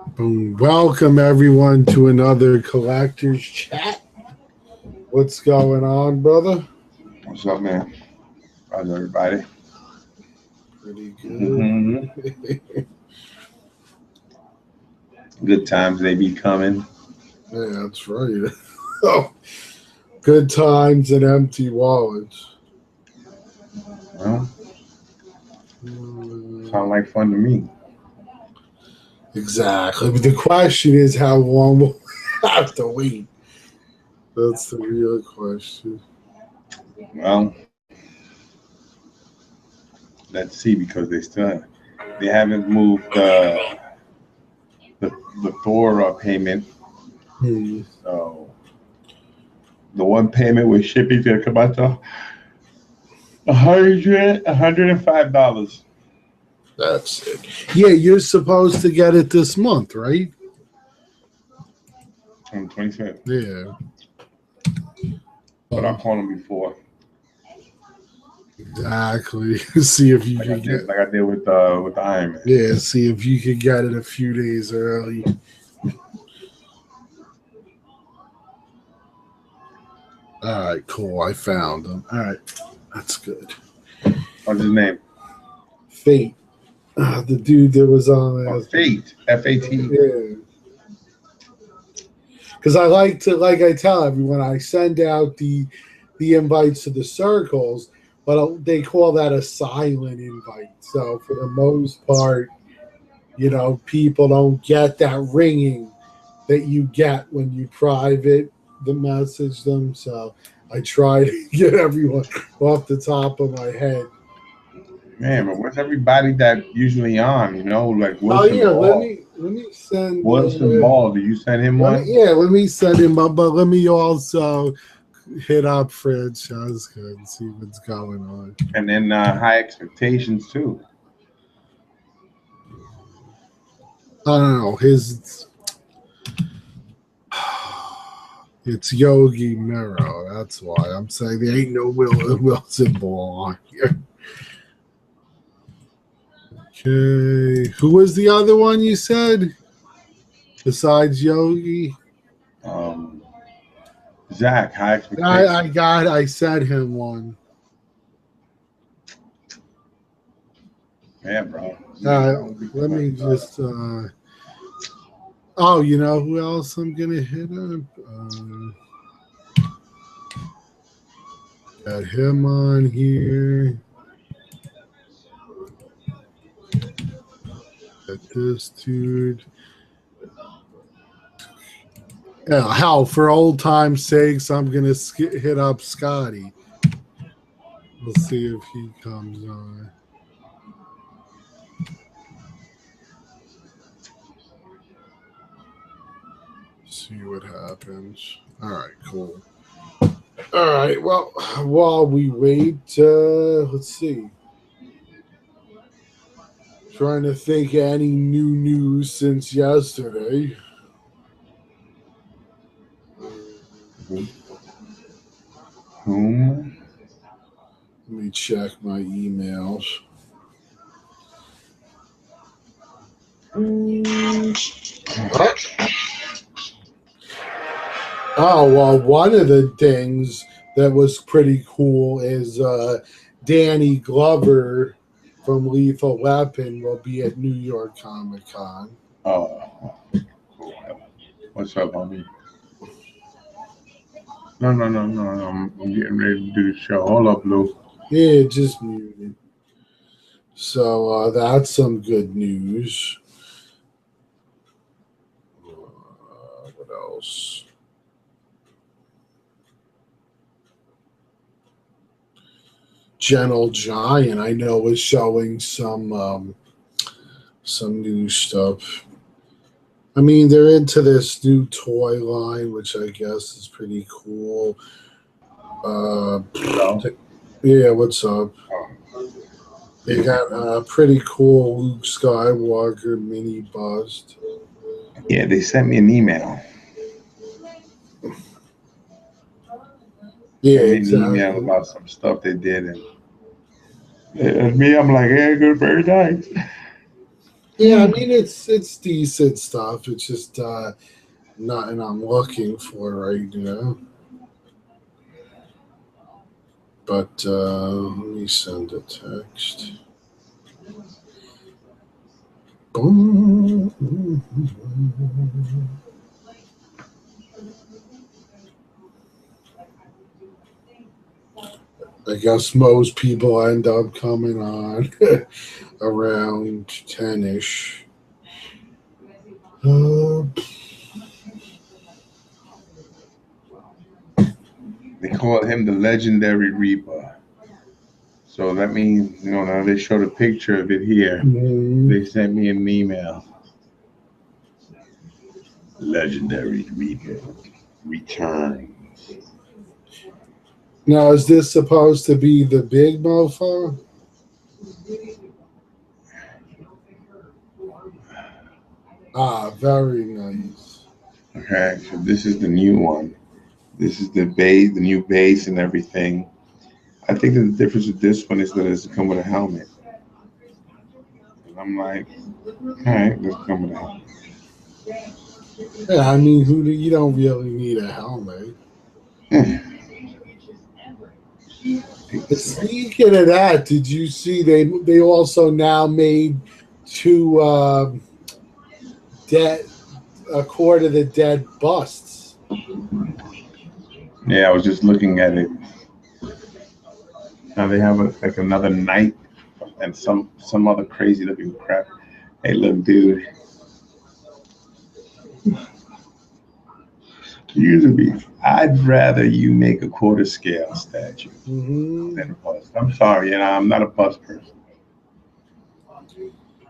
Boom. Welcome everyone to another collector's chat. What's going on, brother? What's up, man? How's everybody? Pretty good. hmm Good times they be coming. Yeah, that's right. Oh, good times and empty wallets. Well, sound Mm, like fun to me. exactly. But the question is, how long will we have to wait? That's the real question. Well, let's see because they haven't moved the the Thor payment. Hmm. So the one payment with shipping to come out to $105 That's it. Yeah, you're supposed to get it this month, right? on the 25th. Yeah. But I'll call them before, Exactly. See if you can get. like I did with the Iron Man. Yeah, see if you could get it a few days early. All right, cool. I found them. All right, that's good. What's his name? Fate, the dude that was on Oh, last. Fate. FAT. Yeah, because I like to, like I tell everyone, I send out the invites to the circles, but they call that a silent invite. So for the most part, people don't get that ringing that you get when you private the message them. So I try to get everyone off the top of my head. Man, but where's everybody that usually on? Like Oh Wilson yeah, let Ball. me let me send. Wilson Ball, did you send him one? Let me send him up, but let me also hit up Francesca and see what's going on. And then High Expectations too. I don't know his. It's Yogi Miro. That's why I'm saying there ain't no Wilson Ball on here. Okay. Who was the other one you said? Besides Yogi? Um, Zach, High Expectations. I sent him one. Yeah, bro. Let me just oh, you know who else I'm gonna hit up? Got him on here. Got this dude. Yeah, hell, for old time's sakes, I'm gonna hit up Scotty. We'll see if he comes on. See what happens. All right, cool. All right, well, while we wait, let's see. Trying to think of any new news since yesterday. Whom? Let me check my emails. Oh, well, one of the things that was pretty cool is Danny Glover from Lethal Weapon will be at New York Comic Con. Oh, cool. What's up, homie? No. I'm getting ready to do the show. Hold up, Lou. Yeah, just muted. So that's some good news. What else? Gentle Giant, I know, is showing some new stuff. I mean, they're into this new toy line, which I guess is pretty cool. Yeah, what's up? They got a pretty cool Luke Skywalker mini bust. Yeah, they sent me an email. Yeah, Sent me exactly. an email about some stuff they did, and me, I'm like, yeah, good, very nice. Yeah, I mean it's decent stuff. It's just nothing I'm looking for right now. But let me send a text. Boom. I guess most people end up coming on around 10ish. They call him the legendary Reaper. So that means, now they showed a picture of it here. They sent me an email. Legendary Reaper returns. Now, is this supposed to be the big mofo? Ah, very nice. Okay, so this is the new one. This is the base, the new base and everything. I think that the difference with this one is that it's come with a helmet. And I'm like, all right, let's come with a helmet. Yeah, I mean, you don't really need a helmet. Speaking of that, did you see they also now made two dead a quarter of the dead busts? Yeah, I was just looking at it. Now they have like another knight and some other crazy looking crap. Hey, look, dude. Usually, I'd rather you make a quarter scale statue than a bust. I'm sorry, I'm not a bust person.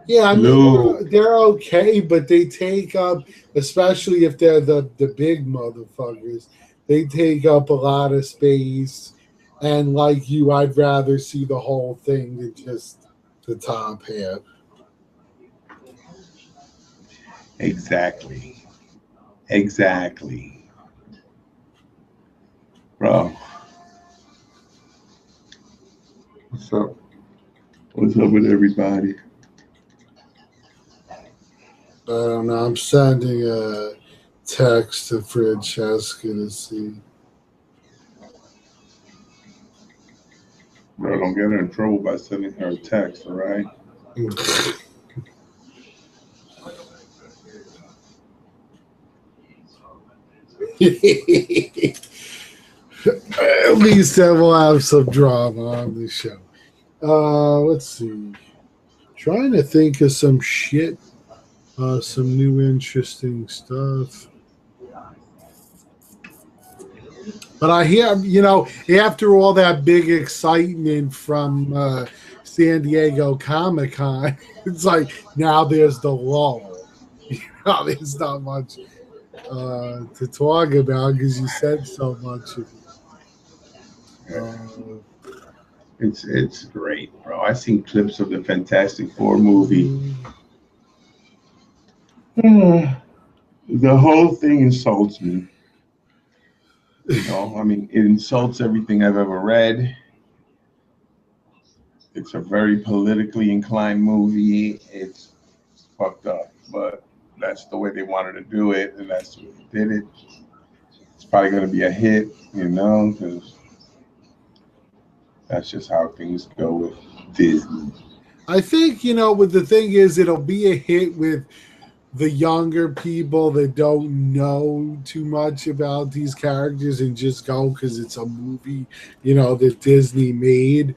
Yeah, I mean Lou, they're okay, but they take up, especially if they're the big motherfuckers, they take up a lot of space. And like you, I'd rather see the whole thing than just the top half. exactly, exactly, bro. What's up? What's up with everybody? I don't know. I'm sending a text to Francesca to see. Bro, don't get her in trouble by sending her a text, all right? At least then we'll have some drama on the show. Let's see. Trying to think of some shit, some new interesting stuff. But I hear, after all that big excitement from San Diego Comic Con, it's like now there's the lull. There's not much to talk about because you said so much of it. It's great, bro. I seen clips of the Fantastic Four movie. The whole thing insults me. I mean, it insults everything I've ever read. It's a very politically inclined movie. It's fucked up, but that's the way they wanted to do it, and that's the way they did it. It's probably going to be a hit, because that's just how things go with Disney. I think, what the thing is, it'll be a hit with the younger people that don't know too much about these characters and just go because it's a movie, that Disney made.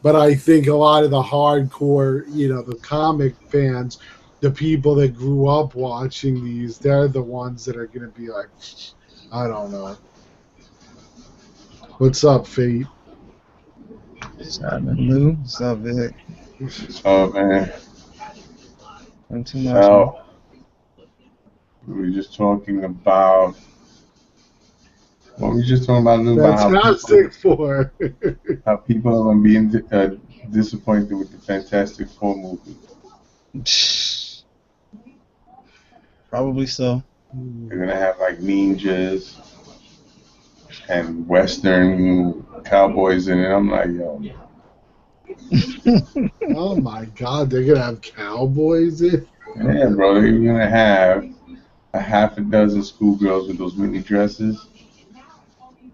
But I think a lot of the hardcore, the comic fans, the people that grew up watching these, they're the ones that are going to be like, I don't know. What's up, Fate? What's happening, Lou? What's up, Vic? So, man, Not too much, man. so we were just talking about what we were just talking about, Lou, about Fantastic Four. how people are being disappointed with the Fantastic Four movie. Probably so. They're gonna have like ninjas and Western cowboys in it. I'm like, yo, Oh my God, they're gonna have cowboys in. Yeah, bro, you're gonna have a half a dozen schoolgirls with those mini dresses,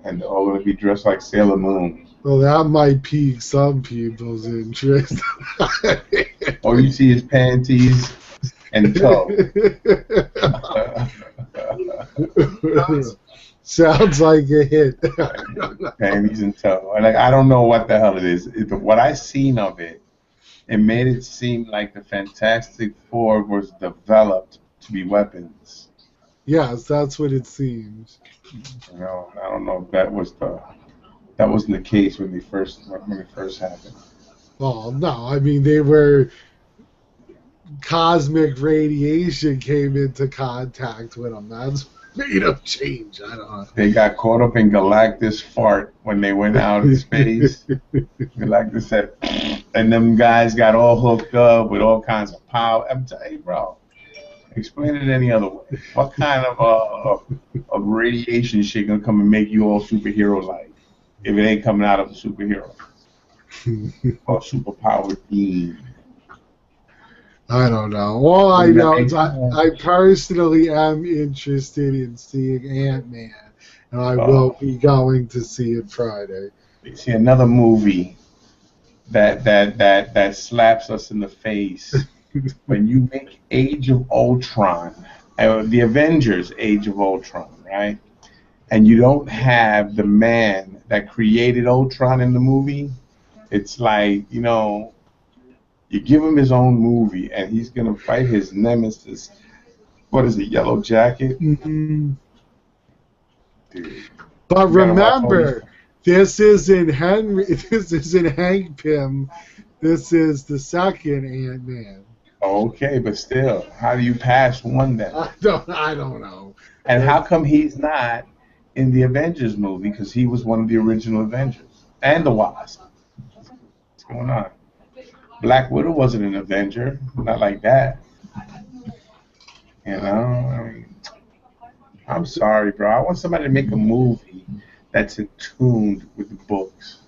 and they're all gonna be dressed like Sailor Moon. Well, that might pique some people's interest. All you see is panties and toe. Sounds like a hit. Panties and toe. Like I don't know what the hell it is. What I seen of it, it made it seem like the Fantastic Four was developed to be weapons. Yes, that's what it seems. You know, I don't know if that wasn't the case when it first happened. Well, no, I mean they were cosmic radiation came into contact with them. That's made them change. I don't know. They got caught up in Galactus fart when they went out in space. Galactus said, and them guys got all hooked up with all kinds of power. I'm telling you, bro. Explain it any other way. What kind of radiation shit gonna come and make you all superhero like if it ain't coming out of a superhero or superpowered being? I don't know. All I know is I personally am interested in seeing Ant-Man, and I will be going to see it Friday. You see another movie that slaps us in the face when you make Age of Ultron, the Avengers Age of Ultron, right? And you don't have the man that created Ultron in the movie. It's like, you know, you give him his own movie and he's gonna fight his nemesis. What is it, Yellow Jacket? Mm-hmm. Dude, but remember, this isn't Henry. This isn't Hank Pym. This is the second Ant-Man. Okay, but still, how do you pass one then? I don't know. And how come he's not in the Avengers movie? Because he was one of the original Avengers and the Wasp. What's going on? Black Widow wasn't an Avenger, not like that. You know, I mean, I'm sorry, bro. I want somebody to make a movie that's in tune with the books,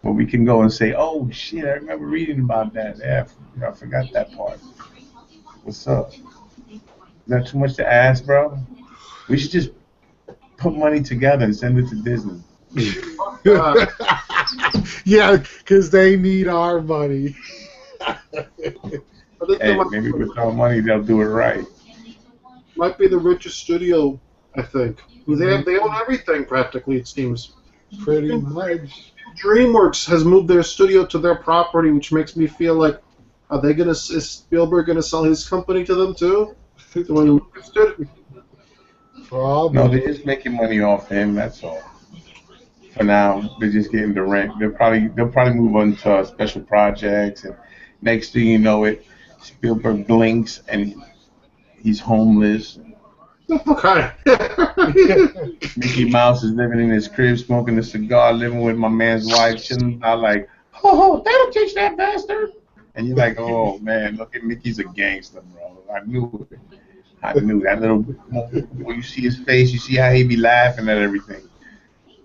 where we can go and say, "Oh shit, I remember reading about that. Yeah, I forgot that part. What's up? Is that too much to ask, bro? We should just put money together and send it to Disney." Yeah, because they need our money. Hey, maybe with our money they'll do it right. Might be the richest studio, I think. They own everything practically. It seems. Pretty much. DreamWorks has moved their studio to their property, which makes me feel like, is Spielberg gonna sell his company to them too? The way Lucas did? Probably. No, they're just making money off him. That's all. For now, they're just getting the rent. They'll probably move on to special projects, and next thing you know, Spielberg blinks and he's homeless. Okay. Mickey Mouse is living in his crib, smoking a cigar, living with my man's wife, chilling out like, oh, that'll teach that bastard. And you're like, oh man, look at Mickey's a gangster, bro. I knew it. I knew that little. When you see his face, you see how he be laughing at everything,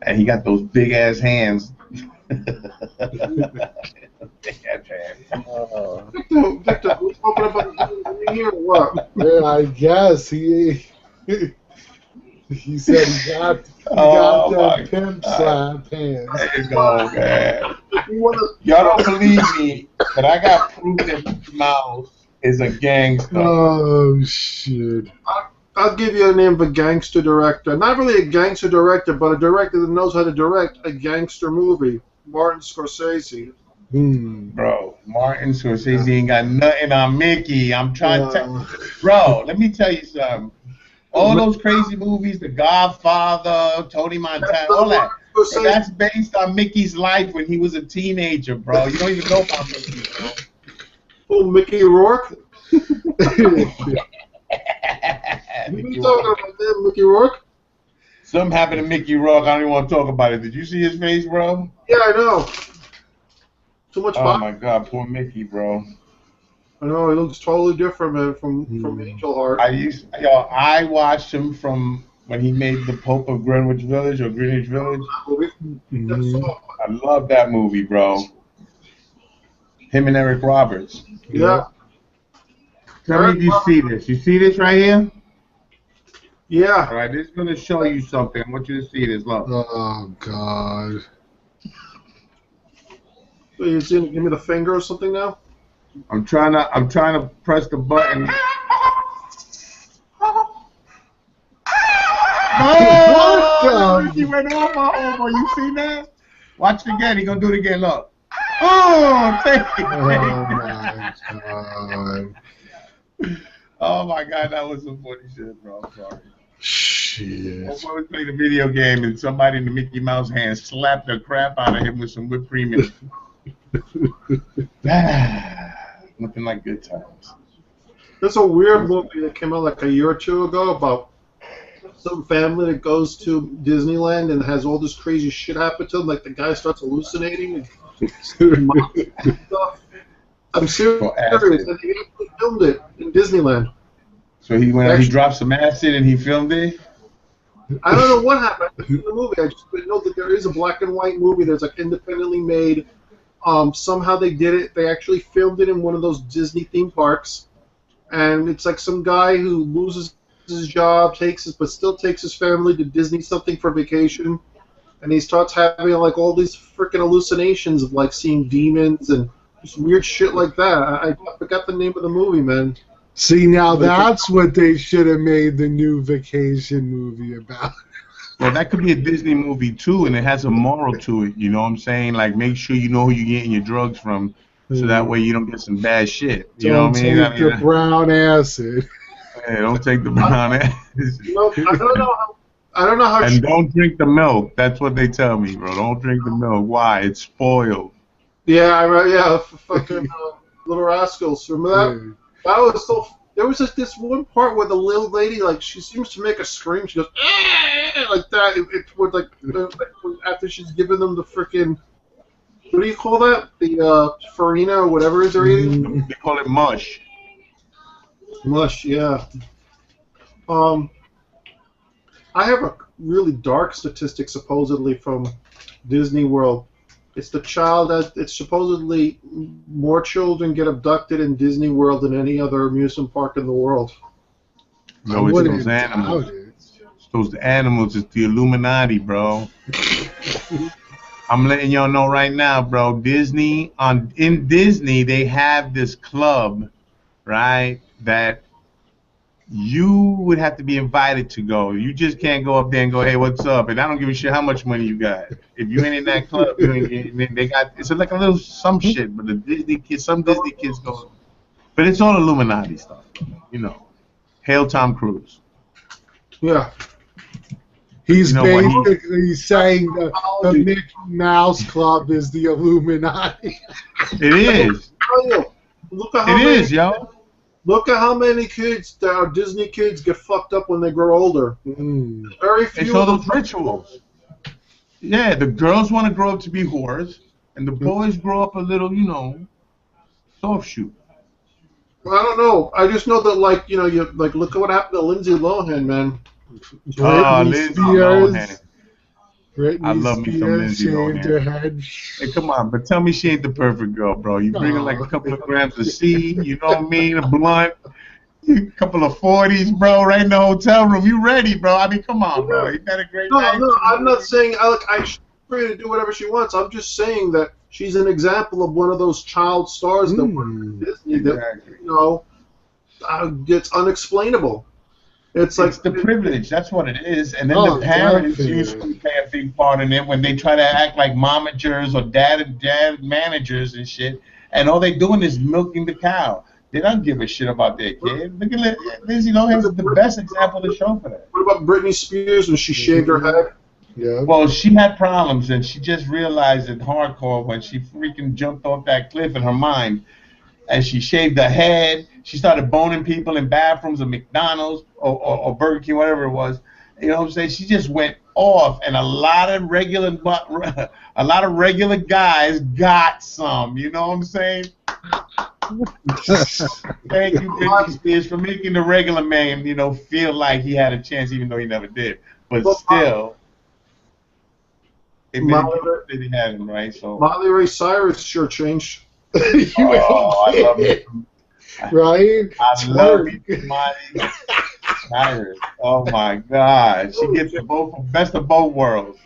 and he got those big ass hands. Victor, we're talking about here or what? Yeah, I guess he said he got that pimp slap hands. There you go, man. Y'all don't believe me, but I got proof that Mickey Mouse is a gangster. Oh shit! I'll give you a name of a gangster director. Not really a gangster director, but a director that knows how to direct a gangster movie. Martin Scorsese. Bro, Martin Scorsese ain't got nothing on Mickey. I'm trying to tell you. Bro, let me tell you something. All those crazy movies, The Godfather, Tony Montana, all that. Bro, that's based on Mickey's life when he was a teenager, bro. You don't even know about Mickey, bro. Oh, Mickey Rourke? You Mickey talking about that, Mickey Rourke? Something happened to Mickey Rourke. I don't even want to talk about it. Did you see his face, bro? Yeah, I know. Too much Oh my God, poor Mickey, bro. I know, he looks totally different, man, from Angel Heart. I watched him from when he made The Pope of Greenwich Village or Greenwich Village. I love that movie, bro. Him and Eric Roberts. Yeah. Tell me if you see this. You see this right here? Yeah. All right, this is gonna show you something. I want you to see this. Look. Oh God. So you gonna give me the finger or something now? I'm trying to press the button. Oh, he went over. You see that? Watch it again. He gonna do it again. Look. Oh, thank you. Oh my God. Oh my God, that was some funny shit, bro. I'm sorry. Shit. I was playing a video game and somebody in the Mickey Mouse hand slapped the crap out of him with some whipped cream. Nothing like good times. There's a weird movie that came out like a year or two ago about some family that goes to Disneyland and has all this crazy shit happen to them. Like the guy starts hallucinating and stuff. I'm serious. And he actually filmed it in Disneyland. So he dropped some acid and he filmed it? I don't know what happened in the movie. I just know that there is a black and white movie that's like independently made. Somehow they did it. They actually filmed it in one of those Disney theme parks. And it's like some guy who loses his job, but still takes his family to Disney something for vacation. And he starts having like all these freaking hallucinations of like seeing demons and just weird shit like that. I forgot the name of the movie, man. See, now that's what they should have made the new vacation movie about. Well, that could be a Disney movie too, and it has a moral to it. You know what I'm saying? Like, make sure you know who you're getting your drugs from, so that way you don't get some bad shit. You know what I mean? Don't take the brown acid. Yeah, don't take the brown acid. I don't know how. And don't drink the milk. That's what they tell me, bro. Don't drink the milk. Why? It's spoiled. Yeah, fucking Little Rascals. Remember that? That was so. There was this one part where the little lady, like, she seems to make a scream. She goes, like that. It would like after she's given them the freaking. What do you call that? The farina or whatever it is they're eating. They call it mush. Mush, yeah. I have a really dark statistic supposedly from Disney World. It's the child that it's supposedly more children get abducted in Disney World than any other amusement park in the world. No, it's those animals. It's those animals. It's the Illuminati, bro. I'm letting y'all know right now, bro. In Disney, they have this club, right? That you would have to be invited to go. You just can't go up there and go, hey, what's up? And I don't give a shit how much money you got. If you ain't in that club, you ain't getting. They got it's like a little some shit, but some Disney kids go. But it's all Illuminati stuff, you know. Hail Tom Cruise. Yeah. He's basically saying the Mickey Mouse Club is the Illuminati. It is. Look at how it is, yo. Look at how many kids that are Disney kids get fucked up when they grow older. Very few. It's all those rituals. Yeah, the girls want to grow up to be whores, and the boys grow up a little, you know, soft shoe. Well, I don't know. I just know that, like, you know, you like look at what happened to Lindsay Lohan, man. Lindsay Lohan. I love me some Lindsay Lohan. Hey, come on, but tell me she ain't the perfect girl, bro. You bring her like a couple of grams of seed, you know what I mean, a blunt, a couple of 40s, bro, right in the hotel room. You ready, bro? I mean, come on, bro. You got a great night. No, I'm not saying I should free to do whatever she wants. I'm just saying that she's an example of one of those child stars that work at Disney that, you know, it's unexplainable. It's the privilege. That's what it is. And then the parents usually play a big part in it when they try to act like momagers or dad managers and shit. And all they doing is milking the cow. They don't give a shit about their kid. Look at Lindsay Lohan's the best example to show for that. What about Britney Spears when she shaved her head? Yeah. Well, she had problems, and she just realized it hardcore when she freaking jumped off that cliff in her mind. And she shaved her head. She started boning people in bathrooms of McDonald's or Burger King, whatever it was. You know what I'm saying? She just went off, and a lot of regular guys got some. You know what I'm saying? Thank you, Britney Spears, for making the regular man, you know, feel like he had a chance, even though he never did. But still, it made people think he had him, right? So Molly Ray Cyrus sure changed. I love it. Right? I love Miley Cyrus. Oh my God, she gets the best of both worlds.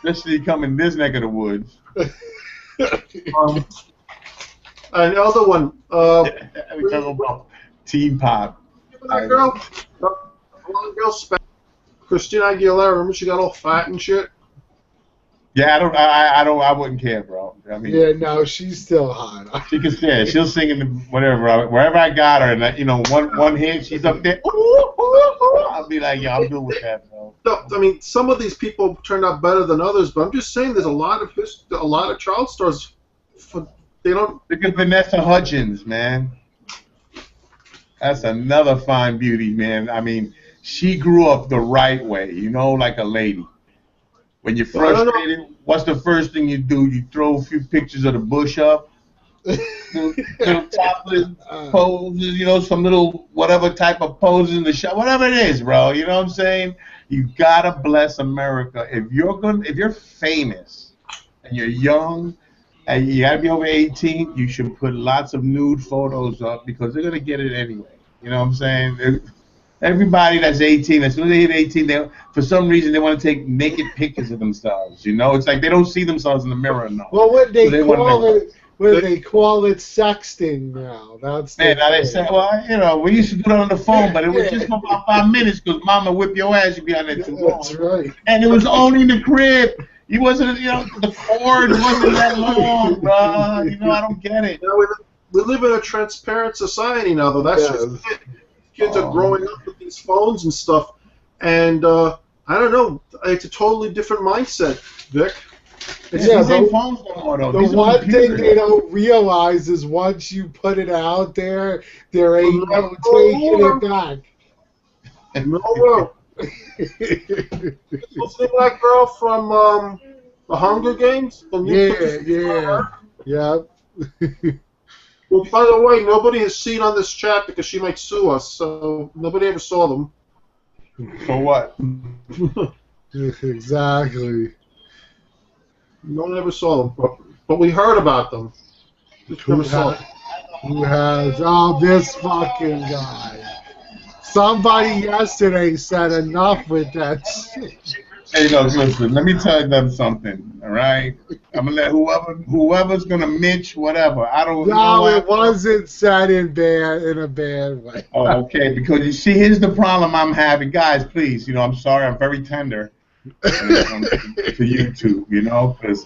Especially coming this neck of the woods. Another one. We talk about Teen Pop. That girl, blonde girl, Christina Aguilera. Remember she got all fat and shit. Yeah, I wouldn't care, bro. I mean, yeah, no, she's still hot. she can stand. She'll sing in the whatever, wherever I got her, and you know, one hit, she's up there. Ooh, ooh, ooh. I'll be like, yeah, I'm good with that, bro. No, I mean, some of these people turned out better than others, but I'm just saying, there's a lot of child stars. They don't. Look at Vanessa Hudgens, man. That's another fine beauty, man. I mean, she grew up the right way, you know, like a lady. When you're frustrated, what's the first thing you do? You throw a few pictures of the bush up, little topless poses, you know, some little whatever type of poses in the shot, whatever it is, bro. You know what I'm saying? You gotta bless America. If you're famous and you're young and you gotta be over 18, you should put lots of nude photos up because they're gonna get it anyway. You know what I'm saying? Everybody that's 18, as soon as they hit 18, for some reason they want to take naked pictures of themselves. You know, it's like they don't see themselves in the mirror enough. Well, what they call it sexting now. That's man. Now they say, well, you know, we used to do that on the phone, but it was just for about 5 minutes because Mama whip your ass. You'd be on there too long. That's right. And it was only in the crib. You wasn't, you know, the cord wasn't that long, bro. You know, I don't get it. You know, we live in a transparent society now, though. That's just it. Kids are growing up with these phones and stuff, and I don't know. It's a totally different mindset, Vic. These ain't phones no more, though. The one thing they don't realize is once you put it out there, there ain't no taking it back. No. What's the black girl from the Hunger Games? Yeah. Well, by the way, nobody has seen on this chat because she might sue us, so nobody ever saw them. For what? Exactly. No one ever saw them, but we heard about them. Who has? Oh, this fucking guy. Somebody yesterday said enough with that shit. Hey, look, listen, let me tell them something, all right? I'm going to let whoever's going to Mitch, whatever. I don't know. No, it wasn't said in a bad way. Oh, okay, because you see, here's the problem I'm having. Guys, please, you know, I'm sorry, I'm very tender when it comes to YouTube, you know, because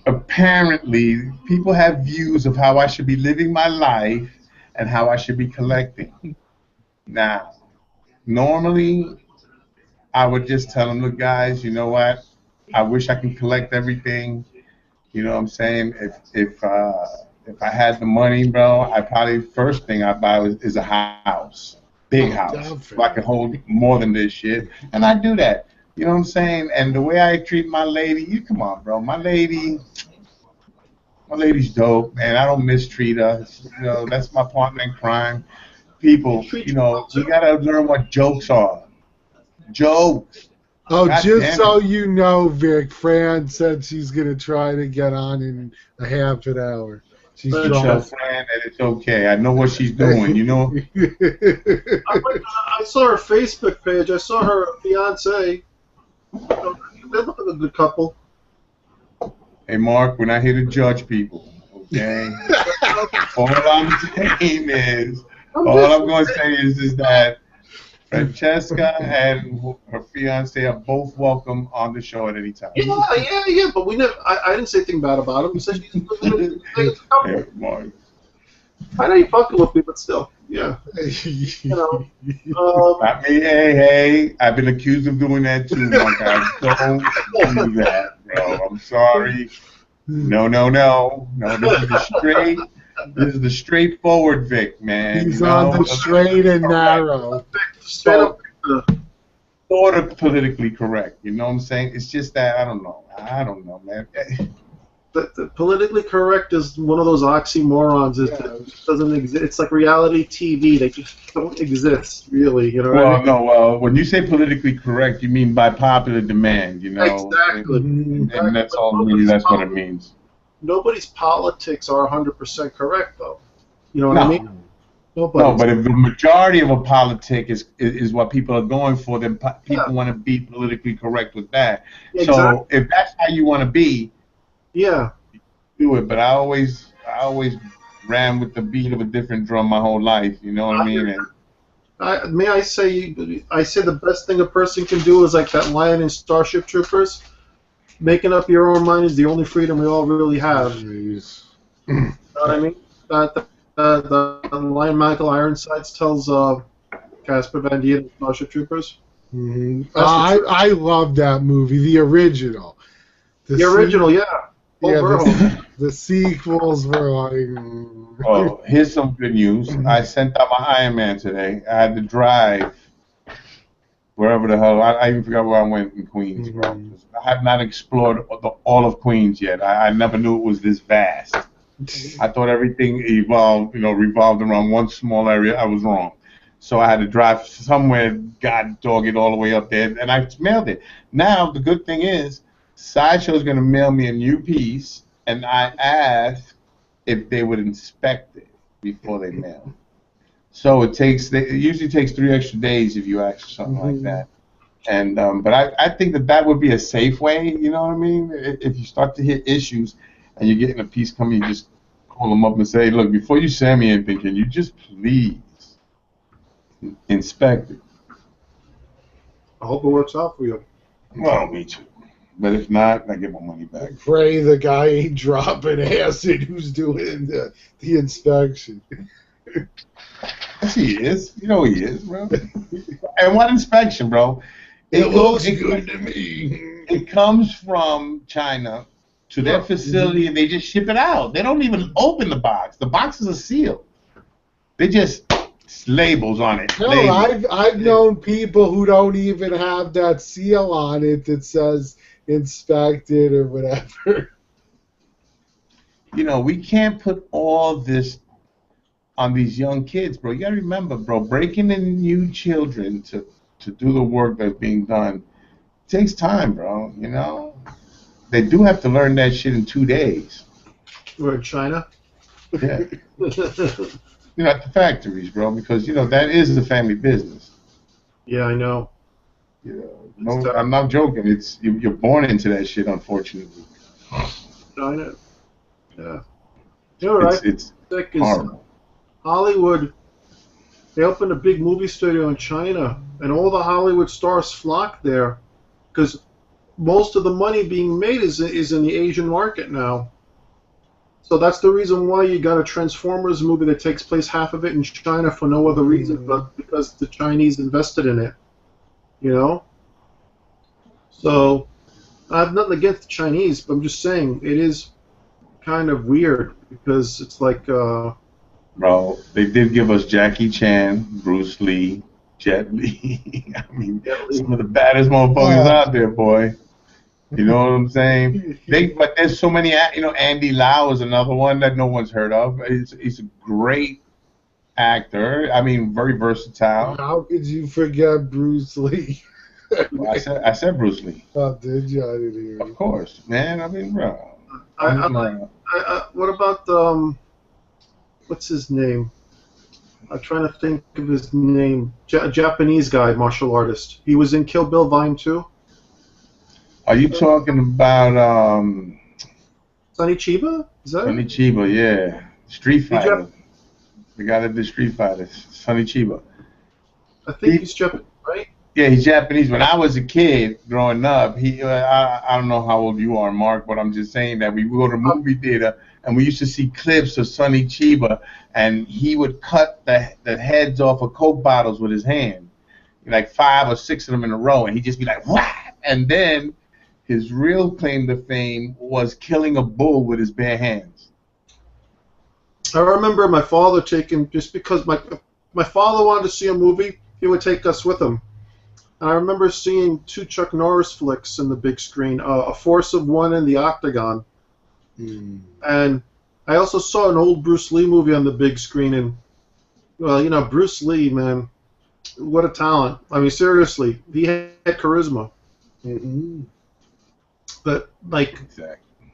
apparently people have views of how I should be living my life and how I should be collecting. Now, normally, I would just tell them, look, guys, you know what? I wish I could collect everything. You know what I'm saying? If I had the money, bro, first thing I'd buy is a house, big house, so I could hold more than this shit. And I do that. You know what I'm saying? And the way I treat my lady, come on, bro. My lady's dope, man. I don't mistreat her. You know, that's my partner in crime. People, you know, we gotta learn what jokes are. Jokes. Oh, God just so you know, Vic, Fran said she's going to try to get on in a half an hour. She's tell Fran that it's okay. I know what she's doing, you know? I saw her Facebook page. I saw her fiance. They look like a good couple. Hey, Mark, we're not here to judge people, okay? All I'm going to say is that Francesca and her fiance are both welcome on the show at any time. Yeah, but we never. I didn't say anything bad about him. We said he's hey, Mark. I know you're fucking with me, but still, yeah. You know, I mean, hey, I've been accused of doing that too, Mark. I don't do that, bro. I'm sorry. No. This is the straightforward Vic, man. He's on the straight and narrow. Straight up. Sort of politically correct. You know what I'm saying? It's just that I don't know, man. The politically correct is one of those oxymorons. It doesn't exist. It's like reality TV. They just don't exist, really. You know what I mean? Well, when you say politically correct, you mean by popular demand. You know, exactly. And that's all. Really, that's what it means. nobody's politics are 100% correct, though. You know what I No, mean? no, Nobody's. but if the majority of a politic is what people are going for, then Yeah, people want to be politically correct with that. exactly. So if that's how you want to be, Yeah. do it. But I always ran with the beat of a different drum my whole life. You know what I mean? And May I say, the best thing a person can do is like that line in Starship Troopers. Making up your own mind is the only freedom we all really have. Jeez. You know what I mean? The line Michael Ironsides tells Casper Van Dien in Starship Troopers. That's the truth. I love that movie, the original. The original, yeah. Paul Yeah, Verhoeven. the sequels were like. oh, here's some good news. I sent out my Iron Man today. I had to drive wherever the hell. I even forgot where I went in Queens, bro. I have not explored all of Queens yet. I never knew it was this vast. I thought everything revolved around one small area. I was wrong. So I had to drive somewhere, God dog it all the way up there, and I mailed it. Now, the good thing is, Sideshow's going to mail me a new piece, and I asked if they would inspect it before they mail. So it usually takes 3 extra days if you ask for something like that. And but I think that would be a safe way. You know what I mean? If you start to hit issues and you're getting a piece coming, you just call them up and say, look, before you send me anything, can you just please inspect it? I hope it works out for you. Well, me too. But if not, I get my money back. Pray the guy ain't dropping acid who's doing the inspection. Yes, he is. You know he is, bro. And what inspection, bro? It looks good to me. It comes from China to their facility, and they just ship it out. They don't even open the box. The boxes are sealed. They just labels on it. No, Labels. I've known people who don't even have that seal on it that says inspected or whatever. You know, we can't put all this on these young kids, bro. You gotta remember, bro, breaking in new children to do the work that's being done takes time, bro. You know, they do have to learn that shit in 2 days. We're in China. Yeah. At the factories, bro, because that is the family business. Yeah, I know. No, I'm not joking. It's you're born into that shit, unfortunately. China. Yeah. You're right. It's Sick is horrible. Hollywood. They opened a big movie studio in China, and all the Hollywood stars flock there because most of the money being made is in the Asian market now. So that's the reason why you got a Transformers movie that takes place half of it in China for no other reason but because the Chinese invested in it. You know? So I have nothing against the Chinese, but I'm just saying it is kind of weird because it's like Bro, they did give us Jackie Chan, Bruce Lee, Jet Li. I mean, some of the baddest motherfuckers out there, boy. You know what I'm saying? But there's so many. Andy Lau is another one that no one's heard of. He's a great actor. I mean, very versatile. How could you forget Bruce Lee? Well, I said Bruce Lee. Oh, did you? I didn't hear Of you. course, man. I mean, bro. what about what's his name? I'm trying to think of his name. Japanese guy, martial artist. He was in Kill Bill Volume 2. Are you talking about Sonny Chiba? Is that Sonny it? Chiba? Yeah, Street Fighter. The guy that did Street Fighter, Sonny Chiba. I think he's Japanese, right? Yeah, he's Japanese. When I was a kid growing up, I don't know how old you are, Mark, but I'm just saying that we would go to movie theater and we used to see clips of Sonny Chiba, and he would cut the heads off of Coke bottles with his hand, like 5 or 6 of them in a row, and he'd just be like, "Wah!" And then his real claim to fame was killing a bull with his bare hands. I remember my father taking, just because my father wanted to see a movie, he would take us with him. And I remember seeing 2 Chuck Norris flicks in the big screen, A Force of One and The Octagon. And I also saw an old Bruce Lee movie on the big screen, and well, Bruce Lee, man, what a talent. I mean, seriously, he had charisma. But like, Exactly.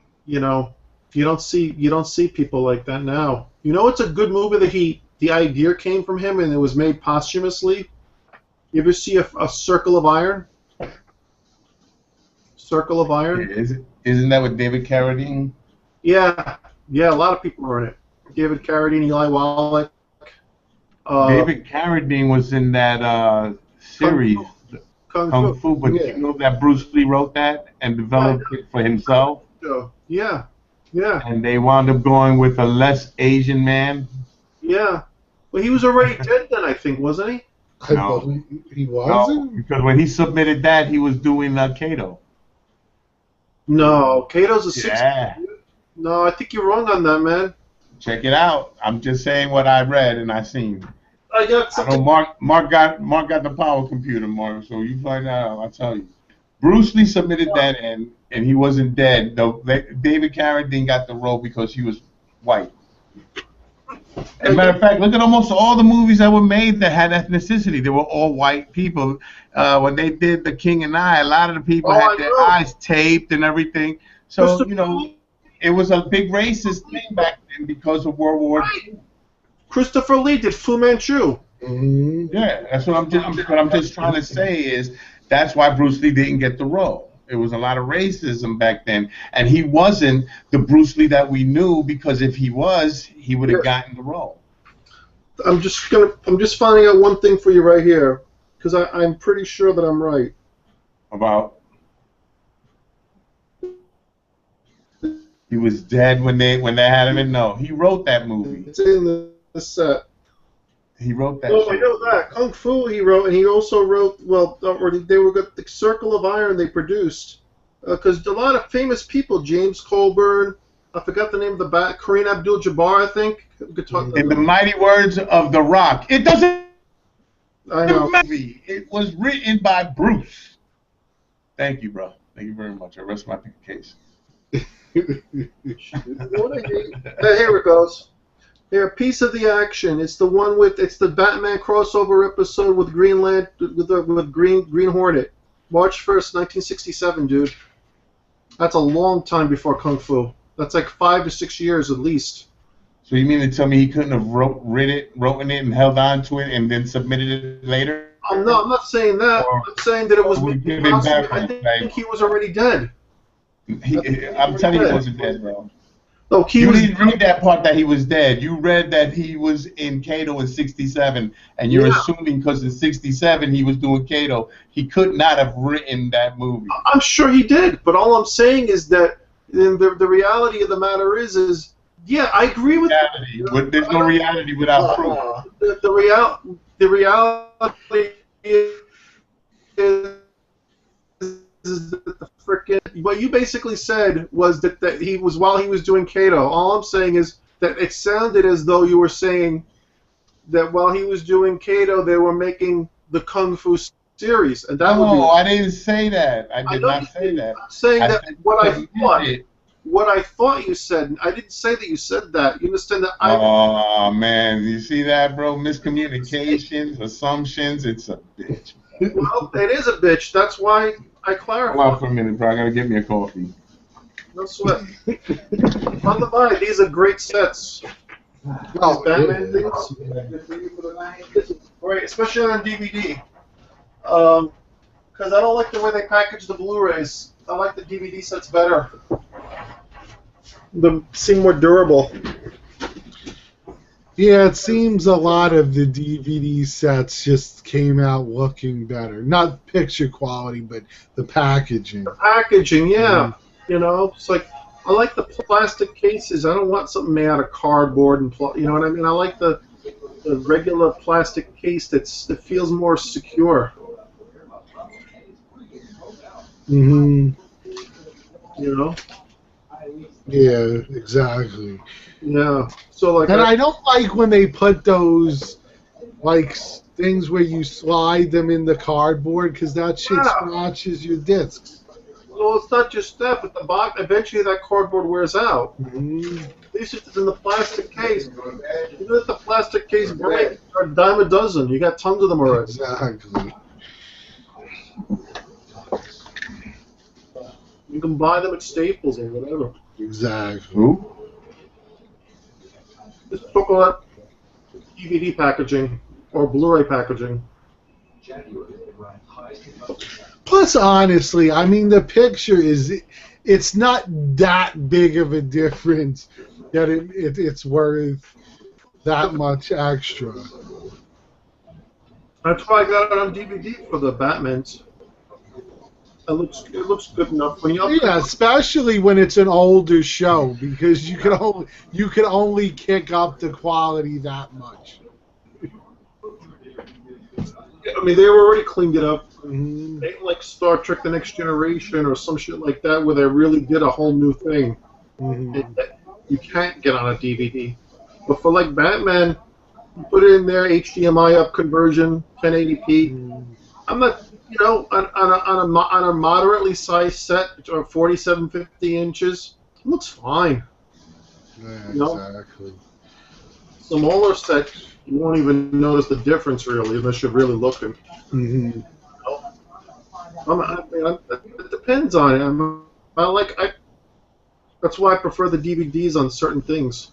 You don't see people like that now. You know, it's a good movie that the idea came from him and it was made posthumously. You ever see a Circle of Iron? Circle of Iron? Isn't that with David Carradine? Yeah, yeah. A lot of people are in it. David Carradine, Eli Wallach. David Carradine was in that series, Kung Fu, but Yeah. you know that Bruce Lee wrote that and developed it for himself, Yeah, yeah, and they wound up going with a less Asian man. yeah. Well, he was already dead then, I think, wasn't he? I No. believe he No, wasn't. because when he submitted that, he was doing Kato. No, Kato's a 60. Yeah, No, I think you're wrong on that, man. check it out. I'm just saying what I read and I seen. I got I something. know Mark got the power computer, Mark. So you find out. I'll tell you. Bruce Lee submitted that in, and he wasn't dead. Though David Carradine got the role because he was white. As a matter of fact, look at almost all the movies that were made that had ethnicity. They were all white people. When they did The King and I, a lot of the people had their eyes taped and everything. So, you know, it was a big racist thing back then because of World War II. Christopher Lee did Fu Manchu. Mm-hmm. Yeah, that's what I'm just trying to say is that's why Bruce Lee didn't get the role. It was a lot of racism back then, and he wasn't the Bruce Lee that we knew because if he was, he would have gotten the role. I'm just finding out one thing for you right here, because I'm pretty sure that I'm right. About he was dead when they had him in. No, he wrote that movie. It's in the set. He wrote that. Oh, I know that. Kung Fu he wrote, and he also wrote, well, or they were got the Circle of Iron they produced. Because a lot of famous people, James Colburn, I forgot the name of the bat, Kareem Abdul-Jabbar, I think. In the mighty words of The Rock, it doesn't I know. movie. It was written by Bruce. Thank you, bro. Thank you very much. I rest my case. Here it goes. Here, piece of the action. It's the one it's the Batman crossover episode with with Green Hornet, March 1st, 1967, dude. That's a long time before Kung Fu. That's like 5 to 6 years at least. So you mean to tell me he couldn't have written it and held on to it and then submitted it later? No, I'm not saying that. I'm saying that it was. I think he was already dead. I'm telling you, he wasn't dead, bro. No, you didn't read that part that he was dead. You read that he was in Kato in '67, and you're assuming because in '67 he was doing Kato, he could not have written that movie. I'm sure he did, but all I'm saying is that the reality of the matter is yeah, I agree with reality. There's no reality without proof. The reality is that the frickin' what you basically said was that he was while he was doing Kato. All I'm saying is that it sounded as though you were saying that while he was doing Kato, they were making the Kung Fu series, and that would be. I didn't say that. I did not say that. I'm saying that what I thought you said. I didn't say that you said that. You understand that? Oh man, you see that, bro? Miscommunications, assumptions. It's a bitch. Well, it is a bitch. That's why I clarified. Hold on for a minute, bro. I gotta get me a coffee. No sweat. On the mind, these are great sets. These Batman things. Great, especially on DVD. Because I don't like the way they package the Blu-rays. I like the DVD sets better. They seem more durable. Yeah, it seems a lot of the DVD sets just came out looking better. Not picture quality, but the packaging. The packaging, yeah. You know, it's like, I like the plastic cases. I don't want something made out of cardboard and, you know what I mean? I like the regular plastic case that feels more secure. Mm-hmm. You know? Yeah, exactly. Yeah. So like, and I don't like when they put those like things where you slide them in the cardboard because that shit scratches your discs. Well, it's not just that, but the box eventually that cardboard wears out. Mm-hmm. At least it's in the plastic case. Even if the plastic case breaks, a dime a dozen. You got tons of them already. Exactly. You can buy them at Staples or whatever. Exactly. Who? Just talk about DVD packaging or Blu-ray packaging. Plus, honestly, I mean, the picture it's not that big of a difference that it's worth that much extra. That's why I got it on DVD for the Batmans. It looks good enough when you Yeah, especially when it's an older show, because you can only kick up the quality that much. I mean, they already cleaned it up. Mhm. They ain't like Star Trek: The Next Generation or some shit like that, where they really did a whole new thing. Mhm. You can't get on a DVD. But for like Batman, you put it in there, HDMI up conversion, 1080p. Mhm. I'm not, on a moderately sized set, or 47, 50 inches, it looks fine. Yeah, You know, exactly. smaller set, you won't even notice the difference really, unless you're really looking. Mhm. It depends on it. That's why I prefer the DVDs on certain things.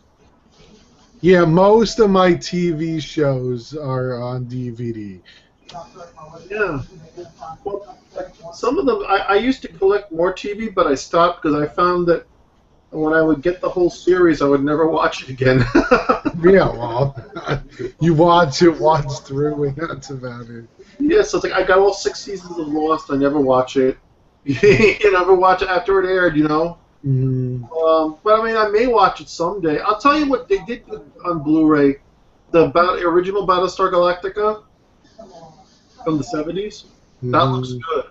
Yeah, most of my TV shows are on DVD. Yeah. Well, like some of them, I used to collect more TV, but I stopped because I found that when I would get the whole series, I would never watch it again. Yeah, well, you watch it once through, and that's about it. Yeah, so it's like I got all 6 seasons of Lost. I never watch it. You never watch it after it aired, you know. Mhm. But I mean, I may watch it someday. I'll tell you what they did on Blu-ray: the original Battlestar Galactica from the '70s. That looks Mhm. good.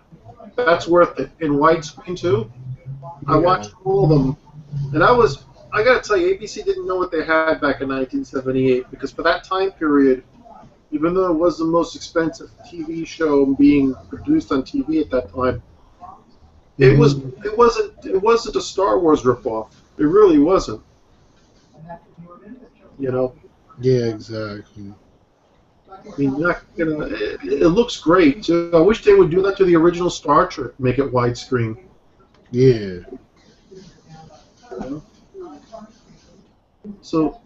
That's worth it in widescreen too. I Yeah. watched all of them, and I gotta tell you, ABC didn't know what they had back in 1978, because for that time period, even though it was the most expensive TV show being produced on TV at that time, Mhm. it wasn't a Star Wars ripoff. It really wasn't. You know, Yeah, exactly. I mean, it looks great too. I wish they would do that to the original Star Trek, make it widescreen. Yeah. You know? So,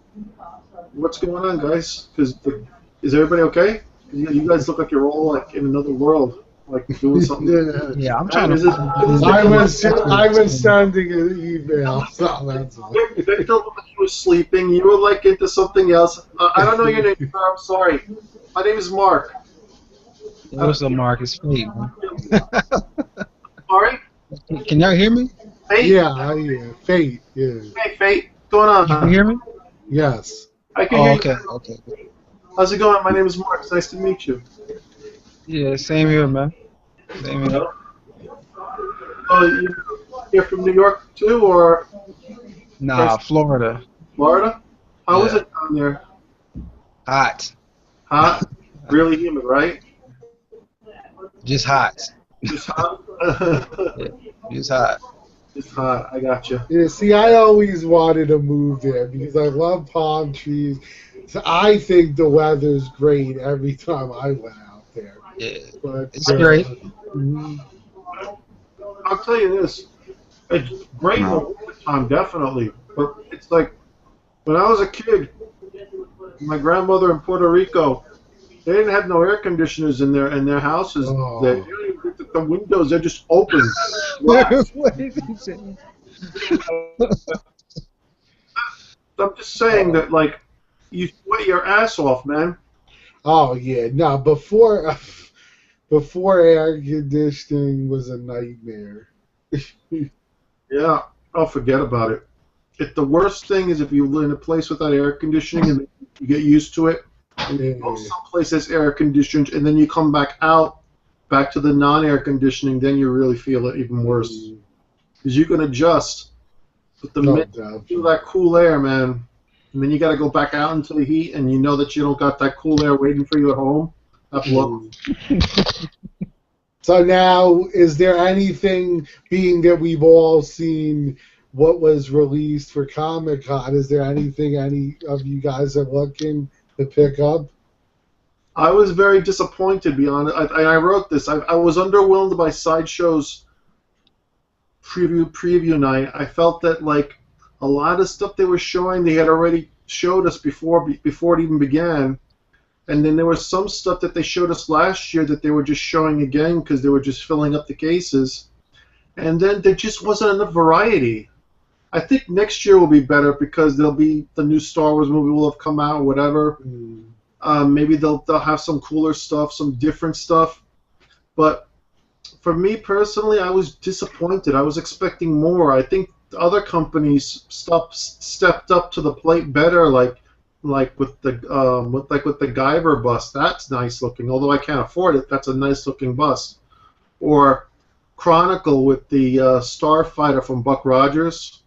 what's going on, guys? Is everybody okay? You guys look like you're all like in another world, like doing something. Yeah. Yeah, I'm Man, trying to is this, find is this I Victor was like, I was sending an email, so that's all. Victor looked like he was sleeping. You were like into something else. I don't know your name, sir. I'm sorry. My name is Mark. What's up, Marcus? Fate, man. Sorry? Can y'all hear me? Fate? Yeah, Fate. Yeah. Hey, Fate. What's going You can on? hear me? Yes. I can hear Oh, you. okay, okay. How's it going? My name is Mark. It's nice to meet you. Yeah, same here, man. Same here. Oh, you're from New York too, or Nah, Florida. Florida? How is Yeah, it down there? hot. Hot? Really humid, right? Just hot. Just hot? Yeah, just hot. Just hot. I got you. Yeah, see, I always wanted to move there because I love palm trees. So I think the weather's great every time I went out there. Yeah, But it's great. mhm. I'll tell you this. It's great in the No. wintertime, definitely. But it's like when I was a kid, my grandmother in Puerto Rico, they didn't have no air conditioners in their houses. Oh. They didn't even get the windows, they're just open. I'm just saying that, like, you sweat your ass off, man. Oh yeah, no. Before air conditioning was a nightmare. Yeah. Oh, forget about it. If the worst thing is if you live in a place without air conditioning and you get used to it, and you go Yeah. someplace that's air conditioned, and then you come back to the non-air conditioning, then you really feel it even worse. Because you can adjust, but the No minute you doubt. feel that cool air, man, and then you got to go back out into the heat, and you know that you don't got that cool air waiting for you at home. That blows. So now, is there anything, being that we've all seen what was released for Comic-Con, is there anything any of you guys are looking to pick up? I was very disappointed, to be honest. I wrote this. I was underwhelmed by Sideshow's preview night. I felt that, like, a lot of stuff they were showing they had already showed us before it even began. And then there was some stuff that they showed us last year that they were just showing again because they were just filling up the cases. And then there just wasn't enough variety. I think next year will be better because there'll be the new Star Wars movie will have come out, whatever. Maybe they'll have some cooler stuff, some different stuff. But for me personally, I was disappointed. I was expecting more. I think other companies stepped up to the plate better, like with the Guyver bus. That's nice looking. Although I can't afford it, that's a nice looking bus. Or Chronicle with the Starfighter from Buck Rogers.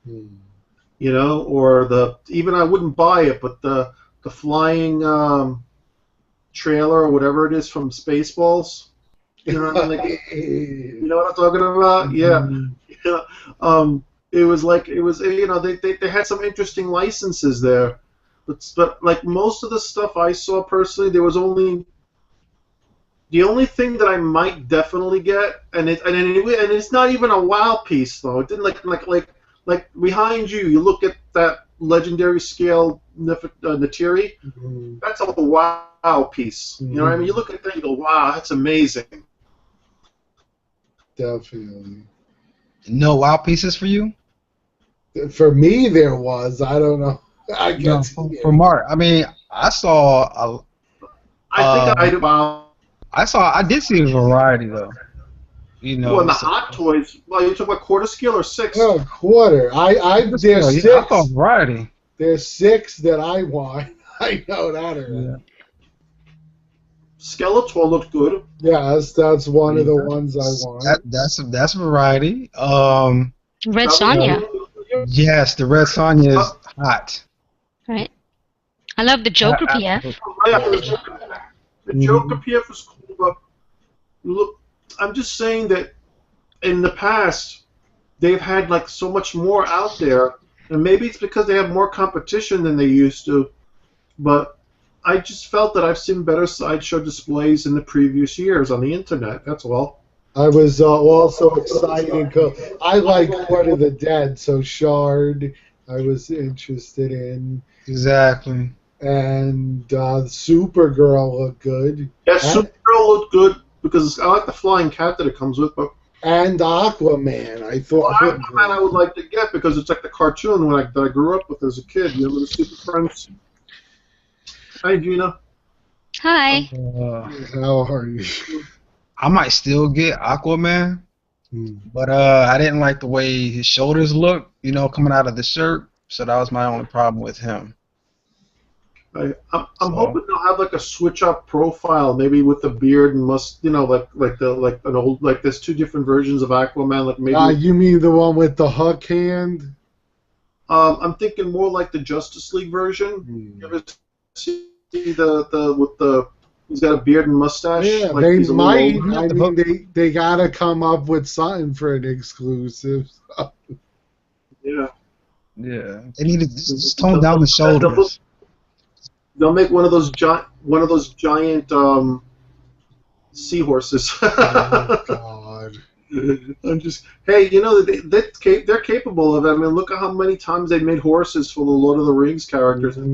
You know, or even I wouldn't buy it, but the flying trailer or whatever it is from Spaceballs. You know what I mean? You know what I'm talking about? Yeah. It was you know, they had some interesting licenses there, but like most of the stuff I saw personally, there was the only thing that I might definitely get, and it's not even a WoW piece though. It didn't like behind you. You look at that legendary scale Natiri. That's a WoW piece. You know what I mean? You look at that, you go, wow, that's amazing. Definitely. No WoW pieces for you? For me, there was. I don't know. I guess for Mark. I mean, I saw. I did see a variety though. You know. Well, in the Hot Toys. Well, you talk about quarter scale or 6? Oh, quarter. There's 6. I thought variety. There's 6 that I want. I know that already. Yeah. Skeletor looked good. Yeah, that's one of the ones I want. That's variety. Red Sonja. Yes, the Red Sonja is hot. Right. I love the Joker PF. The Joker PF was cool, but look, I'm just saying that in the past they've had like so much more out there, and maybe it's because they have more competition than they used to, but I just felt that I've seen better sideshow displays in the previous years on the internet. That's all. I was also excited because I like Court of the Dead, so Shard I was interested in. Exactly. And Supergirl looked good. Yeah, Supergirl looked good because I like the flying cat that it comes with. But and Aquaman, I thought. Well, Aquaman I would like to get because it's like the cartoon that I grew up with as a kid. You know, the Super Friends. Hi, Gina. Hi. How are you? I might still get Aquaman, but I didn't like the way his shoulders looked, you know, coming out of the shirt. So that was my only problem with him. I'm hoping they'll have like a switch up profile, maybe with the beard and you know, like there's 2 different versions of Aquaman, like maybe. You mean the one with the hook hand? I'm thinking more like the Justice League version. You ever see he's got a beard and mustache? Yeah, like they might. I mean, they gotta come up with something for an exclusive. Yeah. Yeah. They need to just tone down the shoulders. They'll make one of those giant seahorses. Oh God! I'm just hey, you know they're capable of it. I mean, look at how many times they made horses for the Lord of the Rings characters. It's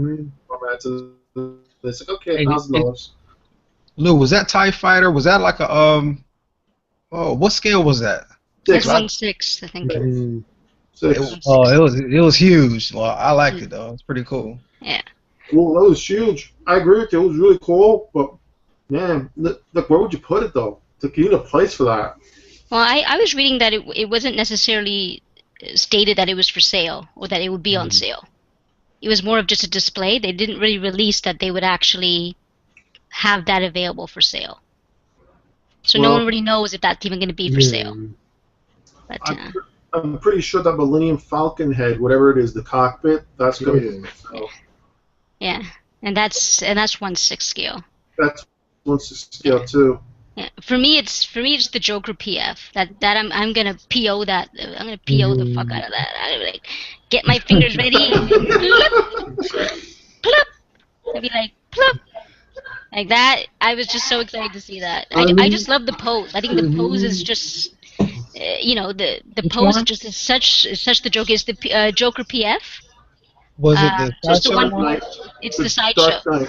like okay, $1,000. Lou, was that TIE Fighter? Was that like a Oh, what scale was that? 6/6, I think. 6. It was huge. Well, I liked it though. It's pretty cool. Yeah. Well, that was huge. I agree with you. It was really cool, but man, look, where would you put it though? You need a place for that. Well, I was reading that it wasn't necessarily stated that it was for sale or that it would be on sale. It was more of just a display. They didn't really release that they would actually have that available for sale. So no one really knows if that's even going to be for sale. But, I'm pretty sure that Millennium Falcon head, whatever it is, the cockpit, that's going to be so. Yeah, and that's 1/6 scale. That's 1/6 scale too. Yeah, for me it's the Joker PF. That I'm gonna PO that. I'm gonna PO the fuck out of that. I'm like, get my fingers ready. Plop. I'd be like, plop. Like that. I was just so excited to see that. I just love the pose. I think the pose is just you know, the Which pose one? just is such the joke is the Joker PF. Was it the Just the sideshow one. Dark one Knight. It's the The sideshow Dark Knight.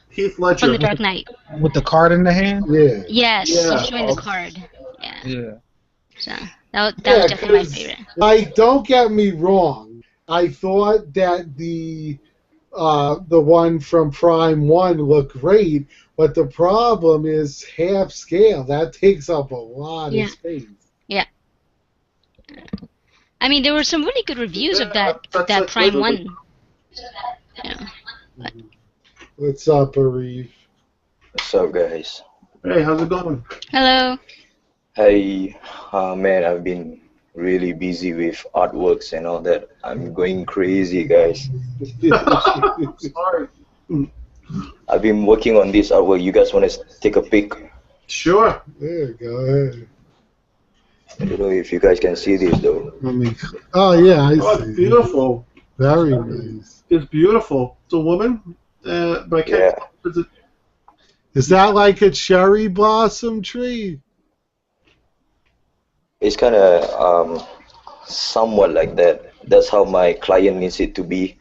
Heath from the Ledger. with Dark the Knight. with the card in the hand? Yeah. Yes, he's Yeah. showing the card. Yeah. Yeah. So that was Yeah, definitely my because favorite. like, don't get me wrong. I thought that the one from Prime One looked great, but the problem is half scale. That takes up a lot Yeah. of space. Yeah. I mean, there were some really good reviews of Yeah, that's that like Prime literally- One. Yeah. What's up, Arif? What's up, guys? Hey, how's it going? Hello. Hey, man, I've been really busy with artworks and all that. I'm going crazy, guys. Sorry. I've been working on this artwork. You guys want to take a peek? Sure. Yeah, go ahead. I don't know if you guys can see this, though. Let me. Oh yeah, I Oh, see. it's beautiful. Very nice. It's beautiful. It's a woman, but I can't. Yeah. Is it? Is that like a cherry blossom tree? It's kind of somewhat like that. That's how my client needs it to be.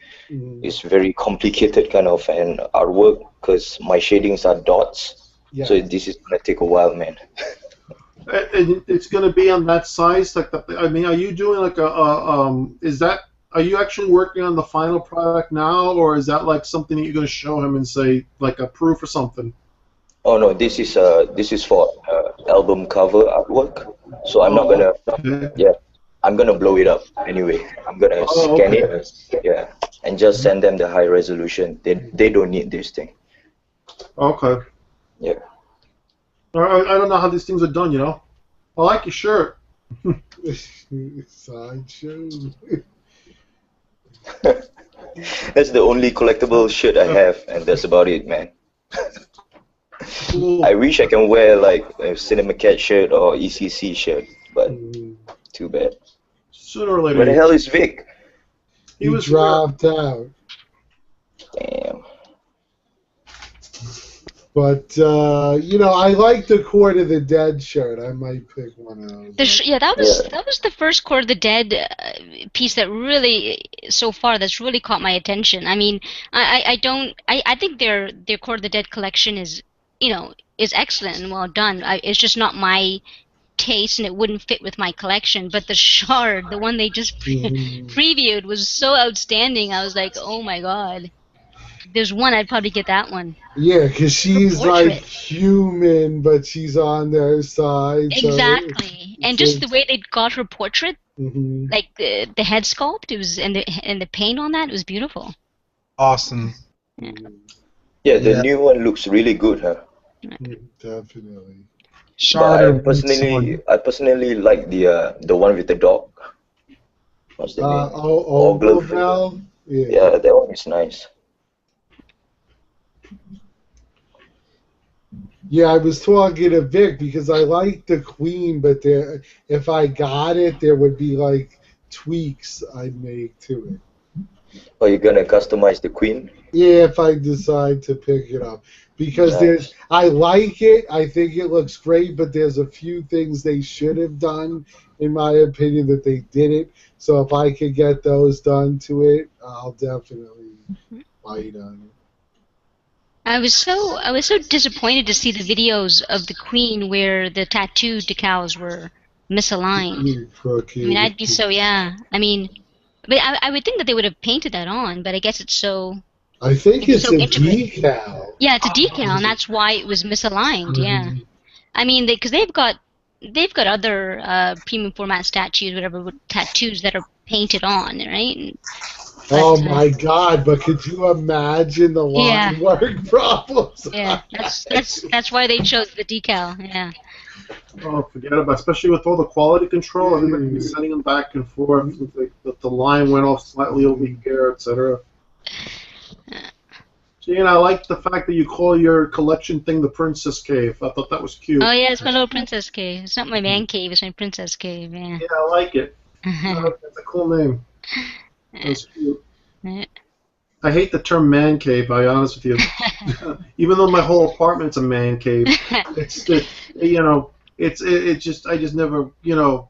It's very complicated kind of an artwork because my shadings are dots. Yeah. So this is gonna take a while, man. And it's going to be on that size. Like, I mean, are you doing like is that? Are you actually working on the final product now, or is that like something that you're going to show him and say like a proof or something? Oh no, this is for album cover artwork. So I'm not gonna. Okay. Yeah, I'm gonna blow it up anyway. I'm gonna scan okay. it, yeah, and just send them the high resolution. They don't need this thing. Okay. Yeah. I don't know how these things are done. You know. I like your shirt. Sideshow. That's the only collectible shirt I have, and that's about it, man. Cool. I wish I can wear like a Cinema Cat shirt or ECC shirt, but too bad. Sooner or later. Where the hell is Vic? He was dropped out. Damn. But you know, I like the Court of the Dead shirt. I might pick one of those. Yeah, that was the first Court of the Dead piece that really, so far, that's really caught my attention. I mean, I think their Court of the Dead collection is, you know, is excellent and well done. It's just not my taste, and it wouldn't fit with my collection. But the Shard, the one they just previewed, was so outstanding. I was like, oh my god. If there's one, I'd probably get that one. Yeah, because she's portrait. like human, but she's on their side. Exactly, and just the way they got her portrait, Mhm. like the head sculpt, it was and the paint on that, it was beautiful. Awesome. Yeah, the new one looks really good, huh? Definitely. But Shard I personally like the one with the dog. What's the name? Ogleveld? Yeah, that one is nice. Yeah, I was talking to Vic because I like the Queen, but if I got it, there would be like tweaks I'd make to it. Are you gonna customize the Queen? Yeah, if I decide to pick it up. Because I like it, I think it looks great, but there's a few things they should have done, in my opinion, that they didn't. So if I could get those done to it, I'll definitely bite on it. I was so disappointed to see the videos of the Queen where the tattoo decals were misaligned. I mean, I'd be so I mean, but I would think that they would have painted that on, but I guess it's so. I think it's so a integrated. decal. Yeah, it's a decal, and that's why it was misaligned. Yeah, I mean, because they've got other premium format statues, whatever, with tattoos that are painted on, right? Oh my God! But could you imagine the line work problems? Yeah, that's why they chose the decal. Yeah. Oh, forget about it. Especially with all the quality control, everybody was sending them back and forth. The line went off slightly over here, etc. Gene, I like the fact that you call your collection thing the Princess Cave. I thought that was cute. Oh yeah, it's my little princess cave. It's not my man cave. It's my princess cave. Yeah. Yeah, I like it. That's a cool name. That's cute. I hate the term man cave, I'll be honest with you. Even though my whole apartment's a man cave, it's it just I just never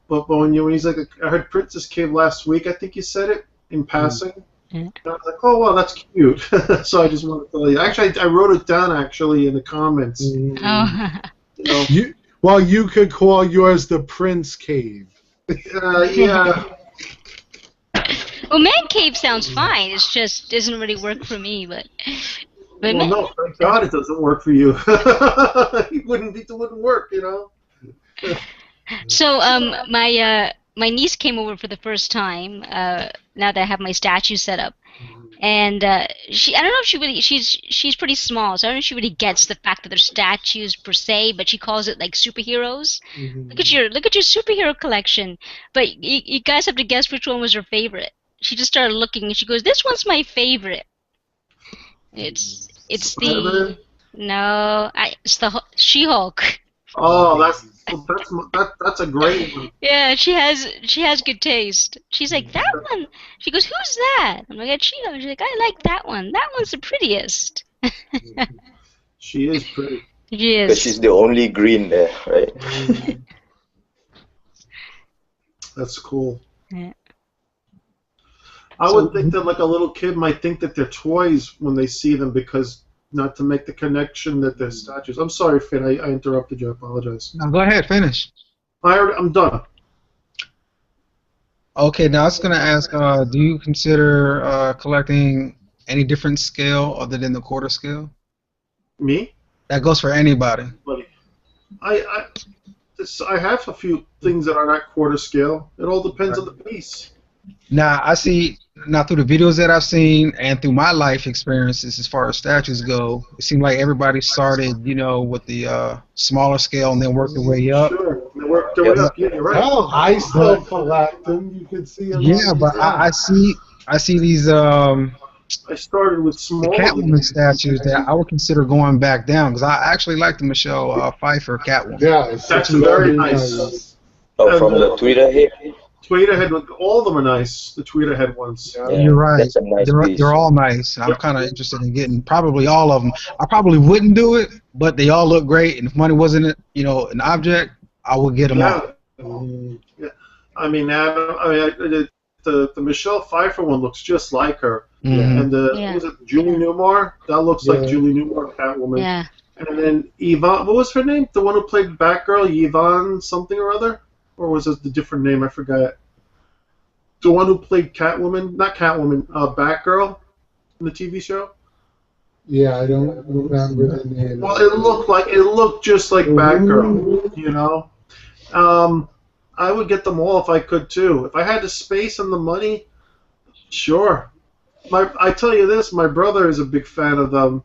But when he's like I heard Princess Cave last week. I think you said it in passing. Yeah. And I was like, oh wow, that's cute. So I just wanted to tell you. Actually, I wrote it down actually in the comments. Oh. You could call yours the Prince Cave. Yeah. Well, man cave sounds fine. It's just doesn't really work for me, but Well, no, thank God it doesn't work for you. It wouldn't work, So my niece came over for the first time. Now that I have my statue set up, and I don't know if she's pretty small, so I don't know if she really gets the fact that they're statues per se, but she calls it like superheroes. Look at your superhero collection. But you guys have to guess which one was her favorite. She just started looking and she goes, "This one's my favorite." It's the Spider-Man? it's the She-Hulk. Oh, that's a great one. Yeah, she has good taste. She's like, that one. She goes, "Who's that?" I'm like, "It's She-Hulk." She's like, "I like that one. That one's the prettiest." She is pretty. She is. Because she's the only green there, right? That's cool. Yeah. I would think that like a little kid might think that they're toys when they see them because not to make the connection that they're statues. I'm sorry, Finn. I interrupted you. I apologize. No, go ahead, finish. I'm done. Okay, now I was going to ask, do you consider collecting any different scale other than the quarter scale? Me? That goes for anybody. Buddy. I have a few things that are not quarter scale. It all depends on the piece. Now, I see, now through the videos that I've seen and through my life experiences as far as statues go, it seemed like everybody started, with the smaller scale and then worked their way up. Sure. They work their way up. Yeah, you're right. Well, I still collect them. You can see them. Yeah, but I see these I started with small. the Catwoman statues that I would consider going back down because I actually like the Michelle Pfeiffer Catwoman. Yeah, That's very nice. Oh, from the Twitter head? Tweeter head, all of them are nice. The tweeter head ones. Yeah, You're right. That's a nice piece. They're all nice. And I'm kind of interested in getting probably all of them. I probably wouldn't do it, but they all look great. And if money wasn't, an object, I would get them all. Yeah. I mean, the Michelle Pfeiffer one looks just like her. Mm-hmm. And what was it, Julie Newmar? That looks like Julie Newmar, Catwoman. Yeah. And then Yvonne, what was her name? The one who played Batgirl, Yvonne something or other? Or was it the different name? I forgot. The one who played Catwoman, not Catwoman, Batgirl in the TV show. Yeah, I don't remember the name. Well, it looked just like Batgirl, I would get them all if I could too. If I had the space and the money, sure. I tell you this, my brother is a big fan of them,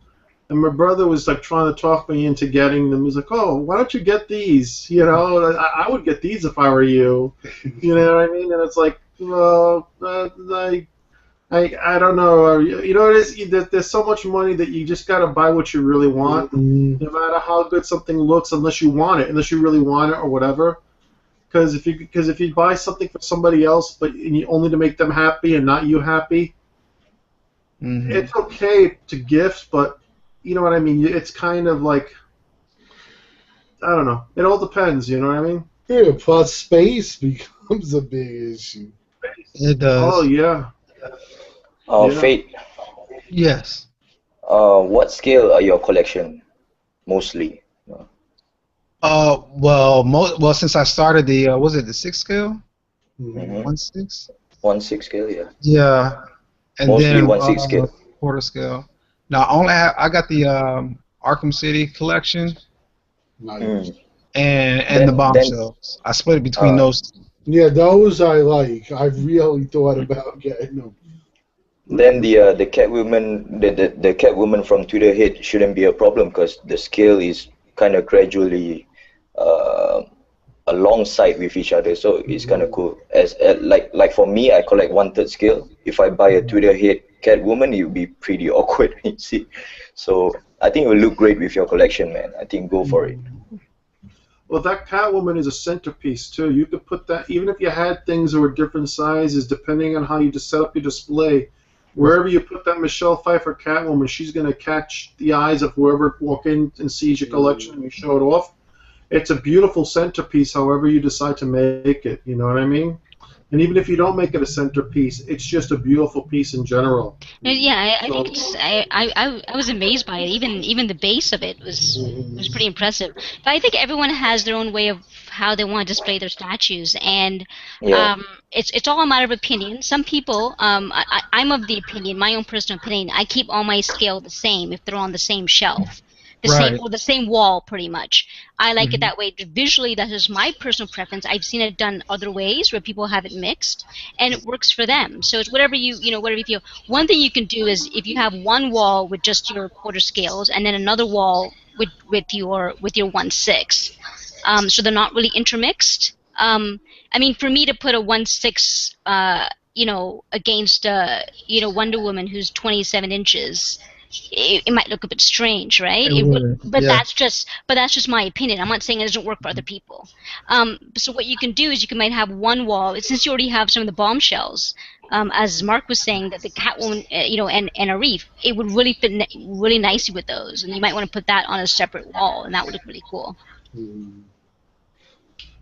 and my brother was like trying to talk me into getting them. He's like, "Oh, why don't you get these? I would get these if I were you." You know what I mean? And it's like, well, I don't know. It is. There's so much money that you just gotta buy what you really want, no matter how good something looks, unless you want it, unless you really want it or whatever. Because if you buy something for somebody else, but only to make them happy and not you happy, it's okay to gift, but you know what I mean. It's kind of like, I don't know. It all depends. You know what I mean? Yeah. Plus, space becomes a big issue. It does. Oh yeah. Fate. Yes. What scale are your collection mostly? Well, since I started the was it the 6 scale? 1/6. 1/6 scale, yeah. Yeah, and Mostly then 1/6 scale. quarter scale. Now I got the Arkham City collection Nice. and the bombshells. I split it between those. Yeah, those I like. I've really thought about getting them. Then the Catwoman, the Catwoman from Twitter Head shouldn't be a problem because the scale is kind of gradually alongside with each other, so it's kind of cool. Like for me, I collect 1/3 scale. If I buy a Twitter Head Catwoman, it would be pretty awkward, you see. So I think it will look great with your collection, man. I think go for it. Well, that Catwoman is a centerpiece too. You could put that, even if you had things that were different sizes, depending on how you just set up your display. Wherever you put that Michelle Pfeiffer Catwoman, she's going to catch the eyes of whoever walk in and sees your collection and you show it off. it's a beautiful centerpiece. However you decide to make it, you know what I mean? And even if you don't make it a centerpiece, it's just a beautiful piece in general. Yeah, I think So, it's I was amazed by it. Even the base of it was pretty impressive. But I think everyone has their own way of how they want to display their statues, and Yeah. it's all a matter of opinion. Some people, I'm of the opinion, my own personal opinion, I keep all my scale the same if they're on the same shelf. The same Right. or the same wall, pretty much. I like it Hmm. that way. Visually, that is my personal preference. I've seen it done other ways where people have it mixed, and it works for them. So it's whatever whatever you feel. One thing you can do is if you have one wall with just your quarter scales and then another wall with your 1/6, so they're not really intermixed. I mean, for me to put a 1/6, against Wonder Woman who's 27 inches, it might look a bit strange, right? It It would, would. but Yeah. that's just my opinion. I'm not saying it doesn't work for other people. So what you can do is might have one wall, since you already have some of the bombshells. As Mark was saying, that the Catwoman, and a reef, it would really fit really nicely with those, and you might want to put that on a separate wall, and that would look really cool.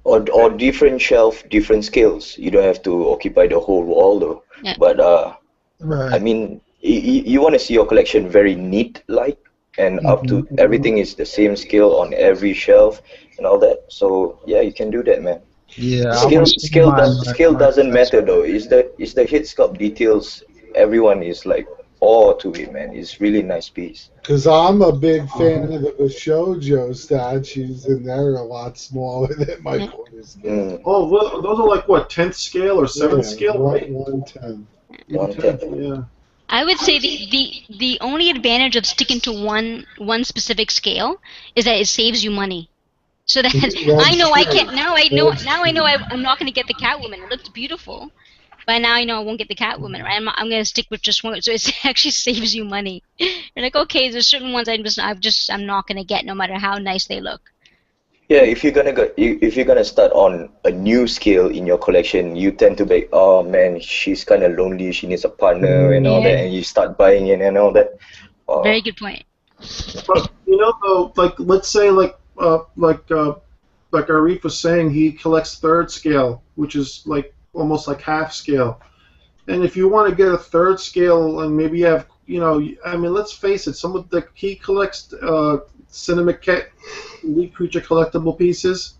Or different shelf, different scales. You don't have to occupy the whole wall though. Yeah. But I Right. mean, you want to see your collection very neat, like, and up Hmm. to everything is the same scale on every shelf and all that. So yeah, you can do that, man. Yeah. I Scale want to scale streamline does scale my doesn't matter accessories. though. Is the head sculpt details. Everyone is like awe to it, man. It's really nice piece. Because I'm a big fan of the shoujo statues, and they're a lot smaller than my Yeah. quarter scale. Mm, oh, well, those are like what, 10th scale or 7th Yeah, scale, right? 1/10. 1/10. 1/10, yeah. I would say the only advantage of sticking to one specific scale is that it saves you money. So that I That's know I can't true. That's now I know true. I'm not going to get the Catwoman. It looked beautiful, but now I know I won't get the Catwoman. Right? I'm going to stick with just one. So it actually saves you money. You're like, okay, there's certain ones I'm not going to get no matter how nice they look. Yeah, if you're gonna start on a new scale in your collection, you tend to be, oh man, she's kind of lonely, she needs a partner and all Yeah, that, and you start buying it and all that. very Oh, good point. But though, like let's say like Arif was saying, he collects 3rd scale, which is like almost like half scale. And if you want to get a 3rd scale, and maybe you have, I mean, let's face it, some of the he collects Cinemaket Elite Creature collectible pieces,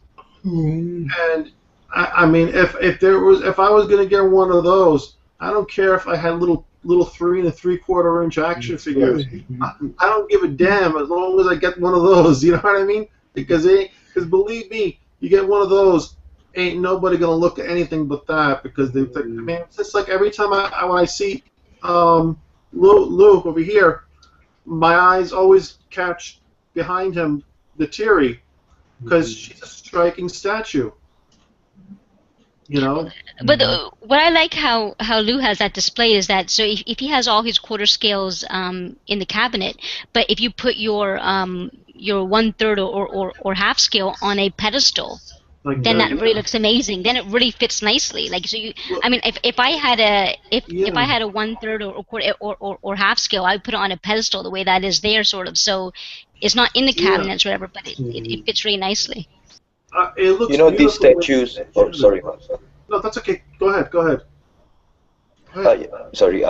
Mhm. and I mean, if I was gonna get one of those, I don't care if I had little 3 3/4 inch action That's figures. right. I don't give a damn as long as I get one of those. You know what I mean? Because believe me, you get one of those, ain't nobody gonna look at anything but that, because I mean, it's just like every time when I see Lou over here, my eyes always catch behind him the Tiri, because she's a striking statue. You know? But what I like how Lou has that display is that, so if he has all his quarter scales in the cabinet, but if you put your 1/3 or half scale on a pedestal, Like then that, that really yeah. looks amazing. Then it really fits nicely. Like, so Well, I mean, if I had a if I yeah. had a 1/3 or quarter or half scale, I would put it on a pedestal the way that is there, sort of. So it's not in the Yeah. cabinets or whatever, but it fits really nicely. It you looks know these beautiful when statues. you Oh, shoot it. sorry, man. No, that's okay. Go ahead. Go ahead. Go ahead. Yeah, sorry.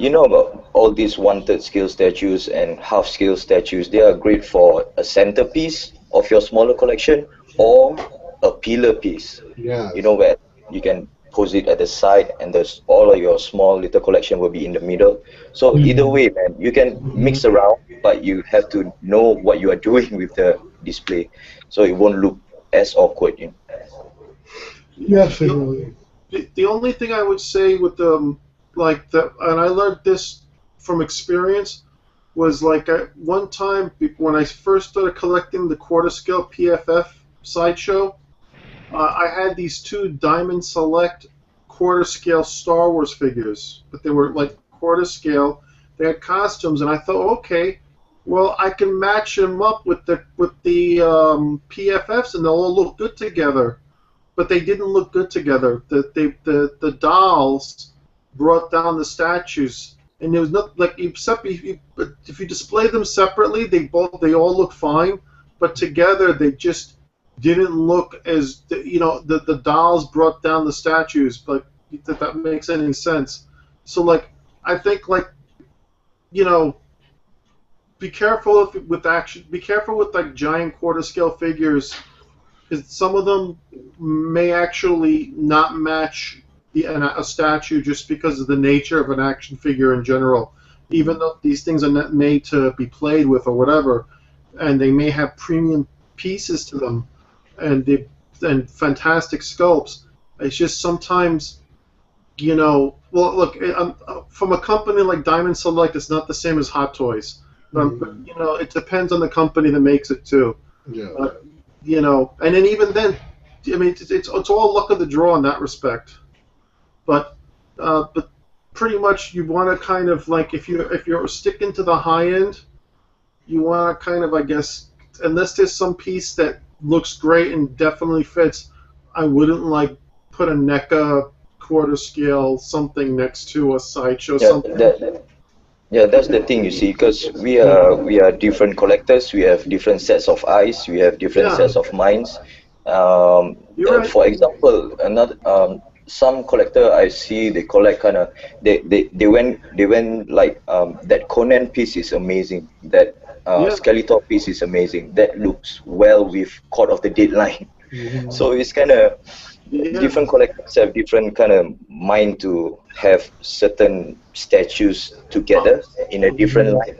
You know about all these 1/3 scale statues and half scale statues? They are great for a centerpiece of your smaller collection or a pillar piece. You Yes. know, where you can pose it at the side and there's all of your small little collection will be in the middle. So either way, man, you can mix around, but you have to know what you are doing with the display, so it won't look as awkward. You know? The, Definitely. the only thing I would say with and I learned this from experience, was like one time when I first started collecting the quarter scale PFF sideshow, I had these 2 Diamond Select quarter scale Star Wars figures, but they were like quarter scale. They had costumes, and I thought, okay, well, I can match them up with the PFFs, and they'll all look good together. But they didn't look good together. The dolls brought down the statues, and there was not like, except if you display them separately, they all look fine, but together they just didn't look as the dolls brought down the statues, but if that makes any sense. So like I think like you know be careful with action. Be careful with like giant quarter scale figures, because some of them may actually not match a statue just because of the nature of an action figure in general. Even though these things are not made to be played with or whatever, and they may have premium pieces to them, and fantastic sculpts. It's just sometimes, well, look, from a company like Diamond Select, it's not the same as Hot Toys. But it depends on the company that makes it too. Yeah. And then even then, I mean, it's all luck of the draw in that respect. But pretty much you want to kind of like if you're sticking to the high end, you want to kind of, I guess, unless there's some piece that looks great and definitely fits, I wouldn't like put a NECA quarter scale something next to a Sideshow something. That's the thing, you see, because we are different collectors. We have different sets of eyes. We have different sets of minds. You're right. For example, another some collector I see, they collect kind of they went like that Conan piece is amazing. That Skeletor piece is amazing. That looks well with Court of the Dead line. So it's kind of different collectors have different kind of mind to have certain statues together in a different light.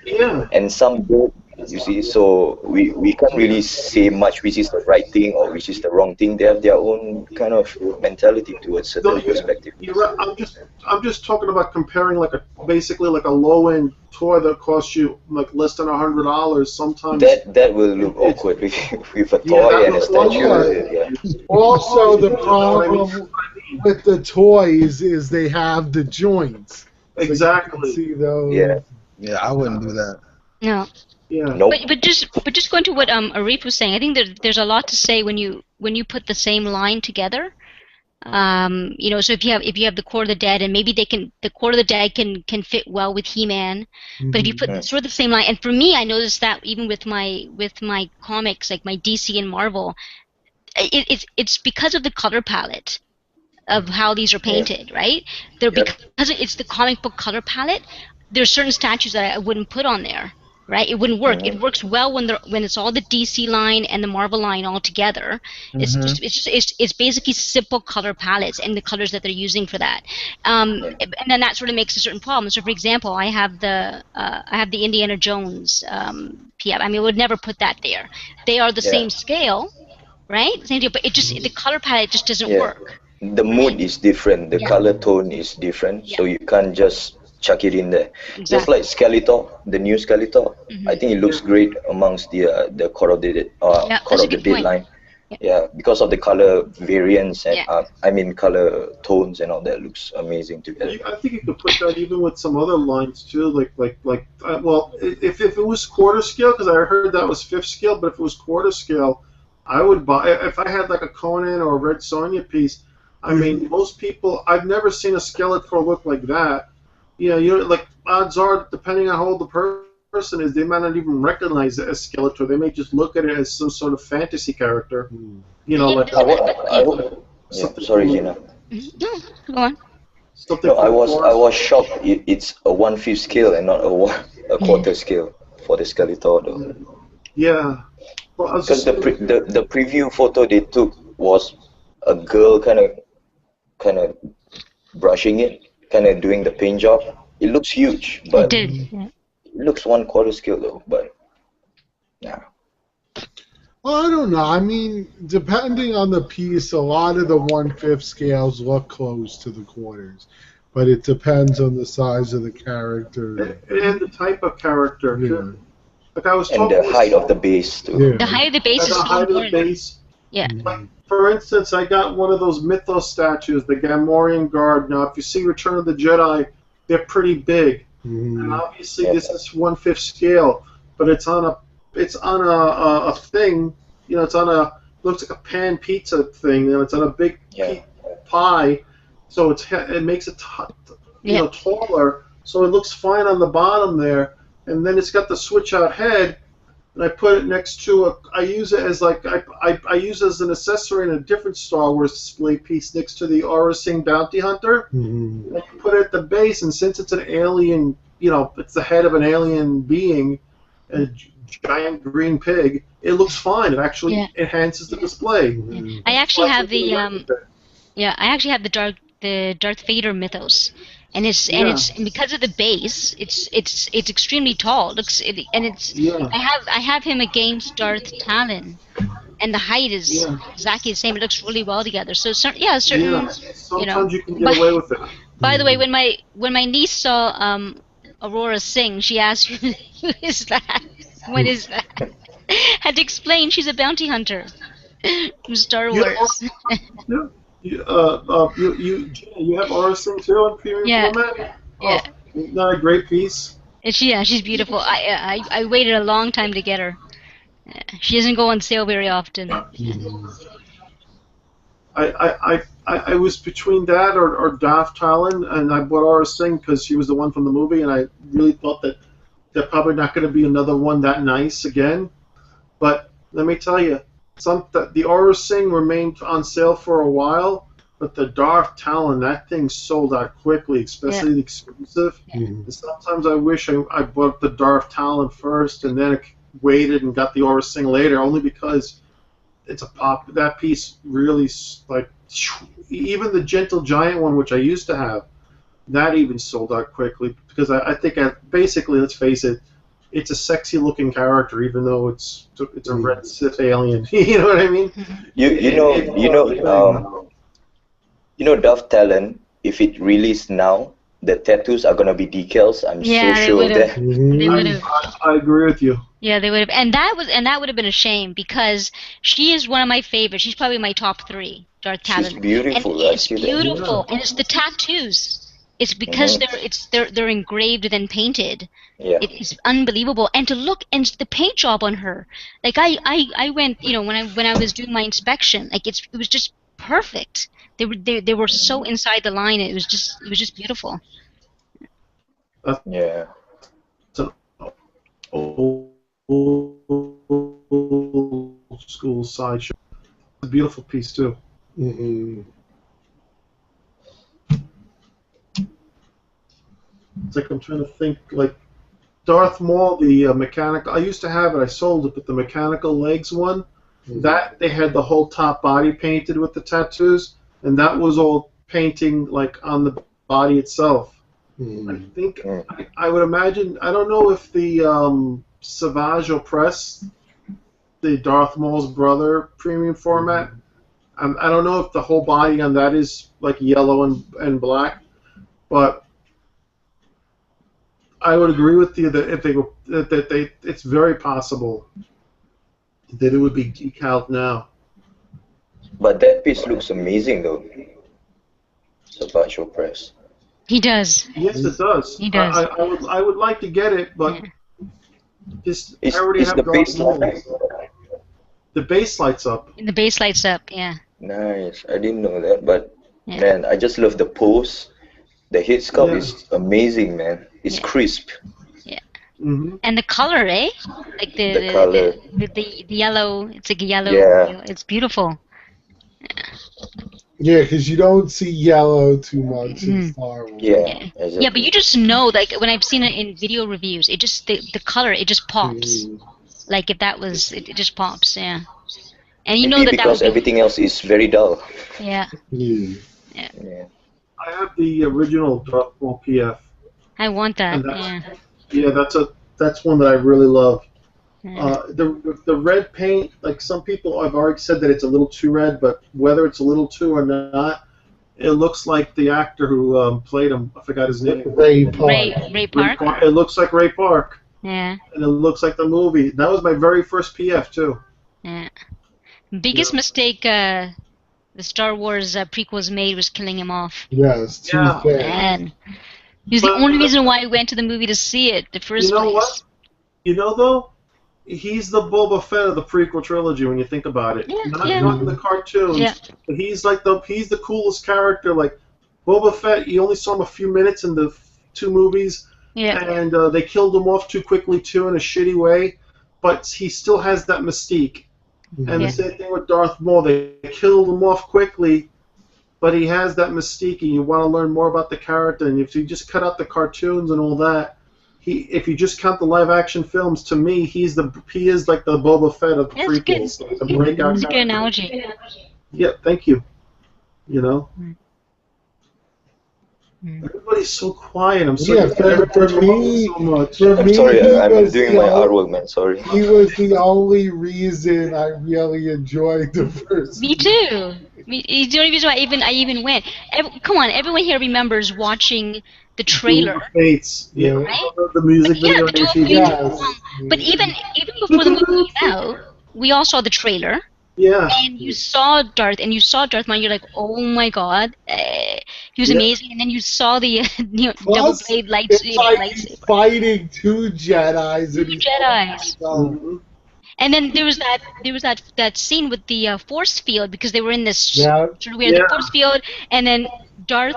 Yeah. And some don't, you see, so we can't really say much which is the right thing or which is the wrong thing. They have their own kind of mentality towards certain perspective. You're right. I'm just talking about comparing basically like a low end toy that costs you like less than $100. Sometimes that will look awkward with a toy and a statue. Also, the problem with the toys is they have the joints. So exactly. you can see those. Yeah, I wouldn't do that. No. Yeah. Nope. But just going to what Arif was saying, I think there's a lot to say when you put the same line together. So if you have the Court of the Dead, and maybe the Court of the Dead can fit well with He-Man, but if you put sort of the same line, and for me, I noticed that even with my comics, like my DC and Marvel, it's because of the color palette of how these are painted, right? Because it's the comic book color palette. There's certain statues that I wouldn't put on there. Right, it wouldn't work. It works well when it's all the DC line and the Marvel line all together. It's basically simple color palettes and the colors that they're using for that. And then that sort of makes a certain problem. So, for example, I have the Indiana Jones PF. I mean, I would never put that there. They are the same scale, right? Same deal, but the color palette just doesn't work. The mood is different. The color tone is different. So you can't just chuck it in there. Exactly. Just like Skeletor, the new Skeletor, I think it looks great amongst the Court of the Dead line. Yeah, because of the color variants and I mean color tones and all that looks amazing together. I think you could put that even with some other lines too, well, if it was quarter scale, because I heard that was 5th scale, but if it was quarter scale, I would buy. If I had like a Conan or a Red Sonja piece, I mean, most people, I've never seen a Skeletor look like that. Like odds are, depending on how old the person is, they might not even recognize it as Skeletor. They may just look at it as some sort of fantasy character. Sorry, Gina. No, go on. I was shocked. It's a 1/5 scale and not a quarter scale for the Skeletor, though. Yeah. Because the preview photo they took was a girl kind of brushing it, kind of doing the paint job. It looks huge, but it looks 1/4 scale though. But yeah. Well, I don't know. I mean, depending on the piece, a lot of the 1/5 scales look close to the quarters, but it depends on the size of the character and the type of character too. Like I was and the height of the base too. The height of the base is the height important. of the base. Yeah. Like, for instance, I got one of those Mythos statues, the Gamorrean Guard. Now, if you see Return of the Jedi, they're pretty big, and obviously this is 1/5 scale, but it's on a thing. It's on looks like a pan pizza thing, and it's on a big pie, so it makes it taller, so it looks fine on the bottom there, and then it's got the switch out head. and I put it next to I use it as like I use it as an accessory in a different Star Wars display piece next to the Aura Singh Bounty Hunter. Mhm. I put it at the base, and since it's an alien, it's the head of an alien being, a giant green pig. It looks fine. It actually enhances the display. Mhm. I actually have Really the like it. I actually have the Darth Vader mythos, and and because of the base, it's extremely tall. Yeah. I have him against Darth Talon, and the height is Yeah. exactly the same. It looks really well together. So certain Yeah. you know. Sometimes you can But get away with it. by the way, when my niece saw Aurora sing, she asked, "Who is that? What is that?" Had to explain she's a bounty hunter from Star You, Wars. you, you have Aura Singh too on premium Yeah, format? yeah. Oh, not a great piece. And she's beautiful. I waited a long time to get her. She doesn't go on sale very often. Mhm. I was between that or Darth Talon, and I bought Aura Singh because she was the one from the movie, and I really thought that they're probably not going to be another one that nice again. But let me tell you, the Aura Singh remained on sale for a while, but the Darth Talon, that thing sold out quickly, especially the exclusive. Mhm. And sometimes I wish I bought the Darth Talon first and then waited and got the Aura Singh later, only because it's a pop. That piece really like even the Gentle Giant one, which I used to have, that even sold out quickly because I think basically, let's face it, it's a sexy looking character, even though it's a red Sith alien. You know what I mean? Dove Talon, if it released now, the tattoos are gonna be decals. I'm so sure of that. Mhm. They would have. I agree with you. Yeah, they would have, and that would have been a shame because she is one of my favorites. She's probably my top 3, Darth She's Talon, beautiful. and I it's see that. beautiful, and it's the tattoos. It's because they're engraved and painted. Yeah. It is unbelievable, and to look and the paint job on her. Like I went, when I was doing my inspection, like it was just perfect. They were so inside the line. It was just beautiful. Yeah. It's an old school sideshow. It's a beautiful piece too. Mhm. It's like I'm trying to think, like Darth Maul, the mechanical. I used to have it. I sold it, but the mechanical legs one, that they had the whole top body painted with the tattoos, and that was all painting like on the body itself. I think I would imagine. I don't know if the Savage Opress, the Darth Maul's brother premium format. I don't know if the whole body on that is like yellow and black, but I would agree with you that if it's very possible that it would be decaled now. But that piece looks amazing though. Savage Press. He does. Yes, it does. He does. I would like to get it, but just Is, I already is have the Darth base Maul. light? The base lights up. And the base lights up. Yeah. Nice. I didn't know that, but Yeah. man, I just love the pose. The head sculpt is amazing, man. It's crisp. Mm-hmm. And the color, eh? Like The color. the yellow. It's like a yellow. Yeah. It's beautiful. Yeah, because you don't see yellow too much in Star Wars. Yeah. Exactly. Yeah, but you just know, like when I've seen it in video reviews, it just the color, it just pops. Like if that was, it just pops. Yeah. And you know Maybe that would because be, everything else is very dull. Yeah. Yeah. Yeah. I have the original Darth Maul PF. I want that. And that's, Yeah. Yeah, that's one that I really love. Yeah. The red paint, like some people have already said that it's a little too red, but whether it's a little too or not, it looks like the actor who played him. I forgot his name. Ray Park. Ray Park. It looks like Ray Park, Yeah. and it looks like the movie. That was my very first PF too. Yeah. Biggest mistake the Star Wars prequels made was killing him off. Yes, too Yeah. fast. Man. He was the only reason why I went to the movie to see it the first You know place. what? You know though, he's the Boba Fett of the prequel trilogy when you think about it. Yeah, Not in the cartoons, Yeah. but he's the coolest character. Like Boba Fett, you only saw him a few minutes in the two movies, Yeah. and they killed him off too quickly too in a shitty way. but he still has that mystique. And Yeah. the same thing with Darth Maul. They killed him off quickly, but he has that mystique, and you want to learn more about the character. And if you just cut out the cartoons and all that, if you just count the live-action films, to me, he is like the Boba Fett of the That's good. prequels, like the breakout That's a good character. analogy. Yeah, thank you. You know, Mm. everybody's so quiet. I'm sorry. Yeah, for me, so much. for I'm me, sorry, he I'm was doing the my only- artwork, man. Sorry. He was the only reason I really enjoyed the first. Me too. It's the only reason why I even went. Come on, everyone here remembers watching the trailer, Duel of Fates. Yeah, right? the music Yeah, video. the Duel of and Fates. Yes. But even before the movie came out, we all saw the trailer, Yeah. and you saw Darth Maul. You're like, oh my god, he was Yeah. amazing. And then you saw the double Plus, blade it's like he's lightsaber. fighting two Jedis. Two And he's Jedis. Mhm. And then there was that scene with the force field, because they were in this Yeah. sort of weird Yeah. force field, and then Darth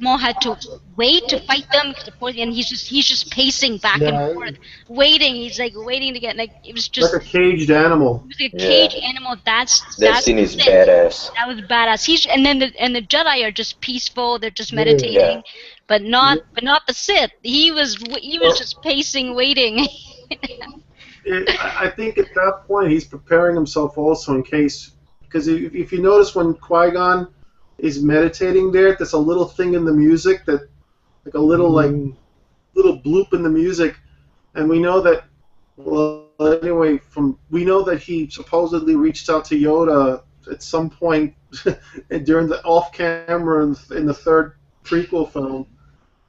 Maul had to wait to fight them, and he's just pacing back Yeah. and forth, waiting. He's like waiting to get, like, it was just Like a caged animal. it was like a Yeah. cage animal. That scene is it. badass. That was badass. The Jedi are just peaceful. They're just Yeah. meditating, Yeah. but not the Sith. He was just pacing, waiting. I think at that point he's preparing himself also in case, because if you notice when Qui-Gon is meditating there's a little thing in the music that, like a little little bloop in the music, and we know that. Well, anyway, we know that he supposedly reached out to Yoda at some point during the off-camera in the third prequel film.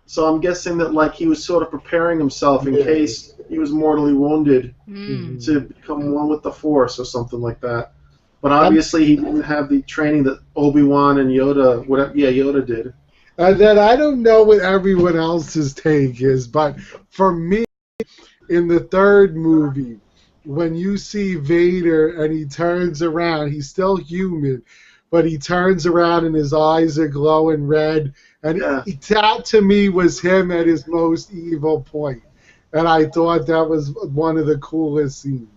So I'm guessing that like he was sort of preparing himself in case he was mortally wounded to become one with the Force or something like that. But obviously he didn't have the training that Obi-Wan and Yoda, Yoda did. And then I don't know what everyone else's take is, but for me, in the third movie, when you see Vader and he turns around, he's still human, but he turns around and his eyes are glowing red. And that to me was him at his most evil point. And I thought that was one of the coolest scenes.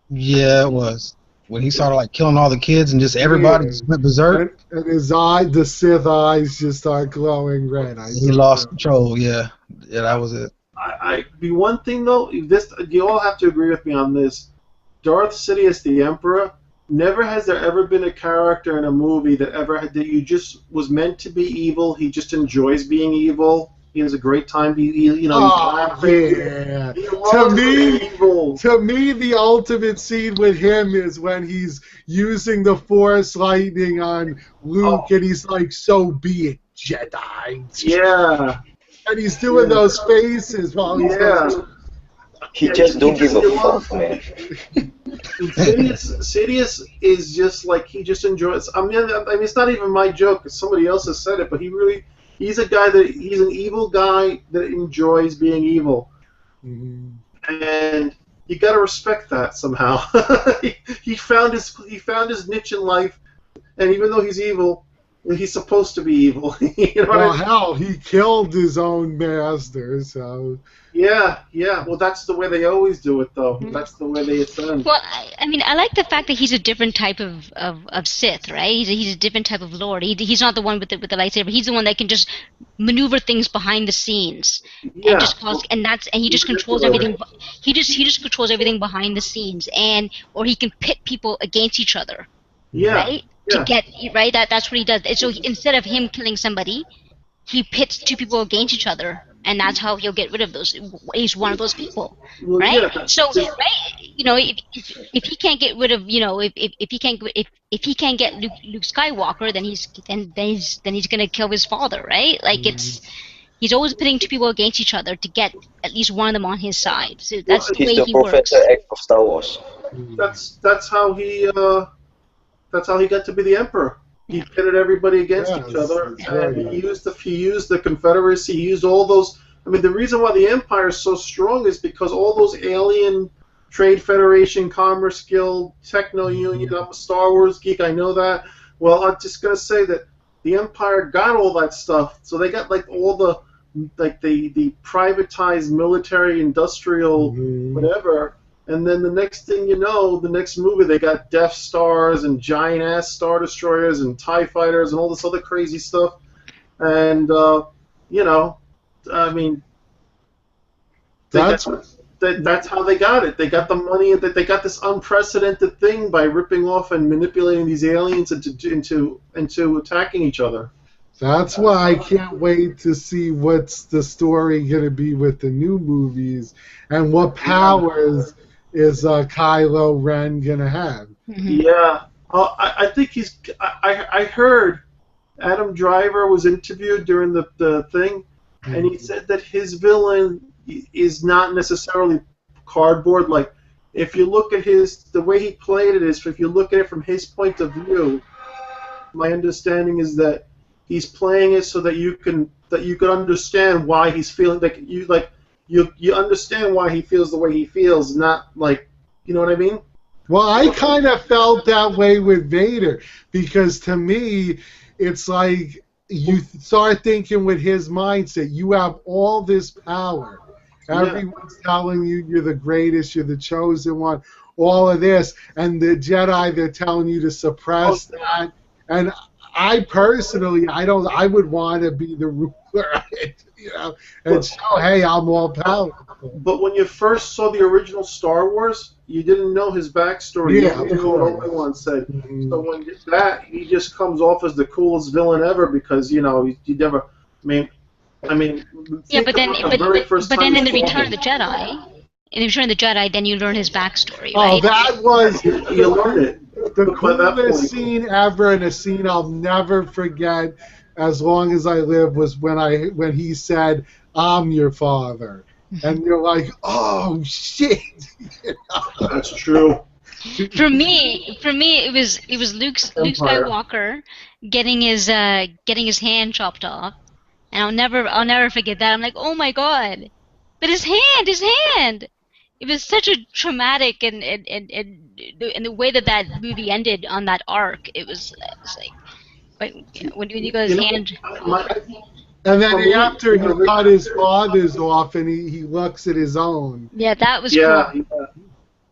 Yeah, it was. When he started like killing all the kids and just everybody just went berserk. And his the Sith eyes just start glowing red. He lost control. Yeah, that was it. The one thing though, you all have to agree with me on this. Darth Sidious, the Emperor, never has there ever been a character in a movie that you just was meant to be evil. He just enjoys being evil. He has a great time. He's laughing. Yeah. He loves being evil. To me, the ultimate scene with him is when he's using the Force lightning on Luke, and he's like, "So be it, Jedi." Yeah. And he's doing those faces while he's going. He just don't give a fuck, man. Sidious is just like, he just enjoys. I mean, it's not even my joke. Somebody else has said it, but he's a guy he's an evil guy that enjoys being evil, and you got to respect that somehow. he found his niche in life, and even though he's evil, he's supposed to be evil. You know what I mean? Hell, he killed his own master, so. Yeah. Well, that's the way they always do it, though. That's the way they ascend. Well, I like the fact that he's a different type of Sith, right? He's a different type of Lord. He's not the one with the lightsaber. He's the one that can just maneuver things behind the scenes and just he just controls everything. He just controls everything behind the scenes, or he can pit people against each other. Yeah. Right? To get right. That's what he does. So instead of him killing somebody, he pits two people against each other, and that's how he'll get rid of those. He's one of those people, Well, right? yeah, So, right, if he can't get rid of, if he can't get Luke Skywalker, then he's gonna kill his father, right? Like he's always pitting two people against each other to get at least one of them on his side. So that's the way he works. Professor X of Star Wars. That's how he got to be the Emperor. He pitted everybody against each other, and he used the Confederacy. He used all those. I mean, the reason why the Empire is so strong is because all those alien Trade Federation, Commerce Guild, Techno Union. I'm a Star Wars geek. I know that. Well, I'm just gonna say that the Empire got all that stuff, so they got like all the the privatized military industrial whatever. And then the next thing you know, the next movie, they got Death Stars and giant-ass Star Destroyers and TIE Fighters and all this other crazy stuff. And, you know, I mean, that's how they got it. They got the money, and they got this unprecedented thing by ripping off and manipulating these aliens into attacking each other. That's why I can't wait to see what's the story going to be with the new movies and what powers is Kylo Ren going to have. Yeah. I think he's... I heard Adam Driver was interviewed during the thing, and he said that his villain is not necessarily cardboard. Like, if you look at the way he played it is, if you look at it from his point of view, my understanding is that he's playing it so that you can understand why he's feeling you understand why he feels the way he feels, not like, you know what I mean? Well, I kind of felt that way with Vader, because to me, it's like you start thinking with his mindset, you have all this power. Everyone's telling you you're the greatest, you're the chosen one, all of this, and the Jedi, they're telling you to suppress that. And I personally, I would want to be the ruler, you know, and show, hey, I'm all powerful. But when you first saw the original Star Wars, you didn't know his backstory. Yeah, you didn't know what Obi-Wan said. So when he just comes off as the coolest villain ever, because, you know, you never, I mean. Yeah, but then in the Return of the Jedi, then you learn his backstory, right? Oh, that was you learn it. The coolest scene ever, and a scene I'll never forget as long as I live, was when he said, "I'm your father," and you're like, "Oh shit!" You know? That's true. For me, it was Luke Skywalker getting his hand chopped off, and I'll never forget that. I'm like, oh my god, but his hand. It was such a traumatic and the way that movie ended on that arc, it was like when you got his hand. And then after he cut his father's off, and he looks at his own. Yeah, that was cool.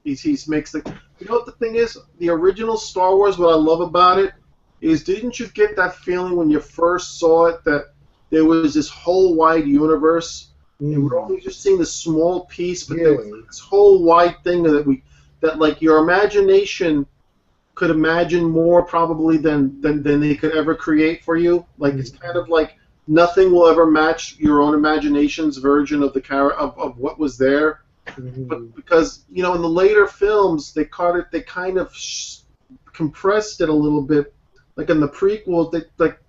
He makes the. You know what the thing is? The original Star Wars. What I love about it is, didn't you get that feeling when you first saw it that there was this whole wide universe? And we're only just seeing this small piece, but there was this whole wide thing that like your imagination could imagine more probably than they could ever create for you. Like it's kind of like nothing will ever match your own imagination's version of of what was there. But because, you know, in the later films they kind of compressed it a little bit. Like in the prequels, they like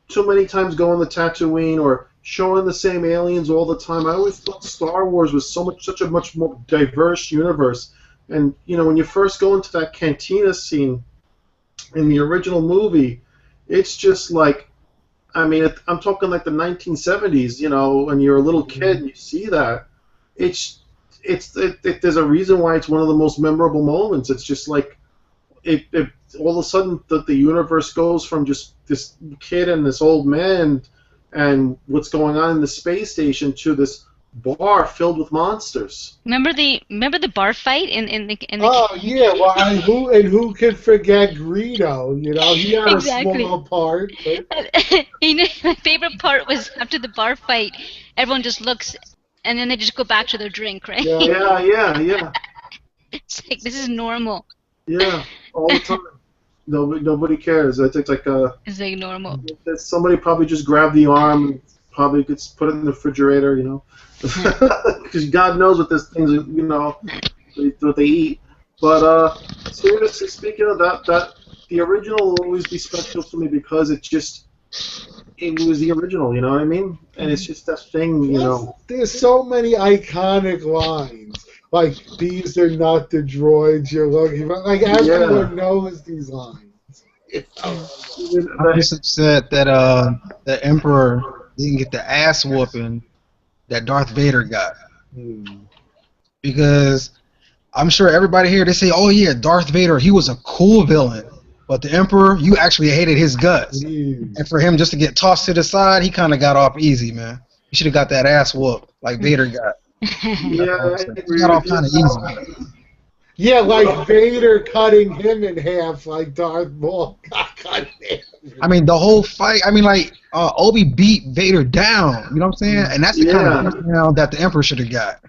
too many times going to Tatooine or showing the same aliens all the time. I always thought Star Wars was such a much more diverse universe. And, you know, when you first go into that cantina scene in the original movie, it's just like, I mean, I'm talking like the 1970s, you know, when you're a little kid and you see that. There's a reason why it's one of the most memorable moments. It's just like, it all of a sudden the universe goes from just this kid and this old man and what's going on in the space station to this bar filled with monsters. Remember the bar fight in the Oh yeah, well, who could forget Greedo? You know, he had exactly. a small part. But... You know, my favorite part was after the bar fight, everyone just looks and then they just go back to their drink, right? Yeah. It's like this is normal. Yeah, all the time. Nobody cares. It's like it's like normal. Somebody probably just grabbed the arm and probably gets put it in the refrigerator, you know, because God knows what this thing's, you know, what they eat. But seriously speaking of that the original will always be special to me because it was the original, you know what I mean? And it's just that thing, you know. There's so many iconic lines. Like, these are not the droids you're looking for. Like, everyone knows these lines. I'm just upset that the Emperor didn't get the ass whooping that Darth Vader got. Because I'm sure everybody here, they say, oh yeah, Darth Vader, he was a cool villain. But the Emperor, you actually hated his guts. And for him just to get tossed to the side, he kind of got off easy, man. should have got that ass whooped like Vader got. Yeah, I He agree got off with kind of you. easy. Yeah, like Vader cutting him in half, like Darth Maul got cut in half. I mean, the whole fight. I mean, like Obi beat Vader down. You know what I'm saying? And that's the kind of Yeah. beatdown that the Emperor should have got.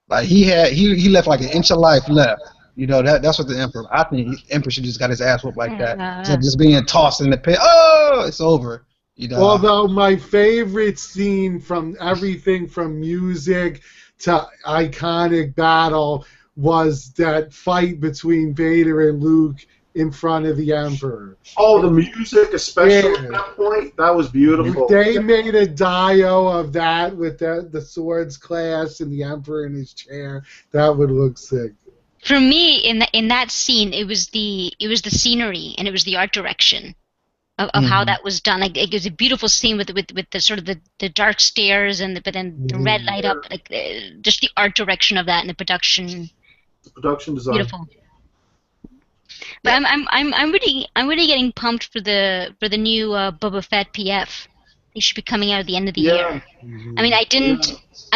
Like he left like an inch of life left. You know that's what the Emperor. I think the Emperor should just got his ass whooped like that instead of just being tossed in the pit. Oh, it's over. You know. Although my favorite scene from everything from music to iconic battle was that fight between Vader and Luke in front of the Emperor. Oh, the music, especially Yeah. at that point, that was beautiful. If they made a dio of that with the swords clash and the Emperor in his chair, that would look sick. For me, in that scene, it was the scenery and it was the art direction of how that was done. Like it was a beautiful scene with the sort of the dark stairs but then the red light up. Like just the art direction of that and the production. The production design. Beautiful. But I'm really getting pumped for the new Boba Fett PF. It should be coming out at the end of the year. I mean, I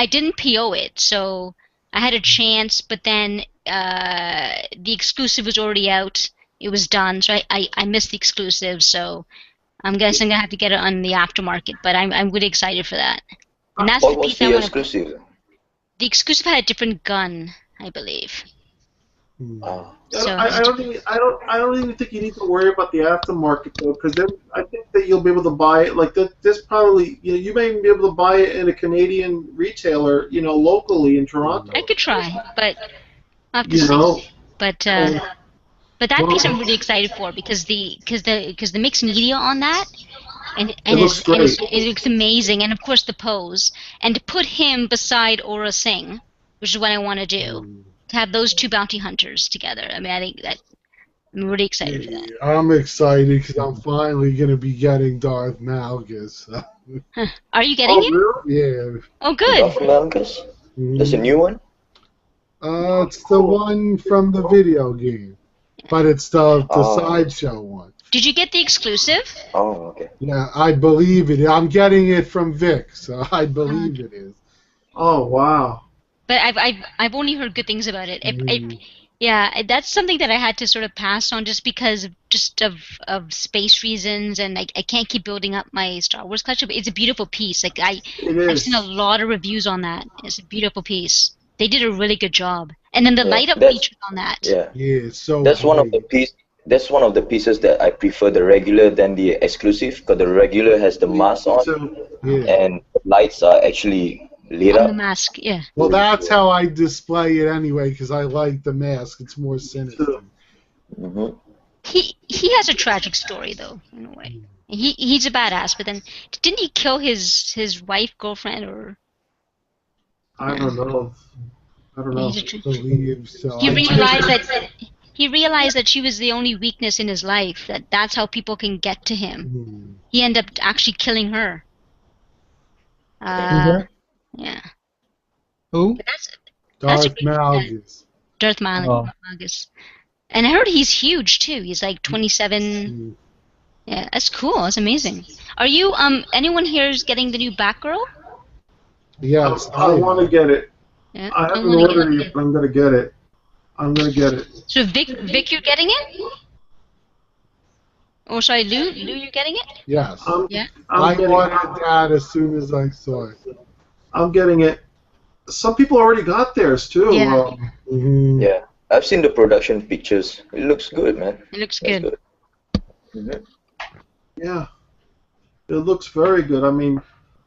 didn't PO it, so I had a chance, but then the exclusive was already out. It was done, so I missed the exclusive. So I'm guessing I'm gonna have to get it on the aftermarket. But I'm really excited for that. And that's What the was piece I the want to. exclusive? The exclusive had a different gun, I believe. Ah. So I don't even think you need to worry about the aftermarket though, because then I think that you'll be able to buy it. Like there's probably you may even be able to buy it in a Canadian retailer, locally in Toronto. I could try, but I'll have to You see. know, But that piece I'm really excited for because the mixed media on that and looks great. it looks amazing, and of course the pose, and to put him beside Aura Singh, which is what I want to do, to have those two bounty hunters together. I mean, I think that I'm really excited for that. I'm excited because I'm finally going to be getting Darth Malgus. Are you getting it? Really? Yeah. Oh, good. Darth Malgus? That's a new one? It's the one from the video game, but it's the Oh. sideshow one. Did you get the exclusive? Oh, okay. Yeah, I believe it. I'm getting it from Vic, so I believe it is. Oh wow. But I've only heard good things about it. Yeah, that's something that I had to sort of pass on just because of space reasons, and I can't keep building up my Star Wars collection. But it's a beautiful piece. Like It I've is. seen a lot of reviews on that. It's a beautiful piece. They did a really good job. And then the Yeah, light up that's- features on that. Yeah. Yeah, it's so That's one of great. the piece. That's one of the pieces that I prefer the regular than the exclusive, because the regular has the mask on So, Yeah. and the lights are actually lit On up. the mask, yeah. Well, that's how I display it anyway, because I like the mask. It's more sinister. Hmm. He has a tragic story though, in a way. He's a badass, but then didn't he kill his wife, girlfriend, or I don't know. I don't know. he's a I believe so. he I realized that she was the only weakness in his life. That's how people can get to him. He ended up actually killing her. Yeah. Who? But that's Darth a great- Malgus. Darth Oh. Malgus. And I heard he's huge too. He's like 27. Yeah, that's cool. That's amazing. Are you anyone here is getting the new Batgirl? Yes, I want to get it. Yeah. I haven't wanna get ordered it. it, but I'm gonna get it. I'm gonna get it. So Vic, you're getting it? Oh, sorry, Lou, you're getting it? Yes. Yeah. I I'm getting, ordered that as soon as I saw it. I'm getting it. Some people already got theirs too. Yeah. Yeah, I've seen the production pictures. It looks good, man. It looks That's good. Mhm. Yeah. It looks very good. I mean,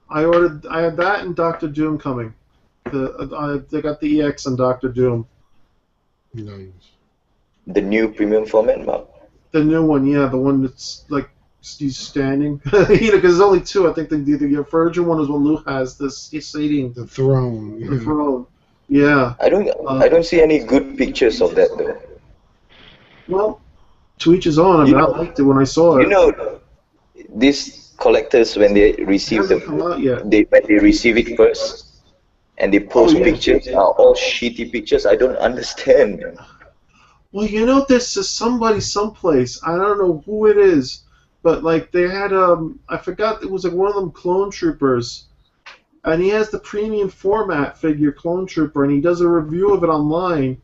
I had that and Doctor Doom coming. They got the EX and Doctor Doom. Nice. The new premium format, Mark. The new one, yeah, the one that's like he's standing. Because there's only two. I think the Virgin one is what Lou has. He's seating The throne. the throne. Yeah. I don't see any good pictures of that though. Well, to each his own. I mean, I liked it when I saw it. You know, these collectors when they receive It hasn't come out yet. when they receive it first, and they post yeah. pictures are all shitty pictures. I don't understand, man. Well, this is somebody someplace. I don't know who it is, but like they had I forgot, it was like one of them clone troopers and he has the premium format figure Clone Trooper, and he does a review of it online,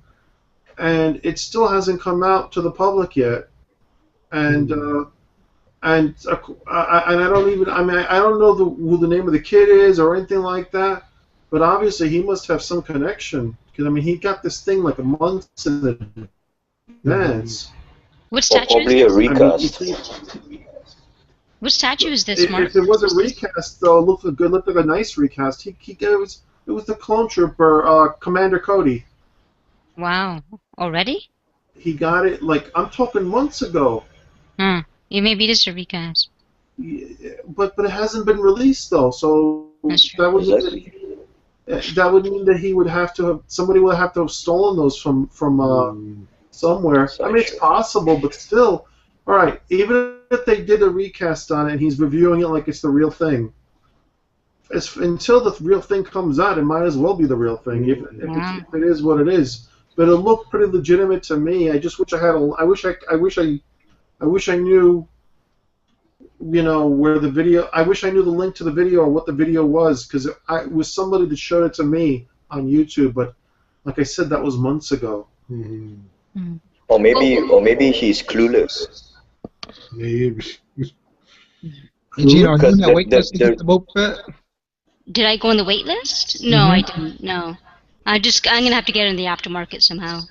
and it still hasn't come out to the public yet. And and I don't even, I mean, I don't know who the name of the kid is or anything like that, but obviously he must have some connection, because I mean he got this thing like a month in advance. What Or statue is probably a this? recast. What statue is this, Mark? If it was a recast, though, it looked like a nice recast. It was the Clone Trooper, Commander Cody. Wow. Already? He got it like I'm talking months ago. Hmm. Yeah, maybe it is a recast. But it hasn't been released though, so That's true. that would mean that he would have to have somebody would have to have stolen those from somewhere. I mean, it's possible, but still, all right. Even if they did a recast on it, and he's reviewing it like it's the real thing, until the real thing comes out, it might as well be the real thing. If it is what it is, but it looked pretty legitimate to me. I just wish I had I wish I knew, you know, where the video. I wish I knew the link to the video or what the video was, because it was somebody that showed it to me on YouTube. But like I said, that was months ago. Mm-hmm. Or maybe he's clueless. Maybe. Gino, are you Because on that wait list to get the Boba Fett? Did I go on the wait list? No, I didn't. No. I'm gonna have to get it in the aftermarket somehow.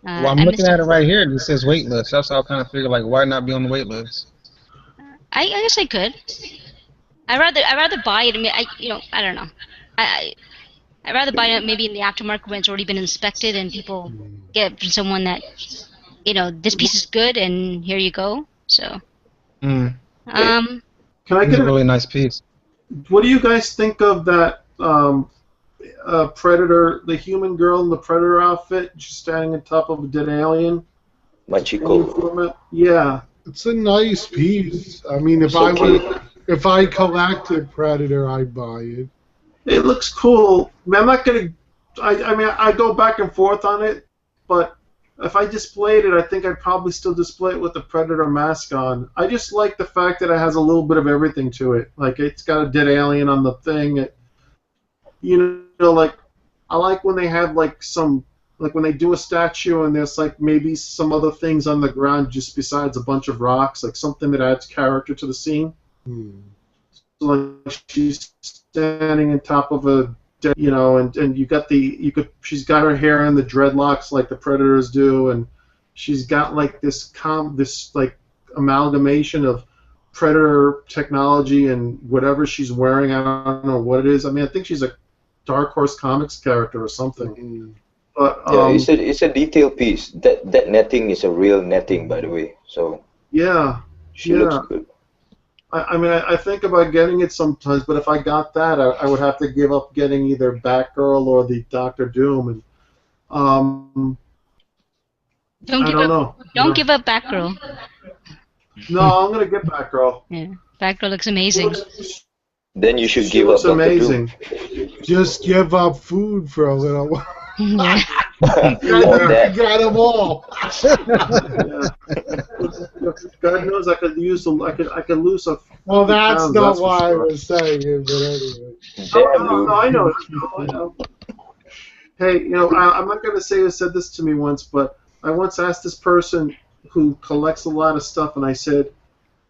Well, I'm looking at it right here, and it says wait list. That's how I kind of figure, like, why not be on the wait list? I guess I could. I'd rather buy it. I mean, I don't know. I'd rather buy it maybe in the aftermarket when it's already been inspected and people get from someone that, you know, this piece is good and here you go. So. Can I It's get a really nice piece. What do you guys think of that Predator, the human girl in the Predator outfit, just standing on top of a dead alien? Machiko. Yeah. It's a nice piece. I mean, if I collected Predator, I'd buy it. It looks cool. I mean, I'm not gonna. I mean, I go back and forth on it, but if I displayed it, I think I'd probably still display it with the Predator mask on. I just like the fact that it has a little bit of everything to it. Like, it's got a dead alien on the thing. You know, like, I like when they have, like, like when they do a statue and there's, like, maybe some other things on the ground just besides a bunch of rocks, like something that adds character to the scene. So, like, she's standing on top of a, you know, and she's got her hair in the dreadlocks like the Predators do, and she's got like this like amalgamation of Predator technology and whatever she's wearing. I don't know what it is. I mean, I think she's a Dark Horse Comics character or something. But yeah, it's a detail piece. That netting is a real netting, by the way. So yeah, she looks good. I mean, I think about getting it sometimes, but if I got that, I would have to give up getting either Batgirl or the Doctor Doom, and I don't know. Don't give up Batgirl. No, I'm gonna get Batgirl. Yeah, Batgirl looks amazing. Then you should give up Doctor Doom. Just give up food for a little while. Yeah. I got them all. God knows I could use them. I could lose a. Well, that's pounds, not for why sure. I was saying it, but anyway. No, I know. Hey, you know, I'm not going to say who said this to me once, but I once asked this person who collects a lot of stuff, and I said,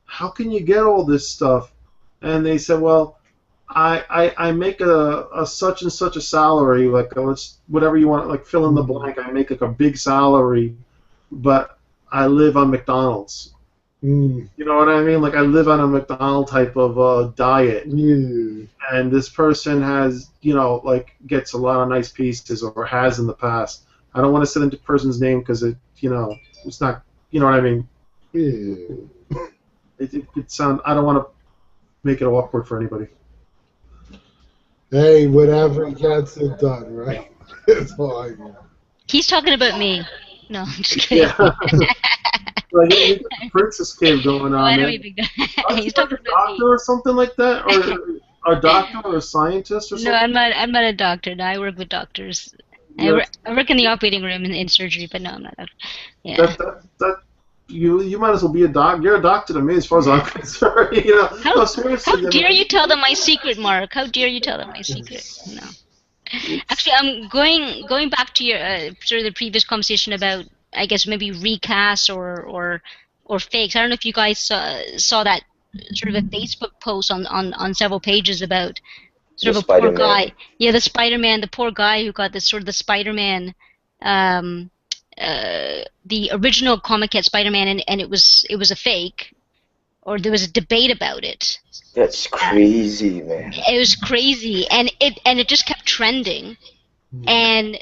"How can you get all this stuff?" And they said, "Well, I make a such and such a salary, like whatever you want, like fill in the blank. I make like a big salary, but I live on McDonald's. You know what I mean? Like I live on a McDonald's type of diet. And this person has, you know, like gets a lot of nice pieces or has in the past. I don't want to say the person's name because it, you know, it's not, you know what I mean? Yeah. It sound. I don't want to make it awkward for anybody. Hey, whatever gets it done, right? That's all I do. He's talking about me. No, I'm just kidding. Yeah. Well, you got the Princess Cave going on. He's talking about a doctor or something like that, or a doctor or a scientist or something. No, I'm not a doctor. No, I work with doctors. I work in the operating room in surgery, but no, I'm not a doctor. Yeah. That you might as well be a doc. You're a doctor to me, as far as I'm concerned. No, seriously. How dare you tell them my secret, Mark? How dare you tell them my secret? No. Actually, I'm going back to your sort of the previous conversation about, I guess, maybe recasts or fakes. I don't know if you guys saw that sort of a Facebook post on several pages about sort of a poor guy. Yeah, the Spider-Man, the poor guy who got this sort of the Spider-Man, the original comic had Spider-Man, and it was a fake, or there was a debate about it. That's crazy, man. It was crazy, and it just kept trending. And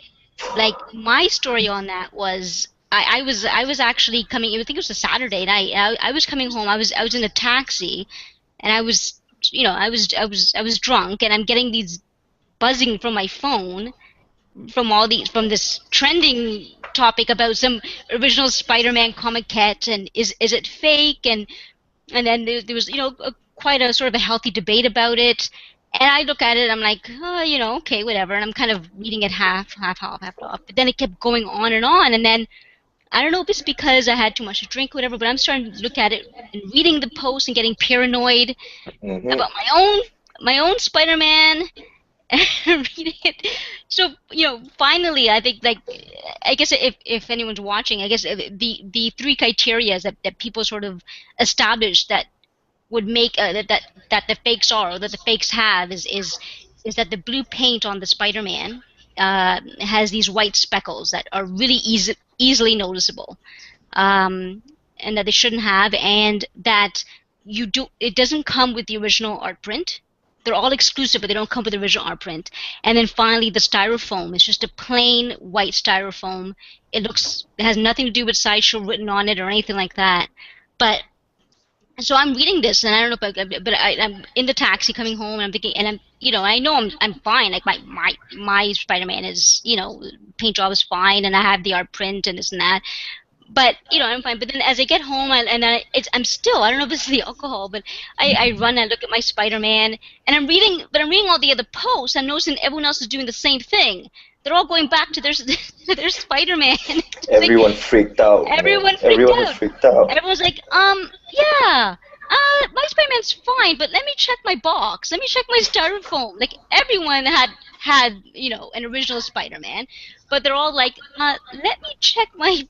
like my story on that was I was actually coming. I think it was a Saturday night. I was coming home. I was in a taxi, and I was I was drunk, and I'm getting these buzzing from my phone from this trending topic about some original Spider-Man comiquette, and is it fake, and then there was quite a sort of a healthy debate about it. And I look at it, I'm like, oh, okay, whatever. And I'm kind of reading it half off. But then it kept going on. And then, I don't know if it's because I had too much to drink, whatever, but I'm starting to look at it and reading the post and getting paranoid about my own Spider-Man and reading it. So, finally, I think, I guess if anyone's watching, I guess the three criteria that people sort of established that would make that the fakes are, or that the fakes have, is that the blue paint on the Spider-Man has these white speckles that are really easily noticeable, and that they shouldn't have, and that it doesn't come with the original art print. They're all exclusive, but they don't come with the original art print. And then finally, the styrofoam is just a plain white styrofoam. It has nothing to do with Sideshow written on it or anything like that. But so I'm reading this, and I don't know, but I'm in the taxi coming home, and I'm thinking, and I know I'm fine. Like my Spider-Man is, paint job is fine, and I have the art print and this and that. But I'm fine. But then as I get home, I'm still, I don't know if this is the alcohol, but I run and look at my Spider-Man, and I'm reading all the other posts. I'm noticing everyone else is doing the same thing. They're all going back to their Spider-Man. Everyone freaked out. Everyone freaked out. Everyone's like, yeah, my Spider-Man's fine, but let me check my box. Let me check my styrofoam. Like, everyone had an original Spider-Man, but they're all like, let me check my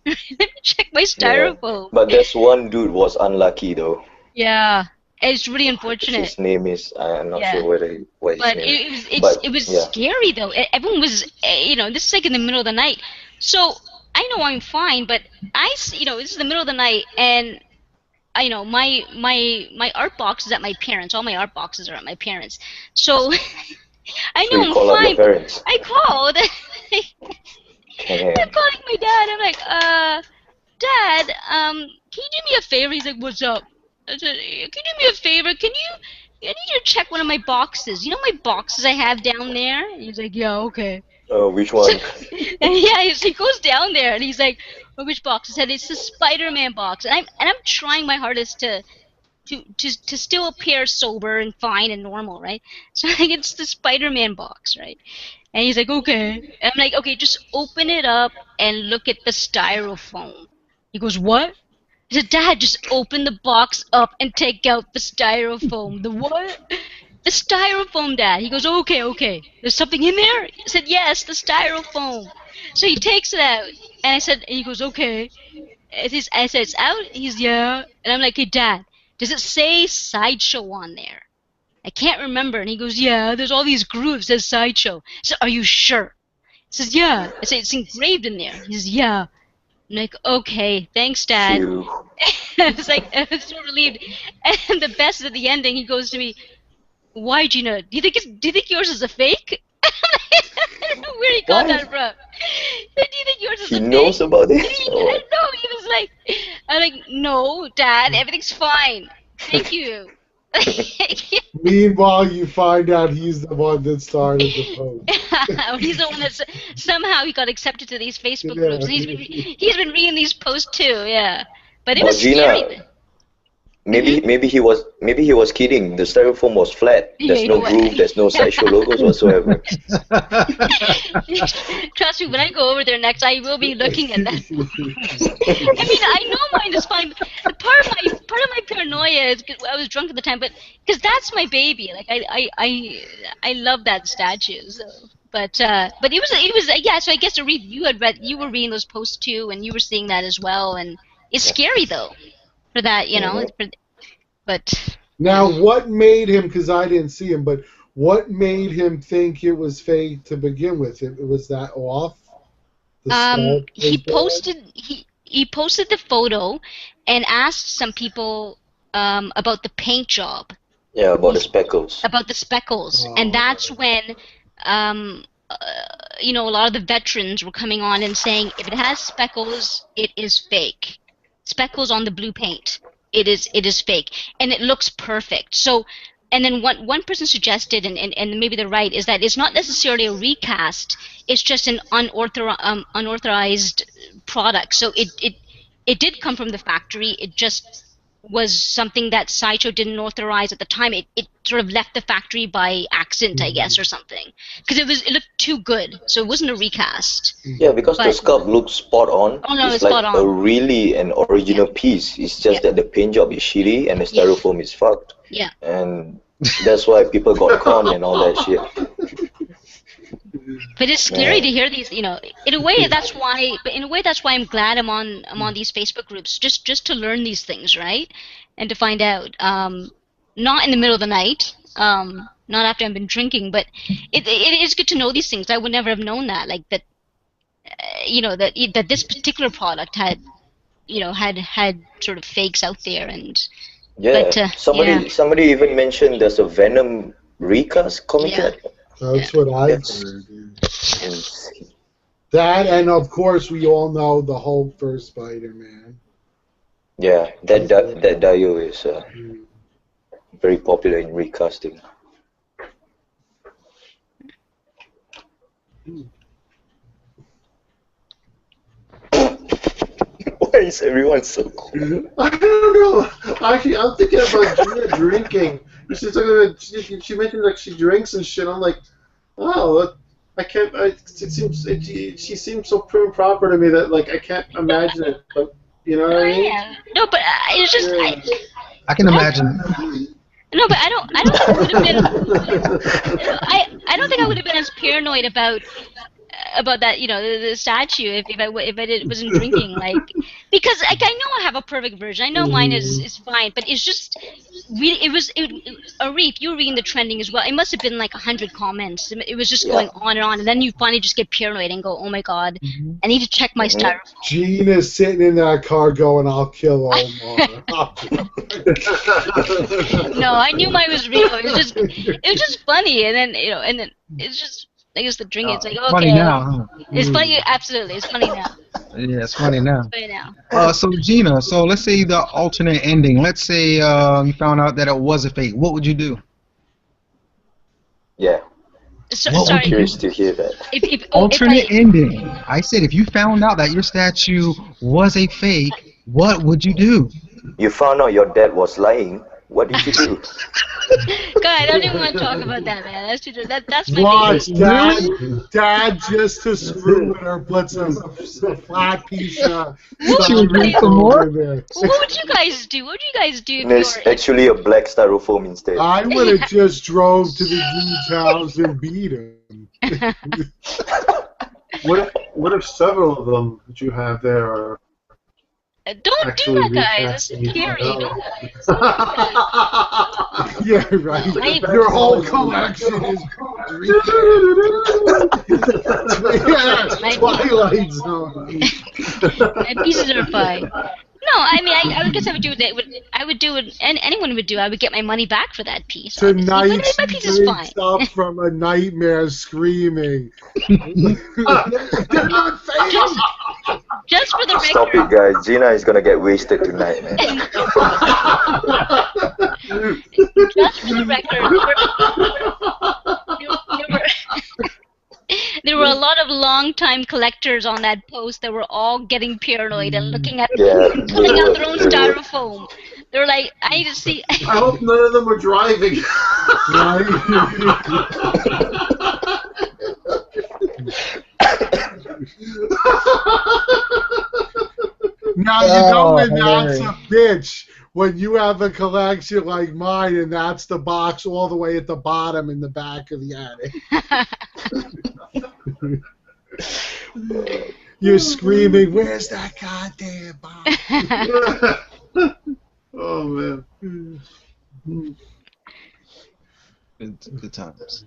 styrofoam. Yeah, but this one dude was unlucky though. Yeah. It's really unfortunate. His name is, I'm not sure what his name is. It was scary though. Everyone was, this is like in the middle of the night. So I know I'm fine, but this is the middle of the night, and my art box is at my parents'. All my art boxes are at my parents'. So I know I'm fine. But I called. I'm calling my dad. I'm like, Dad, can you do me a favor? He's like, what's up? I said, can you do me a favor? I need you to check one of my boxes. You know my boxes I have down there? He's like, yeah, okay. Oh, which one? And yeah, he goes down there and he's like, oh, which box? I said, it's the Spider-Man box. And I'm trying my hardest to still appear sober and fine and normal, right? So I think it's the Spider-Man box, right? And he's like, okay. And I'm like, okay, just open it up and look at the styrofoam. He goes, what? I said, Dad, just open the box up and take out the styrofoam. The what? The styrofoam, Dad. He goes, okay. There's something in there? I said, yes, the styrofoam. So he takes it out. And he goes, okay. I said, it's out? He's, yeah. And I'm like, hey, Dad, does it say Sideshow on there? I can't remember. And he goes, yeah, there's all these grooves that says Sideshow. So are you sure? He says, yeah. I said, it's engraved in there. He says, yeah. I'm like, okay, thanks, Dad. I was like, I was so relieved. And the best at the ending, he goes to me, why, Gina? Do you think yours is a fake? I don't know where he got that from. Do you think yours is a fake? He knows about it? I don't know. He was like, I'm like, no, Dad, everything's fine. Thank you. Meanwhile, you find out he's the one that started the post. He's the one that somehow he got accepted to these Facebook groups. He's been reading these posts too, yeah. But it was scary. maybe he was kidding. The styrofoam was flat. There's no groove. There's no sideshow logos whatsoever. Trust me, when I go over there next, I will be looking at that. I mean, I know mine is fine. But part of my paranoia is 'cause I was drunk at the time, but because that's my baby. Like I love that statue. So. But it was yeah. So I guess you were reading those posts too, and you were seeing that as well, and it's scary though, for that but now what made him? Because I didn't see him, but what made him think it was fake to begin with? It was that off. He posted the photo, and asked some people about the paint job. Yeah, about the speckles. About the speckles, and that's when. A lot of the veterans were coming on and saying if it has speckles, it is fake. Speckles on the blue paint, it is fake, and it looks perfect. So, and then one person suggested, and maybe they're right, is that it's not necessarily a recast. It's just an unauthorized product. So it did come from the factory. It just was something that Sideshow didn't authorize at the time. It sort of left the factory by accident, I guess, or something. Because it looked too good, so it wasn't a recast. Yeah, because the sculpt looks spot on. Oh no, it's spot like on. an original piece. It's just that the paint job is shitty and the styrofoam is fucked. Yeah. And that's why people got conned and all that shit. But it's scary to hear these, in a way that's why I'm glad I'm on these Facebook groups, just to learn these things, right? And to find out, not in the middle of the night, not after I've been drinking, but it is good to know these things. I would never have known that, like that, that this particular product had sort of fakes out there, and somebody even mentioned there's a Venom recast coming out. That's what I've heard. That, and of course, we all know the Hulk for Spider-Man. Yeah, that Dio is very popular in recasting. Why is everyone so cool? I don't know. Actually, I'm thinking about Gina drinking. She's talking about, she mentioned like she drinks and shit. I'm like, oh, I can't. She seems so prim and proper to me that like I can't imagine it. But you know what I mean? Yeah. No, but it's just I can imagine. No, but I don't think I would have been. I don't think I would have been as paranoid about that, the statue if I wasn't drinking, like, because like I know I have a perfect version. I know mine is fine, but it's just really Arif, you were reading the trending as well. It must have been like 100 comments. It was just going on, and then you finally just get paranoid and go, oh my god, I need to check my styrofoam. Gina's sitting in that car going, I'll kill Omar. No, I knew mine was real. It was just funny, and then it's just. I guess the drink. It's like, okay. Funny now, huh? It's funny, absolutely. It's funny now. Yeah, it's funny now. It's funny now. So Gina, so let's say the alternate ending. Let's say you found out that it was a fake. What would you do? Yeah. Sorry. Curious to hear that. Alternate ending. I said if you found out that your statue was a fake, what would you do? You found out your dad was lying. What did you do? God, I don't even want to talk about that, man. That's too. That's my Watch, Dad, just to screw with her, put some flat piece of What would you guys do? What would you guys do? It's actually a black styrofoam instead. I would have just drove to the dude's house and beat him. What if several of them that you have there are don't do that, guys. That's scary. Yeah, right. Your whole collection is Twilight Zone. My pieces are fine. No, I mean, I guess I would do that. I would do it, and anyone would do. I would get my money back for that piece. Tonight, my piece is fine. Up from a nightmare, screaming. They're not fake. Just for the record. Stop it, guys. Gina is gonna get wasted tonight, man. Just for the record, there were a lot of long-time collectors on that post that were all getting paranoid and looking at Yeah, and they pulling out were. their own They were. styrofoam. They're like, I need to see. I hope none of them were driving. Now you know when that's hilarious. a bitch when you have a collection like mine and that's the box all the way at the bottom in the back of the attic. You're screaming, "Where's that goddamn box?" Oh man. Good times.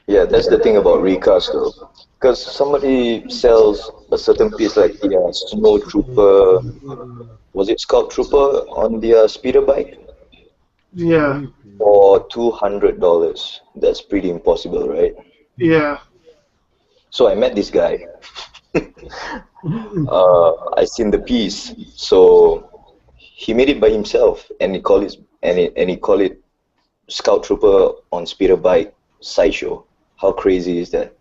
Yeah, that's the thing about recast though. Because somebody sells a certain piece like the Snow Trooper, was it Scout Trooper on their speeder bike? Yeah. For $200. That's pretty impossible, right? Yeah. So I met this guy. I seen the piece, so he made it by himself, and he called it Scout Trooper on speeder bike sideshow. How crazy is that?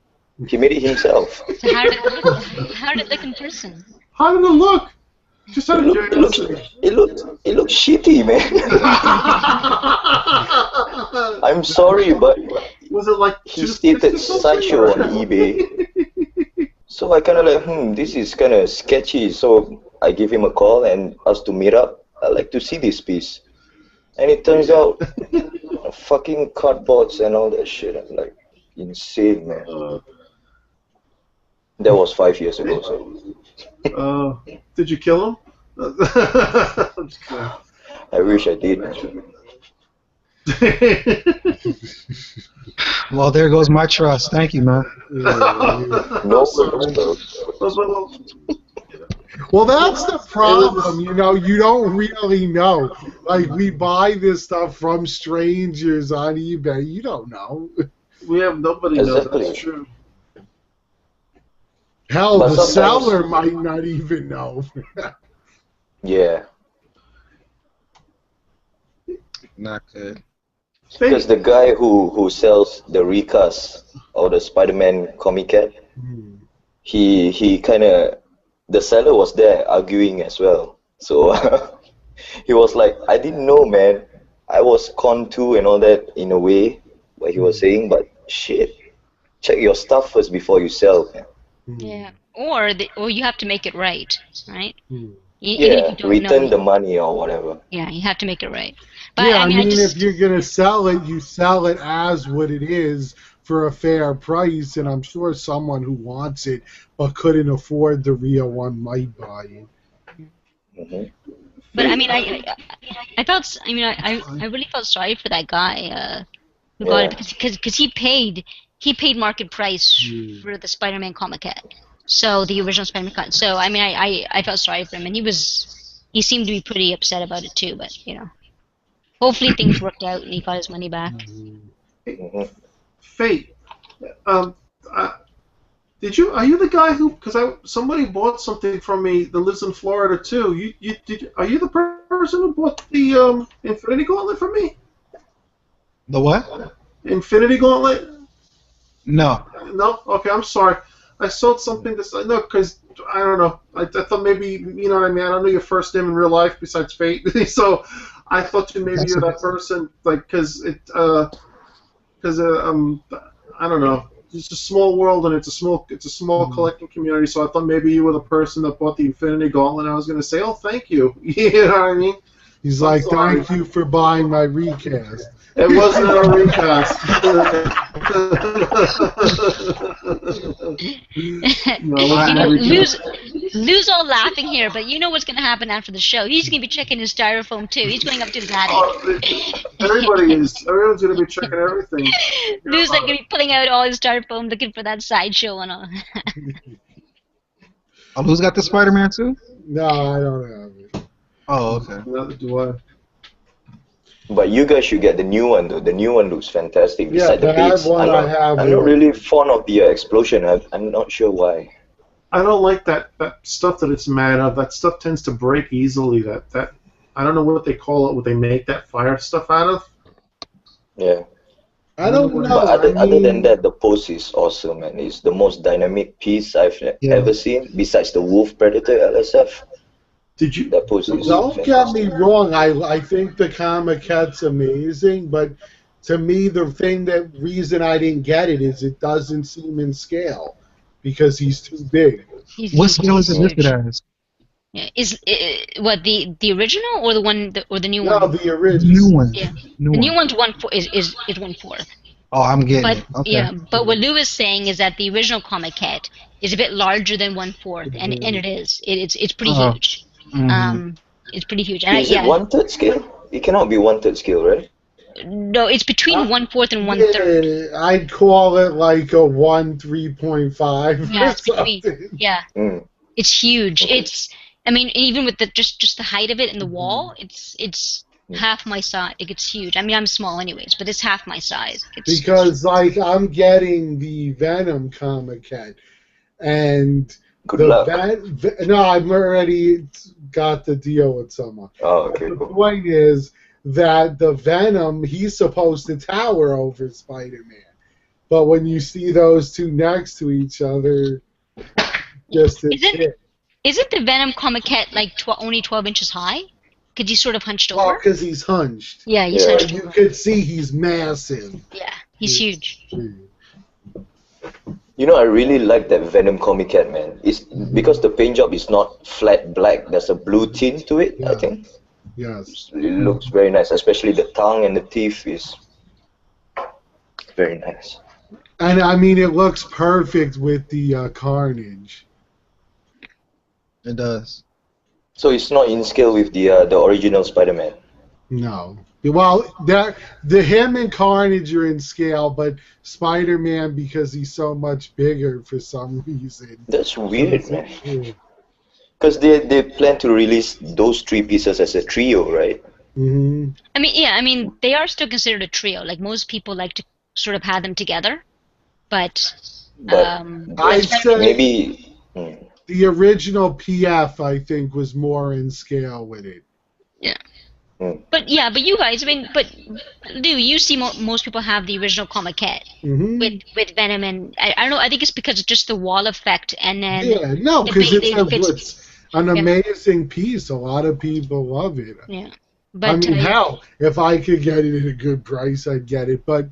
He made it himself. So how did it look? How did it look in person? How did it look? Just out of It curiosity. looked shitty, man. I'm sorry, but Was it like he two stated sticks or something? sideshow on eBay. So I kind of like, this is kind of sketchy. So I give him a call and asked to meet up. I'd like to see this piece. And it turns out, fucking cardboards and all that shit. I'm like, insane, man. That was 5 years ago, so. Did you kill him? I'm just kidding. I wish I did. Well, there goes my trust. Thank you, man. No, Well, that's the problem, you know, you don't really know. Like, we buy this stuff from strangers on eBay, you don't know. We have nobody knows. Exactly. That's true. Hell, But the sometimes- seller might not even know. Yeah, Not good. because the guy who sells the recast of the Spider-Man comic cat, he kind of, the seller was there arguing as well. So he was like, I didn't know, man. I was conned too and all that in a way, what he was saying, but shit, check your stuff first before you sell, man. Yeah. Or you have to make it right, right? Even if Yeah, you don't return know. the money or whatever. Yeah, you have to make it right. But Yeah, I mean, I just, if you're going to sell it, you sell it as what it is for a fair price, and I'm sure someone who wants it but couldn't afford the real one might buy it. But I mean, I felt. I mean, I really felt sorry for that guy who got it because he paid market price for the Spider-Man comic cat. So the original Spider-Man comic. So I mean, I felt sorry for him, and he seemed to be pretty upset about it too. But you know, hopefully things worked out and he got his money back. Fate. Are you the guy who? Because somebody bought something from me that lives in Florida too. Are you the person who bought the Infinity Gauntlet from me? The what? Infinity Gauntlet? No. No. Okay, I'm sorry. I sold something no, because I don't know. I thought maybe you know what I mean. I don't know your first name in real life besides Fate, so I thought maybe you're that person. Like, because I don't know. It's a small world and it's a small collecting community. So I thought maybe you were the person that bought the Infinity Gauntlet. And I was going to say, oh, thank you. You know what I mean? He's I'm like, sorry. thank you for buying my recast. It wasn't a recast. No, it wasn't a recast. Lou's all laughing here, but you know what's going to happen after the show. He's going to be checking his styrofoam too. He's going up to his attic. Everybody is. Everyone's going to be checking everything. Lou's like going to be pulling out all his styrofoam, looking for that sideshow and all. Oh, who's got the Spider-Man too? No, I don't have it. Oh, okay. Neither do I. But you guys should get the new one though. The new one looks fantastic. Yeah, Beside the that beats, one I have. I'm not really fond of the explosion. I'm not sure why. I don't like that stuff that it's made of. That stuff tends to break easily. That I don't know what they call it. What they make that fire stuff out of. Yeah. I don't But know. I other than mean, that, the pose is awesome, and it's the most dynamic piece I've Yeah. ever seen. Besides the Wolf Predator LSF, Did you? that pose is don't get me fantastic. wrong. I think the Comic-Cat's amazing, but to me, the reason I didn't get it is it doesn't seem in scale because he's too big. What scale is it He's listed huge. as? Yeah. Is what the original or the one or the new No, one? the The original. new one. Yeah. New The new one. one's 1/4 is 1/4. Oh, I'm getting But it. Okay. yeah, but what Lou is saying is that the original Comic Cat is a bit larger than 1/4, and it is. It's pretty Oh. huge. Mm-hmm. It's pretty huge. And Is it yeah, 1/3 scale? It cannot be 1/3 scale, right? no, it's between 1/4 and 1/3. Yeah, I'd call it like a 3.5 Yeah, or it's between. something. Yeah, Mm. it's huge. Okay. I mean, even with the just the height of it and the wall, it's Mm. half my size. Like, it's huge. I mean, I'm small anyways, but it's half my size. Because like I'm getting the Venom Comic Cat, and Good the luck. no, I've already got the deal with someone. Oh, okay, The cool. point is that the Venom, he's supposed to tower over Spider-Man, but when you see those two next to each other, just a tip. Isn't the Venom Comic Cat like only 12 inches high? Because he's sort of hunched Well, over. because he's hunched. Yeah, he's Yeah. hunched But you over. could see he's massive. Yeah, he's huge. You know, I really like that Venom Comic Cat, man. It's because the paint job is not flat black. There's a blue tint to it, I Yeah. think. Yes. It looks very nice, especially the tongue and the teeth is very nice. And I mean, it looks perfect with the Carnage. It does. So it's not in scale with the original Spider-Man. No. Well, the him and Carnage are in scale, but Spider-Man, because he's so much bigger for some reason. That's weird, man. Yeah. Because they plan to release those three pieces as a trio, right? Mm-hmm. I mean, they are still considered a trio. Like, most people like to sort of have them together, but But I'd say maybe. the original PF, I think, was more in scale with it. But you guys, I mean, but do you see most people have the original Comic Cat Mm-hmm. with Venom, and I don't know. I think it's because of just the wall effect, and then Yeah, no, because fits. it's an amazing piece. A lot of people love it. Yeah, I but mean, hell, if I could get it at a good price, I'd get it. But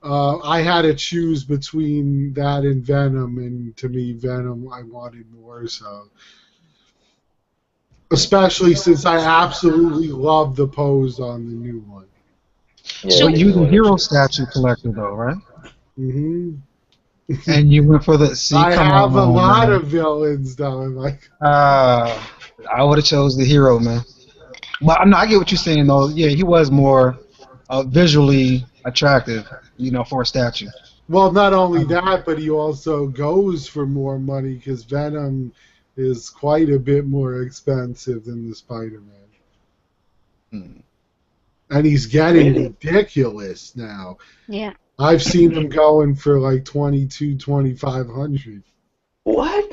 I had to choose between that and Venom, and to me, Venom, I wanted more. So, especially since I absolutely love the pose on the new one. Yeah, So- But you're the hero statue collector, though, right? Hmm And you went for the. See, I come have a on, lot man. of villains, though. I'm like, I would have chose the hero, man. But no, I get what you're saying, though. Yeah, he was more visually attractive, for a statue. well, not only that, but he also goes for more money because Venom is quite a bit more expensive than the Spider-Man. Hmm. And he's getting Really? ridiculous now. yeah. I've seen him going for like 2,500. What?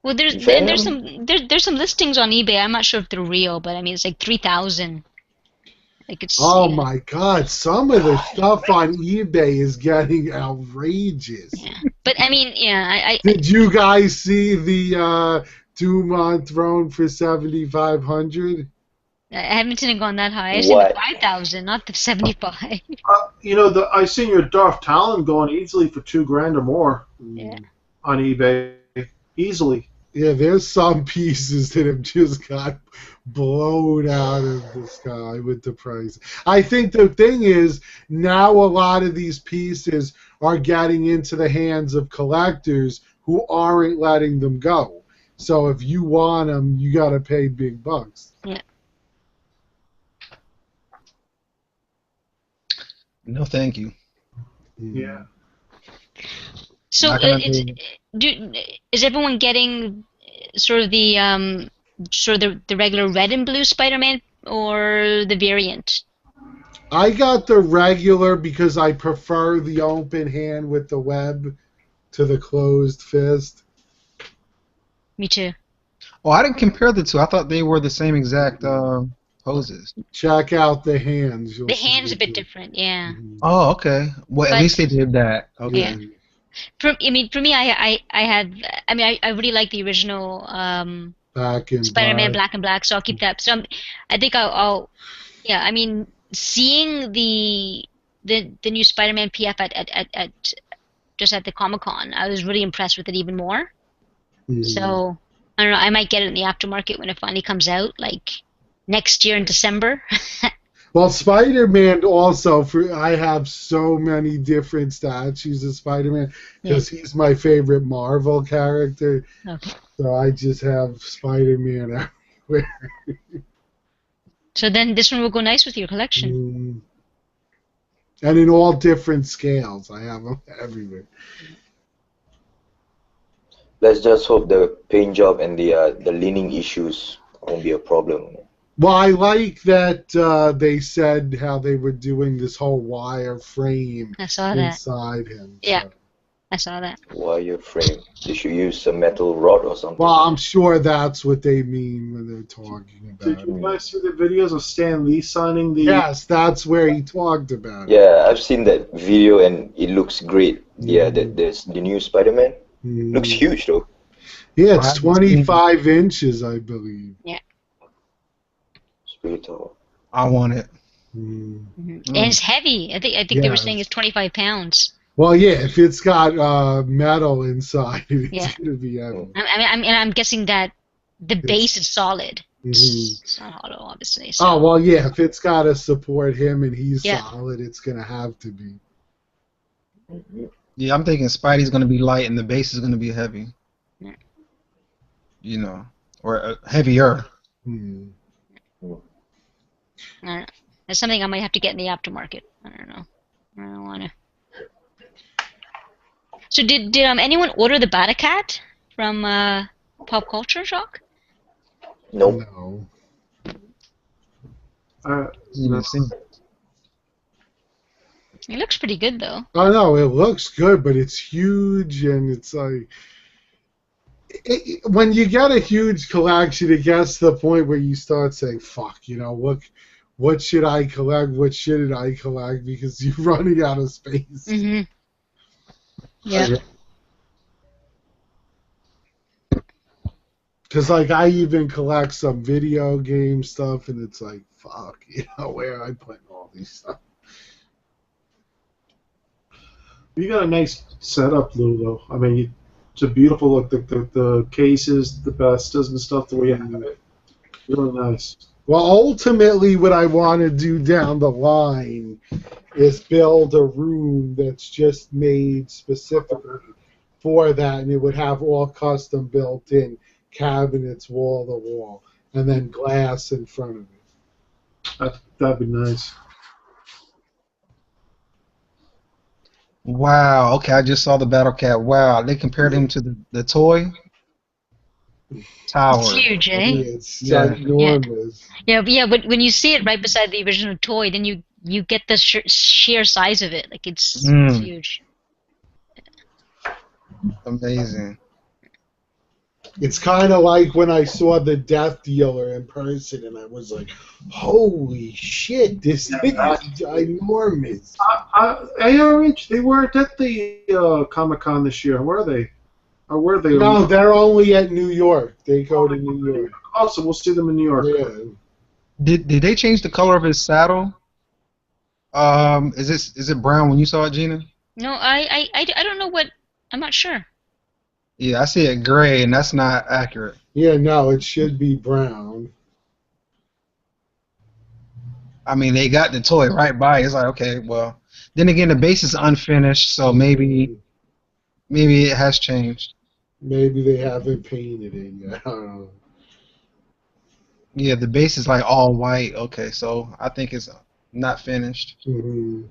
Well, there's Venom? there's some listings on eBay. I'm not sure if they're real, but I mean, it's like 3,000. Like, it's Oh my God! Some of the stuff on eBay is getting outrageous. Yeah. But I mean, I Did you guys see the Doom on Throne for 7,500? haven't seen it gone that high. I've seen What? the 5,000, not the 75. You know, I seen your Darth Talon going easily for $2,000 or more Yeah. on eBay, easily. Yeah, there's some pieces that have just got blown out of the sky with the price. I think the thing is, now a lot of these pieces are getting into the hands of collectors who aren't letting them go. So if you want them, you got to pay big bucks. No, thank you. Yeah. So Not gonna is everyone getting sort of the regular red and blue Spider-Man or the variant? I got the regular because I prefer the open hand with the web to the closed fist. Me too. Oh, I didn't compare the two. I thought they were the same exact poses. Check out the hands. You'll The see hand's the a bit difference. different, yeah. Mhm. Oh, okay. Well, at But least they did that. Okay. yeah, I mean, for me, I had, I mean, I really like the original Back in Spider-Man black. Black and Black, so I'll keep that. So I think yeah. I mean, seeing the new Spider-Man PF at just at the Comic-Con, I was really impressed with it even more. Mhm. So I don't know. I might get it in the aftermarket when it finally comes out, like next year in December. Well, Spider-Man also, I have so many different statues of Spider-Man because he's my favorite Marvel character. Okay. So I just have Spider-Man everywhere. So then this one will go nice with your collection. Mm. And in all different scales. I have them everywhere. Let's just hope the paint job and the leaning issues won't be a problem. Well, I like that they said how they were doing this whole wire frame I saw that. inside him. Yeah. So. I saw that. Wire frame. They should use a metal rod or something. Well, I'm sure that's what they mean when they're talking about Did it. you guys see the videos of Stan Lee signing the? Yes, that's where he talked about it. Yeah, I've seen that video and it looks great. Yeah, there's the new Spider-Man. Mm. Looks huge though. Yeah, it's 25 inches, I believe. Yeah. It's pretty tall. I want it. Mm. And it's heavy. I think they were saying it's 25 pounds. Well, yeah, if it's got metal inside, it's Yeah. going to be heavy. I'm guessing that the base is solid. Mhm. It's not hollow, obviously. So. Oh, well, yeah, if it's got to support him and he's Yeah. solid, it's going to have to be. Yeah, I'm thinking Spidey's gonna be light and the base is gonna be heavy. Yeah. You know, or heavier. Hmm. I don't know. That's something I might have to get in the aftermarket. I don't know. I don't want to. So did anyone order the Bat-A-Cat from Pop Culture Shock? Nope. No. You didn't see. It looks pretty good though. I know, it looks good, but it's huge, and it's like... when you get a huge collection, it gets to the point where you start saying, fuck, you know, what should I collect? What shouldn't I collect? Because you're running out of space. Mm-hmm. Yeah. Because, like, I even collect some video game stuff, and it's like, fuck, you know, where I put all these stuff. You got a nice setup, Lou. Though I mean, it's a beautiful look. The cases, the bestas and stuff. The way you have it, really nice. Well, ultimately, what I want to do down the line is build a room that's just made specifically for that, and it would have all custom built-in cabinets wall to wall, and then glass in front of it. That'd be nice. Wow. Okay, I just saw the Battle Cat. Wow, they compared him to the toy tower. It's huge, eh? It's ginormous. Yeah, but when you see it right beside the original toy, then you get the sheer size of it. Like it's huge. Amazing. It's kind of like when I saw the Death Dealer in person, and I was like, holy shit, this thing is ginormous. ARH, they weren't at the Comic-Con this year, were they? Or were they? No, they're only at New York. They go to New York. Oh, so we'll see them in New York. Yeah. Did they change the color of his saddle? Is it brown when you saw it, Gina? No, I don't know what. I'm not sure. Yeah, I see it gray, and that's not accurate. Yeah, no, it should be brown. I mean, they got the toy right by it. It's like, okay, well. Then again, the base is unfinished, so maybe it has changed. Maybe they haven't painted it yet. I don't know. Yeah, the base is like all white. Okay, so I think it's not finished. Mm-hmm.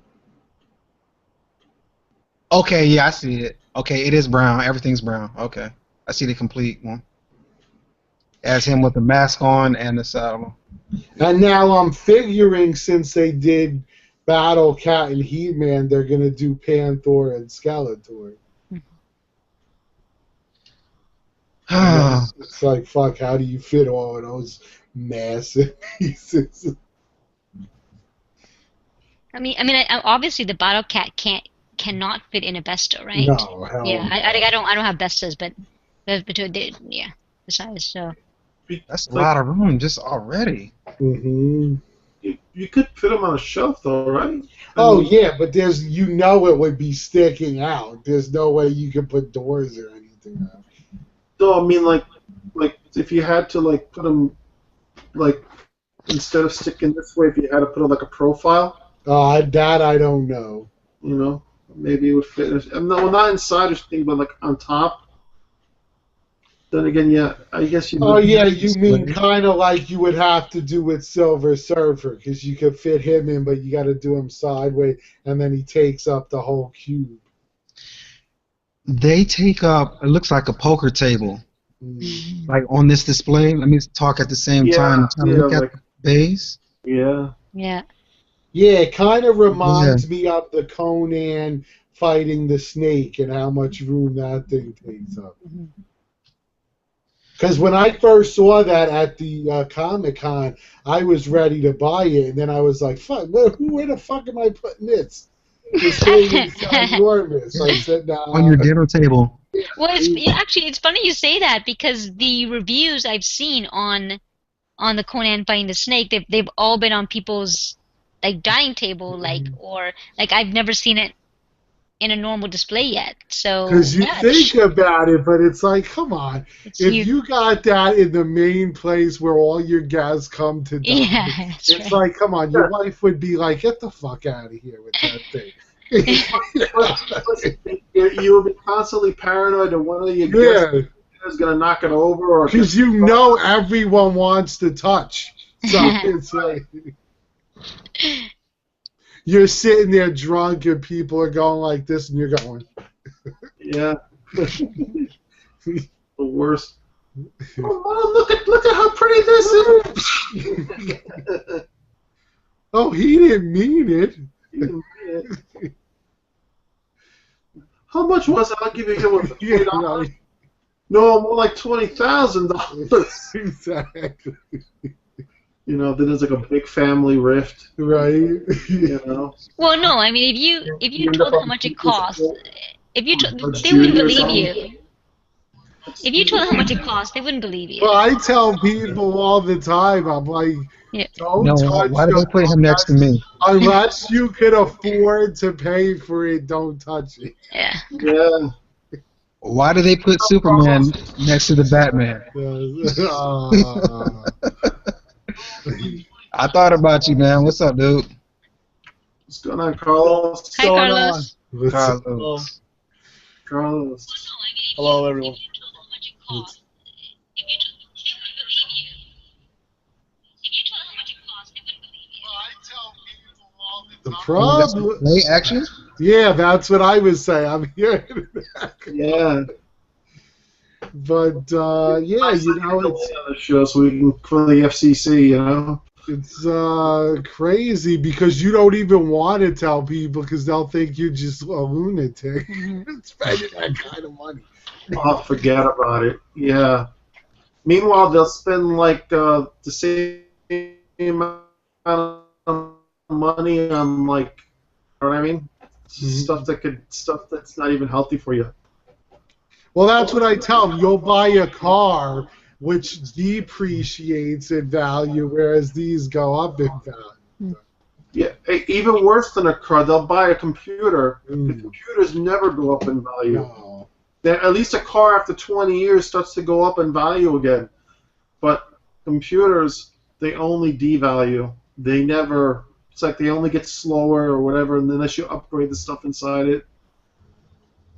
Okay, yeah, I see it. Okay, it is brown. Everything's brown. Okay, I see the complete one. As him with the mask on and the saddle. And now I'm figuring, since they did Battle Cat and He-Man, they're going to do Panther and Skeletor. It's like, fuck, how do you fit all of those massive pieces. Obviously the bottle cat cannot fit in a Besta, right? No, hell Yeah, no. I don't have Bestas, but yeah, the size. So That's a Like, lot of room just already. Mm-hmm. you could fit them on a shelf, though, right? Oh yeah, but there's it would be sticking out. There's no way you could put doors or anything up. So I mean, like if you had to like put them like instead of sticking this way, if you had to put like a profile, That I don't know. you know, maybe it would fit. No, not inside or something, but like on top. Then again, yeah, I guess you. Oh Would, yeah, you mean kind of like you would have to do with Silver Surfer, because you could fit him in, but you got to do him sideways, and then he takes up the whole cube. They take up, it looks like a poker table. Like on this display, let me talk at the same time. Trying to look at the base. Yeah. yeah. Yeah, it kind of reminds me of the Conan fighting the snake and how much room that thing takes up. Because when I first saw that at the Comic-Con, I was ready to buy it, and then I was like, fuck, where the fuck am I putting this? This thing is enormous. I said, nah. On your dinner table. Well, it's funny you say that, because the reviews I've seen on the Conan fighting the snake, they've all been on people's like dining table, or I've never seen it in a normal display yet. So because you think about it, but it's like, come on, if huge. you got that in the main place where all your guests come to dine, it's like, come on, your wife would be like, get the fuck out of here with that thing. You will be constantly paranoid that one of your guests is going to knock it over, or because everyone wants to touch. So it's like you're sitting there drunk and people are going like this, and you're going. Yeah. The worst. Oh, look at how pretty this is. Oh, he didn't mean it. How much was it? I'll give you $20. No, more like $20,000. Exactly. You know, then there's like a big family rift. Right. You know. Well, no, I mean, if you told how much it costs, they wouldn't believe you. If you told how much it costs, they wouldn't believe you. Well, I tell people all the time, I'm like, don't touch. Why do they put him next to me? Unless you could afford to pay for it, don't touch it. Yeah. Yeah. Why do they put Superman next to the Batman? I thought about you, man. What's up, dude? What's going on, Carlos? Hi, Carlos. Carlos. Hello, everyone. The problem. Play action? Yeah, that's what I was saying. I'm hearing that. Yeah. But yeah, you know, it's on the show so we can for the FCC, you know. It's crazy because you don't even want to tell people because they'll think you're just a lunatic spending that kind of money. Oh, forget about it. Yeah. Meanwhile, they'll spend like the same amount of money on like, you know what I mean? Stuff that's not even healthy for you. Well, that's what I tell them. You'll buy a car which depreciates in value, whereas these go up in value. Yeah, even worse than a car, they'll buy a computer. The computers never go up in value. No. At least a car after 20 years starts to go up in value again. But computers, they only devalue. They never, it's like they only get slower or whatever, and unless you upgrade the stuff inside it.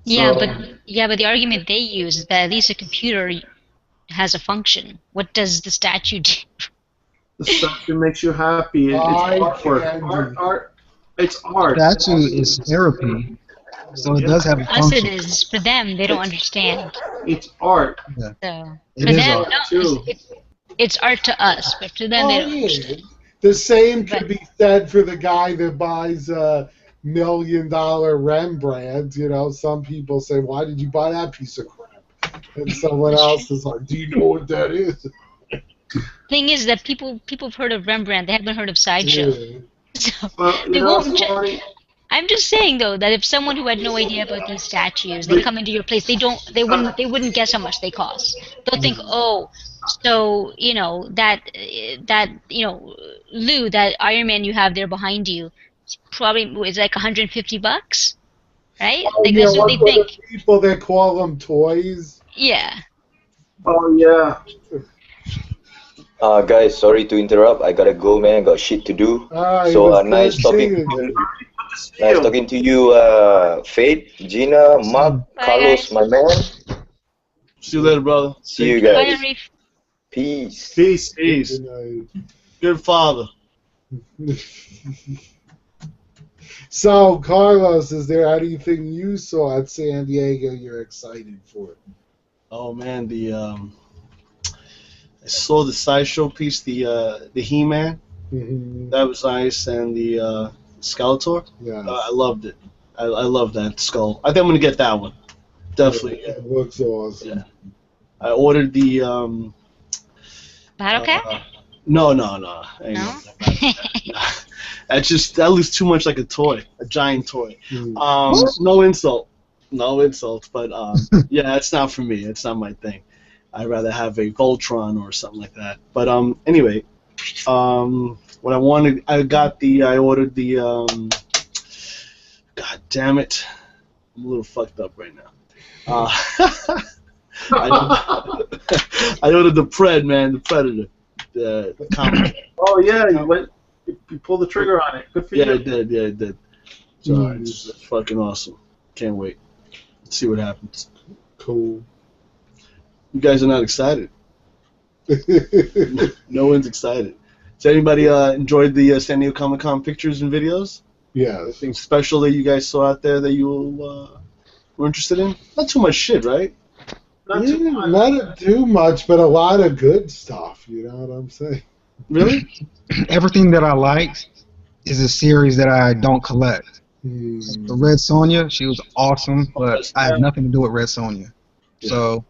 Yeah, but the argument they use is that at least a computer has a function. What does the statue do? The statue makes you happy. It's artwork. Art. It's art. Statue is therapy, so it does have a Us function. it is. For them, they don't understand. It's art. Yeah. So It for is them, art, no, it's art to us, but to them, they don't understand. The same could be said for the guy that buys a $1 million Rembrandt. You know, some people say, "Why did you buy that piece of crap?" And someone else is like, "Do you know what that is?" thing is that people have heard of Rembrandt, they haven't heard of Sideshow. Yeah. So Well, they you know, won't. it's funny. I'm just saying though that if someone who had no idea about these statues, they come into your place, they wouldn't guess how much they cost. They'll think, oh, so that Lou, that Iron Man you have there behind you, probably is like 150 bucks, right? Oh Like yeah, that's what what they for the think. people that call them toys? Yeah. Oh yeah. Guys, sorry to interrupt. I gotta go, man. Got shit to do. All right, it So was nice good talking. seeing you. Nice talking to you, Fade, Gina, Mark, Bye Carlos, guys. my man. See you later, brother. See you Bye, guys. Enrique. Peace. Peace. Peace. Good Good father. night. So, Carlos, is there anything you saw at San Diego you're excited for? Oh man, I saw the sideshow piece, the He-Man. Mm-hmm. That was nice, and the Skeletor. Yes. I loved it. I love that skull. I think I'm gonna get that one. Definitely. Yeah. It looks awesome. Yeah. I ordered the Battle Cat? No. I ain't No? that looks too much like a toy, a giant toy. Mm. No insult, but yeah, it's not for me. It's not my thing. I'd rather have a Voltron or something like that. But anyway, what I wanted, I ordered the God damn it, I'm a little fucked up right now. I ordered the Pred, man, the Predator, the comic. Oh yeah, you pulled the trigger on it. Good for Yeah, you. I did. So it's fucking awesome. Can't wait. Let's see what happens. Cool. You guys are not excited. No one's excited. Has anybody enjoyed the San Diego Comic-Con pictures and videos? Yes. Anything special that you guys saw out there that you were interested in? Not too much shit, right? Not too much. Not too much, but a lot of good stuff. You know what I'm saying? Really? Everything that I liked is a series that I don't collect. Mm. The Red Sonja, she was awesome, but I have nothing to do with Red Sonja. Yeah. So,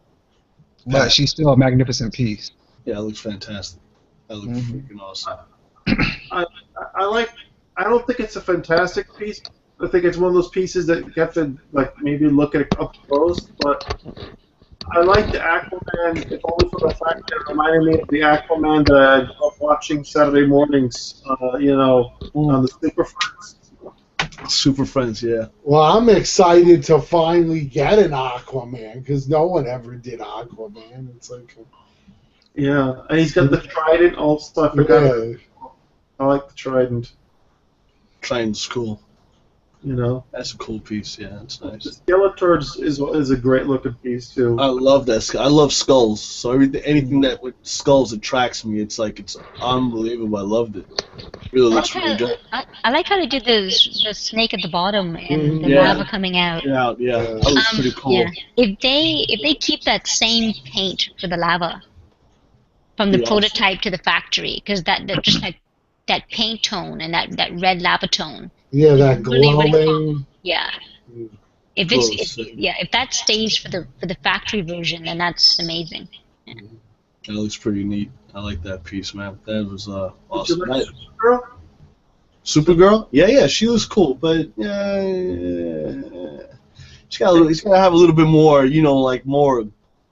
but she's still a magnificent piece. Yeah, it looks fantastic. That looks freaking awesome. I don't think it's a fantastic piece. I think it's one of those pieces that you have to like maybe look at it up close. But I like the Aquaman, if only for the fact that it reminded me of the Aquaman that I grew up watching Saturday mornings. On the Super Friends. Super Friends, yeah. Well, I'm excited to finally get an Aquaman because no one ever did Aquaman. It's like, Yeah, and he's got the trident also. I forgot. yeah. I like the trident. Trident's cool. You know, That's a cool piece. Yeah, that's the nice. Skeletor is a great looking piece too. I love that. I love skulls. So anything that with skulls attracts me. It's unbelievable. I loved it. Really looks really good. I like how they did the snake at the bottom and the Yeah. lava coming out. Yeah, that was pretty cool. Yeah. If they keep that same paint for the lava from the Pretty awesome. prototype to the factory, because that paint tone and that red lava tone. Yeah, that Really, really glowing. Yeah. If that stays for the factory version, then that's amazing. That looks pretty neat. I like that piece, man. That was Did awesome. you like Supergirl? Supergirl? Yeah, she was cool, but she's gotta have a little bit more, like more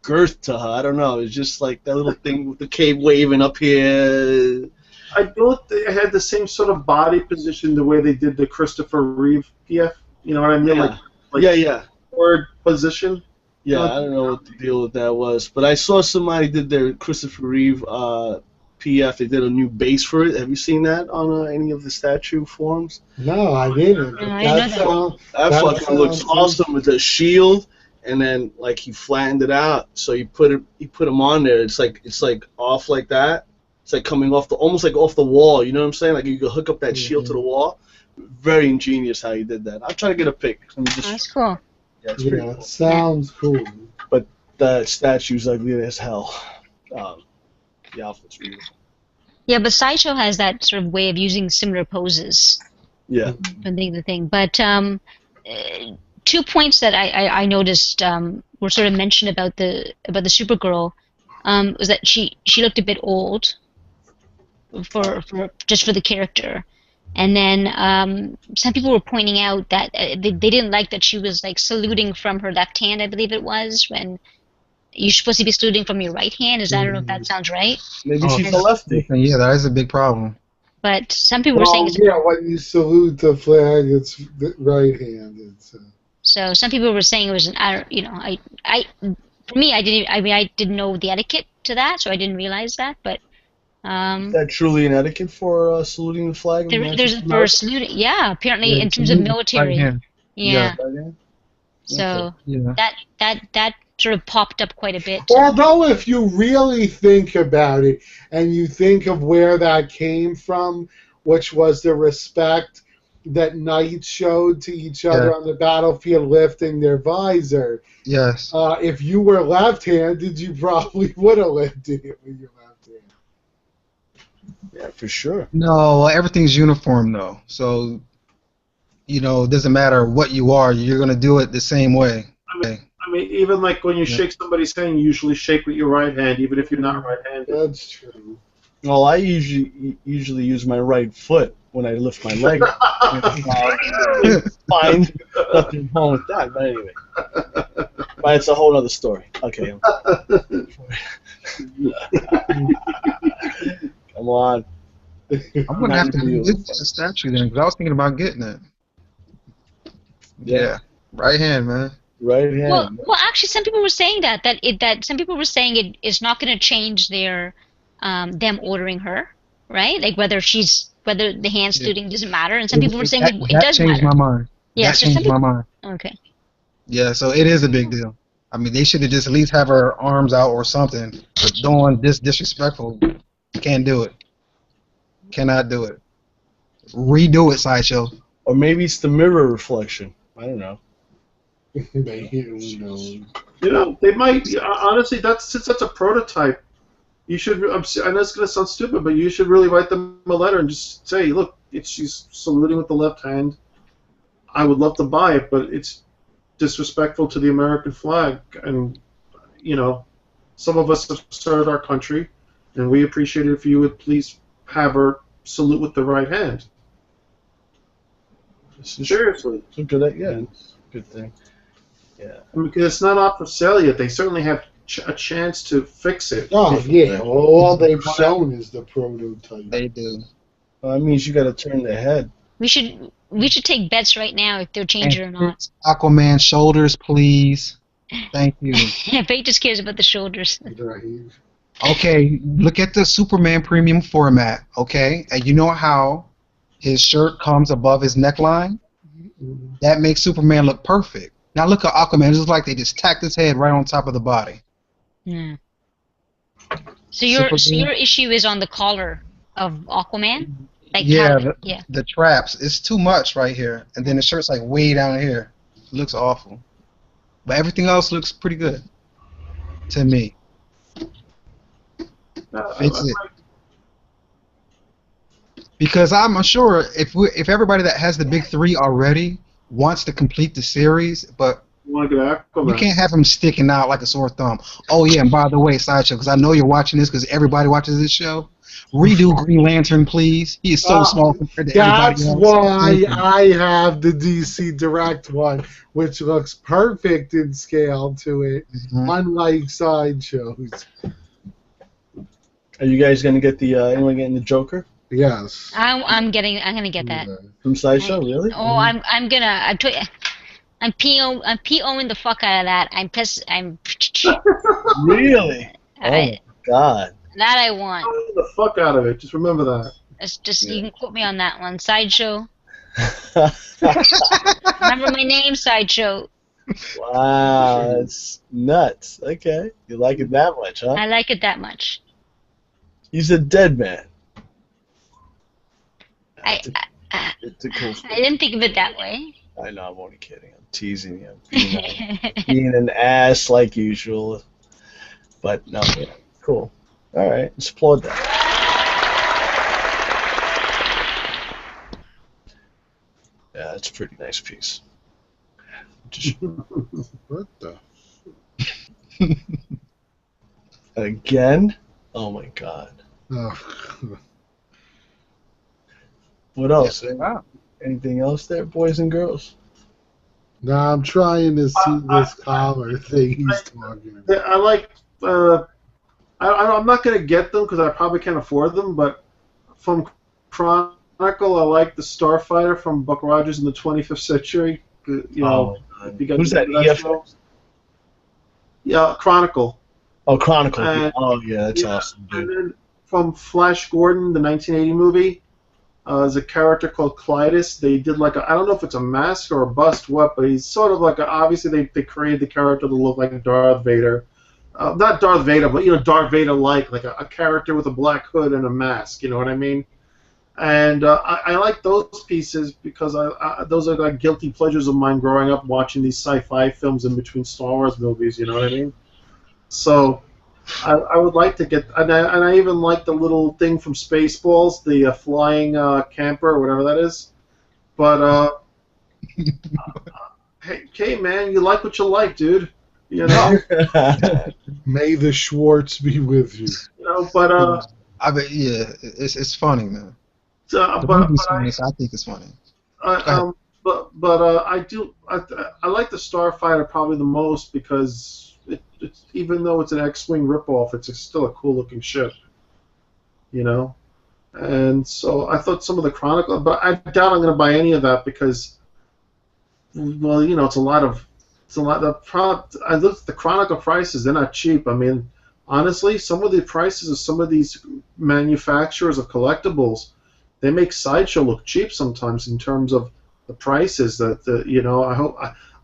girth to her. I don't know. It's just like that little thing with the cape waving up here. I don't think it had the same sort of body position the way they did the Christopher Reeve PF. You know what I mean? Yeah. Like Yeah. forward position. Yeah, I don't know what the deal with that was, but I saw somebody did their Christopher Reeve PF. They did a new base for it. Have you seen that on any of the statue forums? No, I didn't. No, I didn't know That fucking looks awesome with the shield, and then like he flattened it out, so you put him on there. It's like off like that. It's like coming almost like off the wall. You know what I'm saying? Like you could hook up that shield to the wall. Very ingenious how you did that. I'll try to get a pic. That's cool. Yeah, it's pretty Yeah, cool. it sounds cool. But the statue's ugly as hell. The outfit's beautiful. Yeah, but Sideshow has that sort of way of using similar poses Yeah. from thing to thing. But 2 points that I noticed were sort of mentioned about the Supergirl. was that she looked a bit old for just for the character. And then some people were pointing out that they didn't like that she was like saluting from her left hand, I believe it was, when you're supposed to be saluting from your right hand. I don't know if that sounds right. Maybe Oh, she's a lefty. listen, yeah, that is a big problem. But some people were saying Well, yeah, when you salute the flag, it's right-handed. so. Some people were saying it was an for me, I didn't know the etiquette to that, so I didn't realize that. But Is that truly an etiquette for saluting the flag? Of the United there's States of for America? saluting, yeah. Apparently, Yeah, in terms of right military, hand. yeah. Right hand? So Yeah. that sort of popped up quite a bit. Although, if you really think about it, and you think of where that came from, which was the respect that knights showed to each other on the battlefield, lifting their visor. Yes. If you were left-handed, you probably would have lifted it with your left hand. Yeah, for sure. No, everything's uniform though. So, it doesn't matter what you are, you're gonna do it the same way. I mean, even like when you shake somebody's hand, you usually shake with your right hand, even if you're not right-handed. That's true. Well, I usually use my right foot when I lift my leg. Fine, nothing wrong with that. But anyway, but it's a whole other story. Okay. Come on. I'm gonna have to get a statue then, because I was thinking about getting it. Yeah. Right hand, man. Right hand. Well, actually, some people were saying that some people were saying it is not going to change their them ordering her, right? Like whether the hand saluting doesn't matter, and some people were saying it does changed matter. my mind. Yeah, that so changed my mind. Okay. Yeah, so it is a big deal. I mean, they should have just at least have her arms out or something. But doing this disrespectful, can't do it. Cannot do it. Redo it, Sideshow. Or maybe it's the mirror reflection. I don't know. They might. Honestly, since that's a prototype, you should. I know it's going to sound stupid, but you should really write them a letter and just say, "Look, she's saluting with the left hand. I would love to buy it, but it's disrespectful to the American flag, and some of us have served our country, and we appreciate it if you would please have her salute with the right hand." Seriously, It's a good, yeah, it's a good thing. Yeah. Because it's not out for sale yet. They certainly have a chance to fix it. Oh, yeah. All they've shown is the prototype. They do. Well, that means you got to turn the head. We should take bets right now if they'll change it or not. Aquaman's shoulders, please. Thank you. Faye just cares about the shoulders. Okay, look at the Superman premium format, okay? And you know how his shirt comes above his neckline? That makes Superman look perfect. Now look at Aquaman. It's just like they just tacked his head right on top of the body. Yeah. So your issue is on the collar of Aquaman? Like the traps. It's too much right here. And then the shirt's like way down here. It looks awful. But everything else looks pretty good. To me. Fits it. Because I'm sure if everybody that has the big three already wants to complete the series, but you can't have him sticking out like a sore thumb. Oh yeah, and by the way, Sideshow, because I know you're watching this, because everybody watches this show. Redo Green Lantern, please. He is so small compared to everybody else. That's why I have the DC Direct one, which looks perfect in scale to it, unlike Sideshows. Are you guys gonna get anyone getting the Joker? Yes. I'm gonna get that. From Sideshow, really? Oh, I'm POing the fuck out of that. I'm Really? Oh my God. That I want. PO the fuck out of it. Just remember that. It's just you can quote me on that one. Sideshow. Remember my name, Sideshow. Wow, that's nuts. Okay, you like it that much, huh? I like it that much. He's a dead man. I didn't think of it that way. I know, I'm only kidding. I'm teasing you. Being an ass like usual. But no, yeah, cool. All right, let's applaud that. Yeah, that's a pretty nice piece. What the? Again? Oh my god. Oh. What else? Wow. Anything else there, boys and girls? Now I'm trying to see this collar thing he's talking about. I like. I'm not gonna get them because I probably can't afford them. But from Chronicle, I like the Starfighter from Buck Rogers in the 25th Century. You know, if you got Who's that? that show. Yeah, Chronicle. Oh, Chronicle. And- Oh, yeah, that's Yeah, awesome, And dude. then from Flash Gordon, the 1980 movie, there's a character called Clytus. They did like I don't know if it's a mask or a bust, what, but he's sort of like obviously they created the character to look like Darth Vader. Not Darth Vader, but Darth Vader-like, like a character with a black hood and a mask. You know what I mean? And I like those pieces because those are like guilty pleasures of mine growing up watching these sci-fi films in between Star Wars movies. You know what I mean? So I would like to get, and I even like the little thing from Spaceballs, the flying camper or whatever that is. But hey, man, you like what you like, dude. You know. May the Schwartz be with you. But I bet, yeah, it's funny, man. The but movie's funny, so I think it's funny. But I do I like the Starfighter probably the most because it's even though it's an X-wing ripoff, it's still a cool looking ship. You know, and so I thought some of the Chronicle, but I doubt I'm going to buy any of that because, well, it's a lot of I looked at the Chronicle prices; they're not cheap. I mean, honestly, some of the prices of some of these manufacturers of collectibles, they make Sideshow look cheap sometimes in terms of the prices.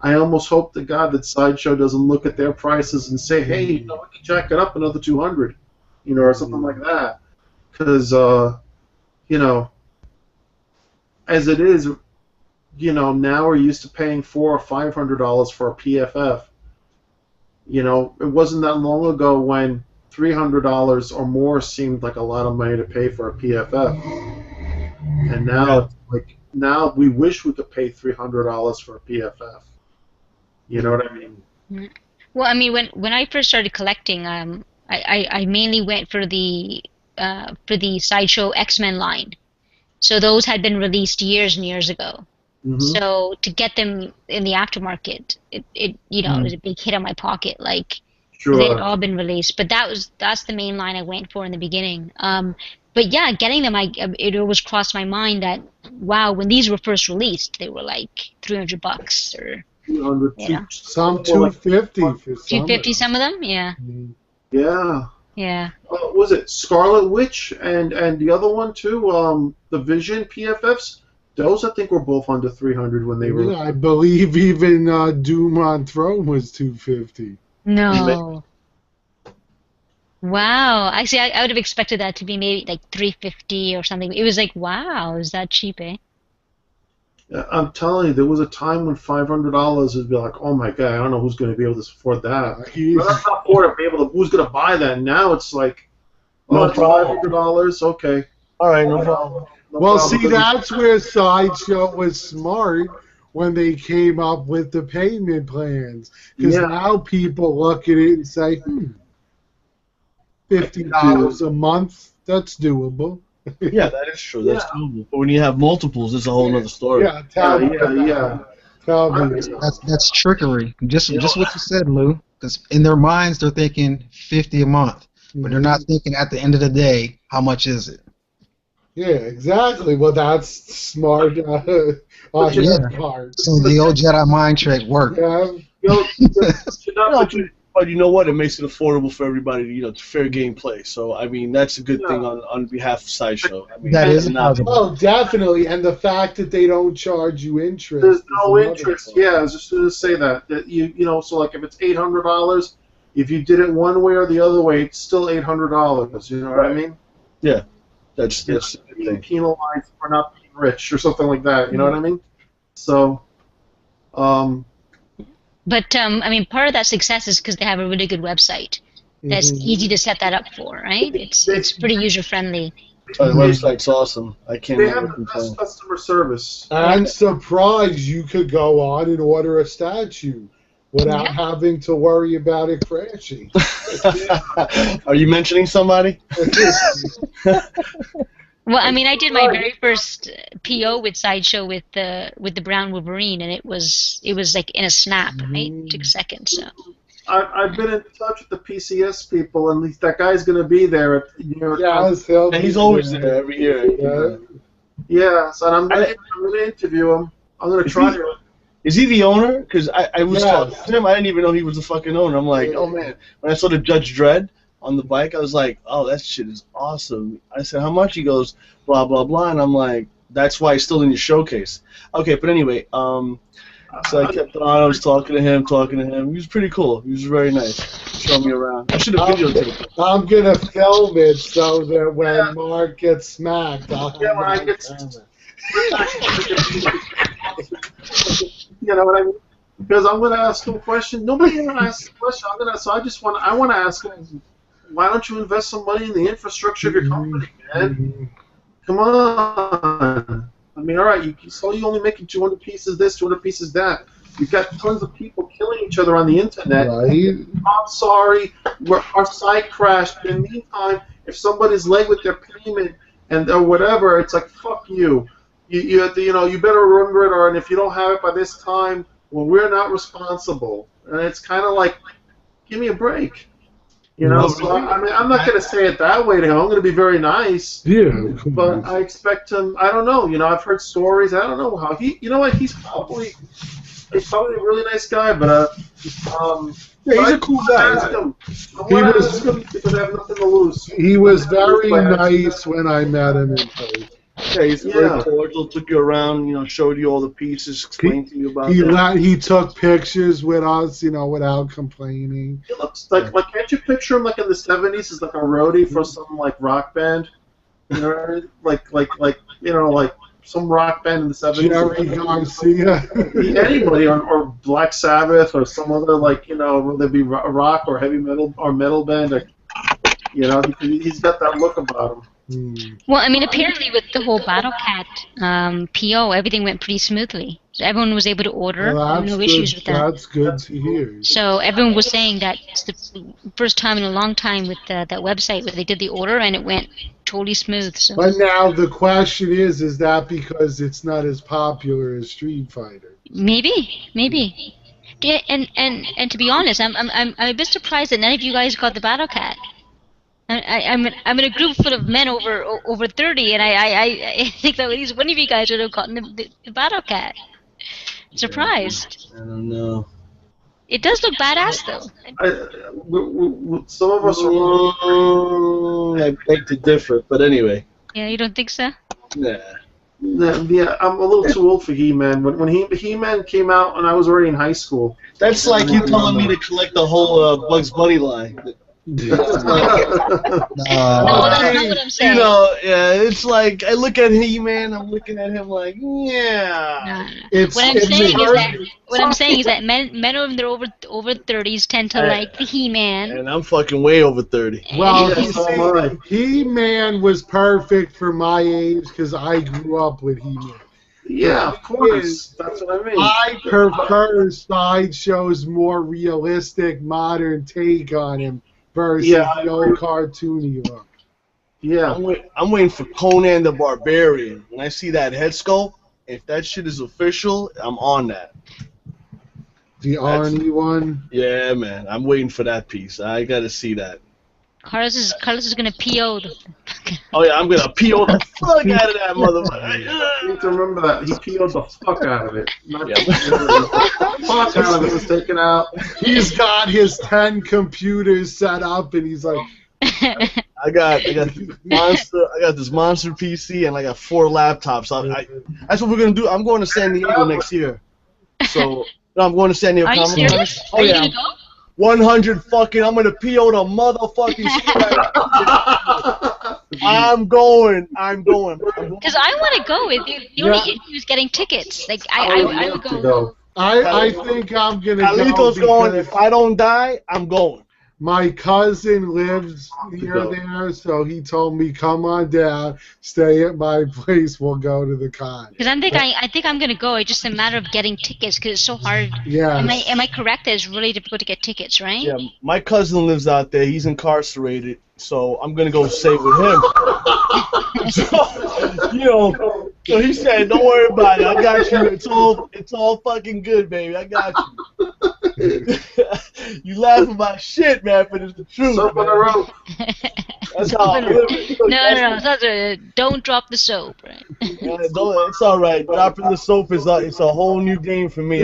I almost hope to God that Sideshow doesn't look at their prices and say, hey, we can jack it up another $200, or something like that. Because, as it is, now we're used to paying $400 or $500 for a PFF. It wasn't that long ago when $300 or more seemed like a lot of money to pay for a PFF. And now, now we wish we could pay $300 for a PFF. You know what I mean? Well, I mean, when I first started collecting, I mainly went for the Sideshow X-Men line. So those had been released years and years ago. Mm-hmm. So to get them in the aftermarket, it was a big hit on my pocket. Like, sure. They had all been released, but that's the main line I went for in the beginning. But yeah, getting them, it always crossed my mind that wow, when these were first released, they were like $300 or. Some 250 for some. 250 some of them, yeah. Yeah. Yeah. Was it Scarlet Witch and the other one too? The Vision PFFs. Those I think were both under 300 when they were. Yeah, I believe even Doom on Throne was 250. No. Wow. Actually, I would have expected that to be maybe like 350 or something. It was like, wow, is that cheap, eh? I'm telling you, there was a time when $500 would be like, oh my god, I don't know who's going to be able to afford that. That's not afford it. Who's going to buy that? Now it's like, no problem. $500. Okay. All right, no problem. Well, see, that's where Sideshow was smart when they came up with the payment plans, because now people look at it and say, $50 a month, that's doable. Yeah, that is true. That's doable. But when you have multiples, it's a whole other story. Yeah. That's trickery. Just what you said, Lou. Because in their minds, they're thinking 50 a month, but they're not thinking at the end of the day, how much is it? Yeah, exactly. Well, that's smart on his part. So the old Jedi mind trick worked. But you know what? It makes it affordable for everybody. It's fair game play. So I mean, that's a good thing on behalf of Sideshow. I mean, that is oh, definitely. And the fact that they don't charge you interest. There's no interest. Yeah, I was just going to say that so like if it's $800, if you did it one way or the other way, it's still $800. You know what I mean? Yeah, that's being penalized for not being rich or something like that. You know what I mean? So, But I mean, part of that success is because they have a really good website that's easy to set that up for, right? It's pretty user friendly. The website's awesome. I can't. They have the best customer service. I'm surprised you could go on and order a statue without having to worry about it crashing. Are you mentioning somebody? Well, I mean, I did my very first PO with Sideshow with the brown Wolverine, and it was like in a snap, right? It took a second. So I've been in touch with the PCS people, and that guy's going to be there at New York. Yeah, he's always there every year. Yeah, so I'm going to interview him. I'm going to try to. Is he the owner? Because I was talking to him. I didn't even know he was the fucking owner. I'm like, oh man. When I saw the Judge Dredd on the bike, I was like, oh, that shit is awesome. I said, how much? He goes, blah, blah, blah. And I'm like, that's why he's still in your showcase. Okay, but anyway, so I kept on. I was talking to him. He was pretty cool. He was very nice. Showed me around. I should have videotaped it. I'm going to film it so that when Mark gets smacked, I'll have when I get you know what I mean? Because I'm going to ask him a question. Nobody ever asks a question. I want to ask him, why don't you invest some money in the infrastructure of your company, man? Come on. I mean, all right, you only making 200 pieces this, 200 pieces that. You've got tons of people killing each other on the internet. Right. I'm sorry, our site crashed. In the meantime, if somebody's late with their payment or whatever, it's like, fuck you. You better remember it, and if you don't have it by this time, well, we're not responsible. And it's kind of like, give me a break. You know, so I mean, I'm not going to say it that way to him. I'm going to be very nice. Yeah. But I expect him. I don't know. You know, I've heard stories. I don't know how he. You know what? He's probably a really nice guy. But he's a cool guy. Because I have nothing to lose. He was very nice when I met him in person. Yeah, he's very cordial. Took you around, showed you all the pieces, explained to you about that. He took pictures with us, without complaining. He looks like can't you picture him like in the '70s as like a roadie for some like rock band? You know, like some rock band in the '70s. Jerry Garcia. Anybody, or Black Sabbath, or some other whether it be rock or heavy metal or metal band. Or, he's got that look about him. Well, I mean, apparently with the whole Battle Cat PO, everything went pretty smoothly. So everyone was able to order. No issues with that. That's good to hear. So everyone was saying that it's the first time in a long time with that website where they did the order and it went totally smooth. So. But now the question is that because it's not as popular as Street Fighter? Maybe. Yeah, and to be honest, I'm a bit surprised that none of you guys got the Battle Cat. I'm in a group full of men over 30, and I think that at least one of you guys would have gotten the Battle Cat. Surprised. I don't know. It does look badass, though. Some of us are. I beg to differ, but anyway. Yeah, you don't think so? Nah. Yeah, I'm a little too old for He-Man. When He-Man came out, and I was already in high school. That's like you telling me to collect the whole Bugs Bunny line. No, that's not what I'm saying. It's like I look at He-Man, I'm looking at him like, yeah. No. What I'm saying is that men when they're over 30s tend to like the He-Man. And I'm fucking way over 30. Well, He-Man was perfect for my age because I grew up with He-Man. Yeah, of course. That's what I mean. I prefer Sideshow's more realistic, modern take on him. Versus the old cartoony look. Yeah. I'm waiting for Conan the Barbarian. When I see that head sculpt, if that shit is official, I'm on that. The Arnie one? Yeah, man. I'm waiting for that piece. I gotta see that. Carlos is gonna PO the. Oh yeah, I'm gonna PO the fuck out of that motherfucker. You need to remember that he PO'd the fuck out of it. The fuck out of it was taken out. He's got his 10 computers set up, and he's like. I got this monster PC, and I got 4 laptops. That's what we're gonna do. I'm going to San Diego next year. So I'm going to San Diego. Are you serious? Oh yeah. 100 fucking. I'm gonna PO the motherfucking shit. I'm going. Because I want to go with you. The only issue is getting tickets. Like I would go. I think I'm gonna Carlito's go. Going. If I don't die, I'm going. My cousin lives near there, so he told me, "Come on down, stay at my place. We'll go to the con." Because I think I'm gonna go. It's just a matter of getting tickets because it's so hard. Yes. Am I correct? That it's really difficult to get tickets, right? Yeah, my cousin lives out there. He's incarcerated, so I'm gonna go stay with him. So, so he said, "Don't worry about it. I got you. It's all fucking good, baby. I got you." You laugh about shit, man, but it's the truth. Soap on the Man. rope. That's how I live. No. Don't drop the soap, right? It's all right. Dropping the soap it's a whole new game for me.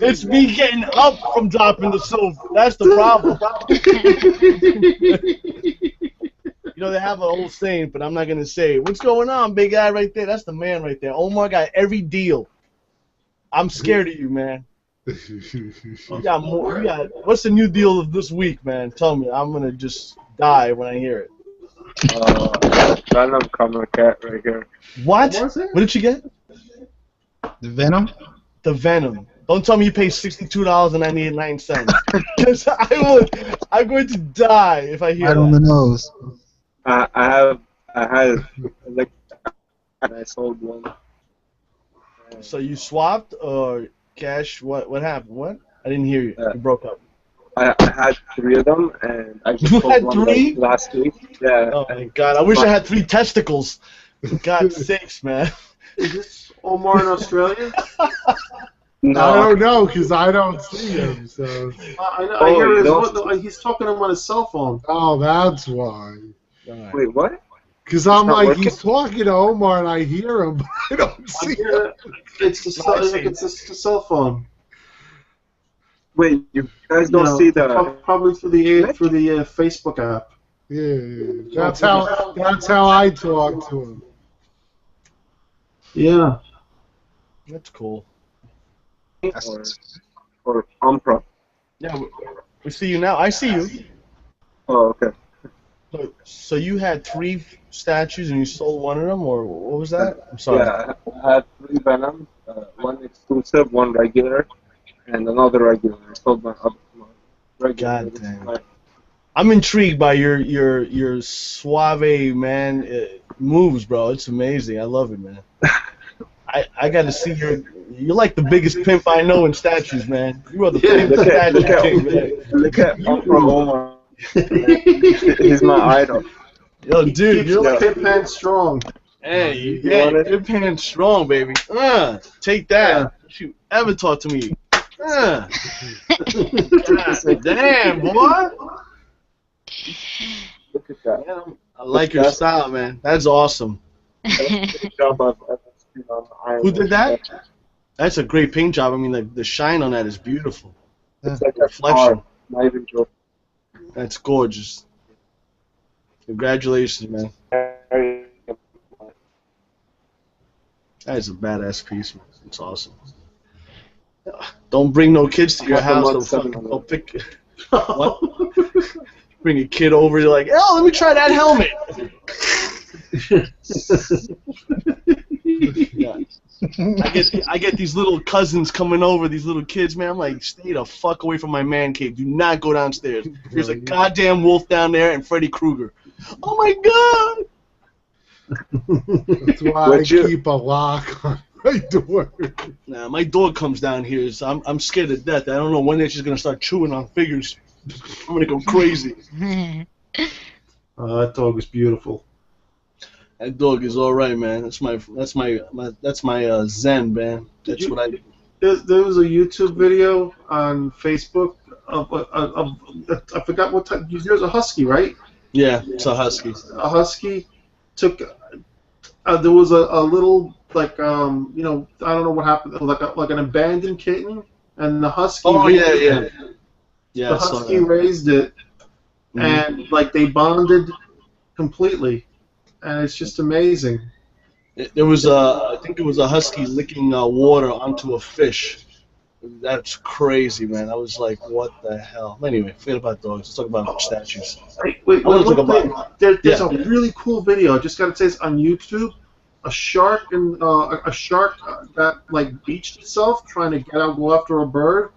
It's me getting up from dropping the soap. That's the problem. They have an old saying, but I'm not gonna say it. What's going on, big guy right there? That's the man right there. Omar got every deal. I'm scared of you, man. You got more. What's the new deal of this week, man? Tell me. I'm gonna just die when I hear it. Random comic cat right here. What? What did you get? The Venom? The Venom. Don't tell me you paid $62.99. Because I'm going to die if I hear Right that. on the nose. I had like I sold one. So you swapped or cash? What happened? What? I didn't hear you. You broke up. I had 3 of them, and I just You sold had one 3? like, last week. Yeah. Oh my god! I wish I had 3 testicles. For God's sakes, man. Is this Omar in Australia? No. I don't know because I don't see him. So. I hear he's talking to him on his cell phone. Oh, that's why. Wait, what? Because I'm not like, working? he's talking to Omar and I hear him, but I don't see him. It's the cell phone. Wait, you guys don't see the? Probably through the Facebook app. Yeah, that's how I talk to him. Yeah. That's cool. Or Umpra. Yeah, we see you now. I see you. Oh, okay. So you had 3 statues and you sold one of them, or what was that? I'm sorry. Yeah, I had 3 Venom, one exclusive, one regular, and another regular. I sold my other one regular. God damn. I'm intrigued by your suave man moves, bro. It's amazing. I love it, man. I got to see you're like the biggest pimp I know in statues, man. You are the pimp statue king, man. Look at Umpra Omar. He's my idol. Yo, dude, you're like Pimp hand strong. Hey, pimp hand strong, baby. Take that. Don't you ever talk to me. God, damn, boy. Look at that. Man, I like your style, man. That's awesome. Good job I've ever seen on Iron Who did Man. that? That's a great paint job. I mean, the shine on that is beautiful. It's like a Reflection. car, not even joking. That's gorgeous. Congratulations, man. That is a badass piece, man. It's awesome. Don't bring no kids to your house. They'll pick. What? Bring a kid over. You're like, oh, let me try that helmet. Yeah. I get these little cousins coming over, these little kids, man. I'm like, stay the fuck away from my man cave. Do not go downstairs. There's a goddamn wolf down there and Freddy Krueger. Oh my god! That's why I keep a lock on my door. Nah, my dog comes down here, so I'm scared to death. I don't know when they're just gonna start chewing on figures. I'm gonna go crazy. That dog is beautiful. That dog is all right, man. That's my zen, man. That's what I. There was a YouTube video on Facebook of I forgot what type. There's a husky, right? Yeah, it's a husky. A husky took. There was a little I don't know what happened. Like an abandoned kitten, and the husky. Oh yeah. Yeah. The husky raised it, and they bonded completely. And it's just amazing. There was I think it was a husky licking water onto a fish. That's crazy, man. I was like, what the hell? Anyway, forget about dogs. Let's talk about statues. Wait, there's a really cool video. I just gotta say, it's on YouTube. A shark that beached itself trying to go after a bird.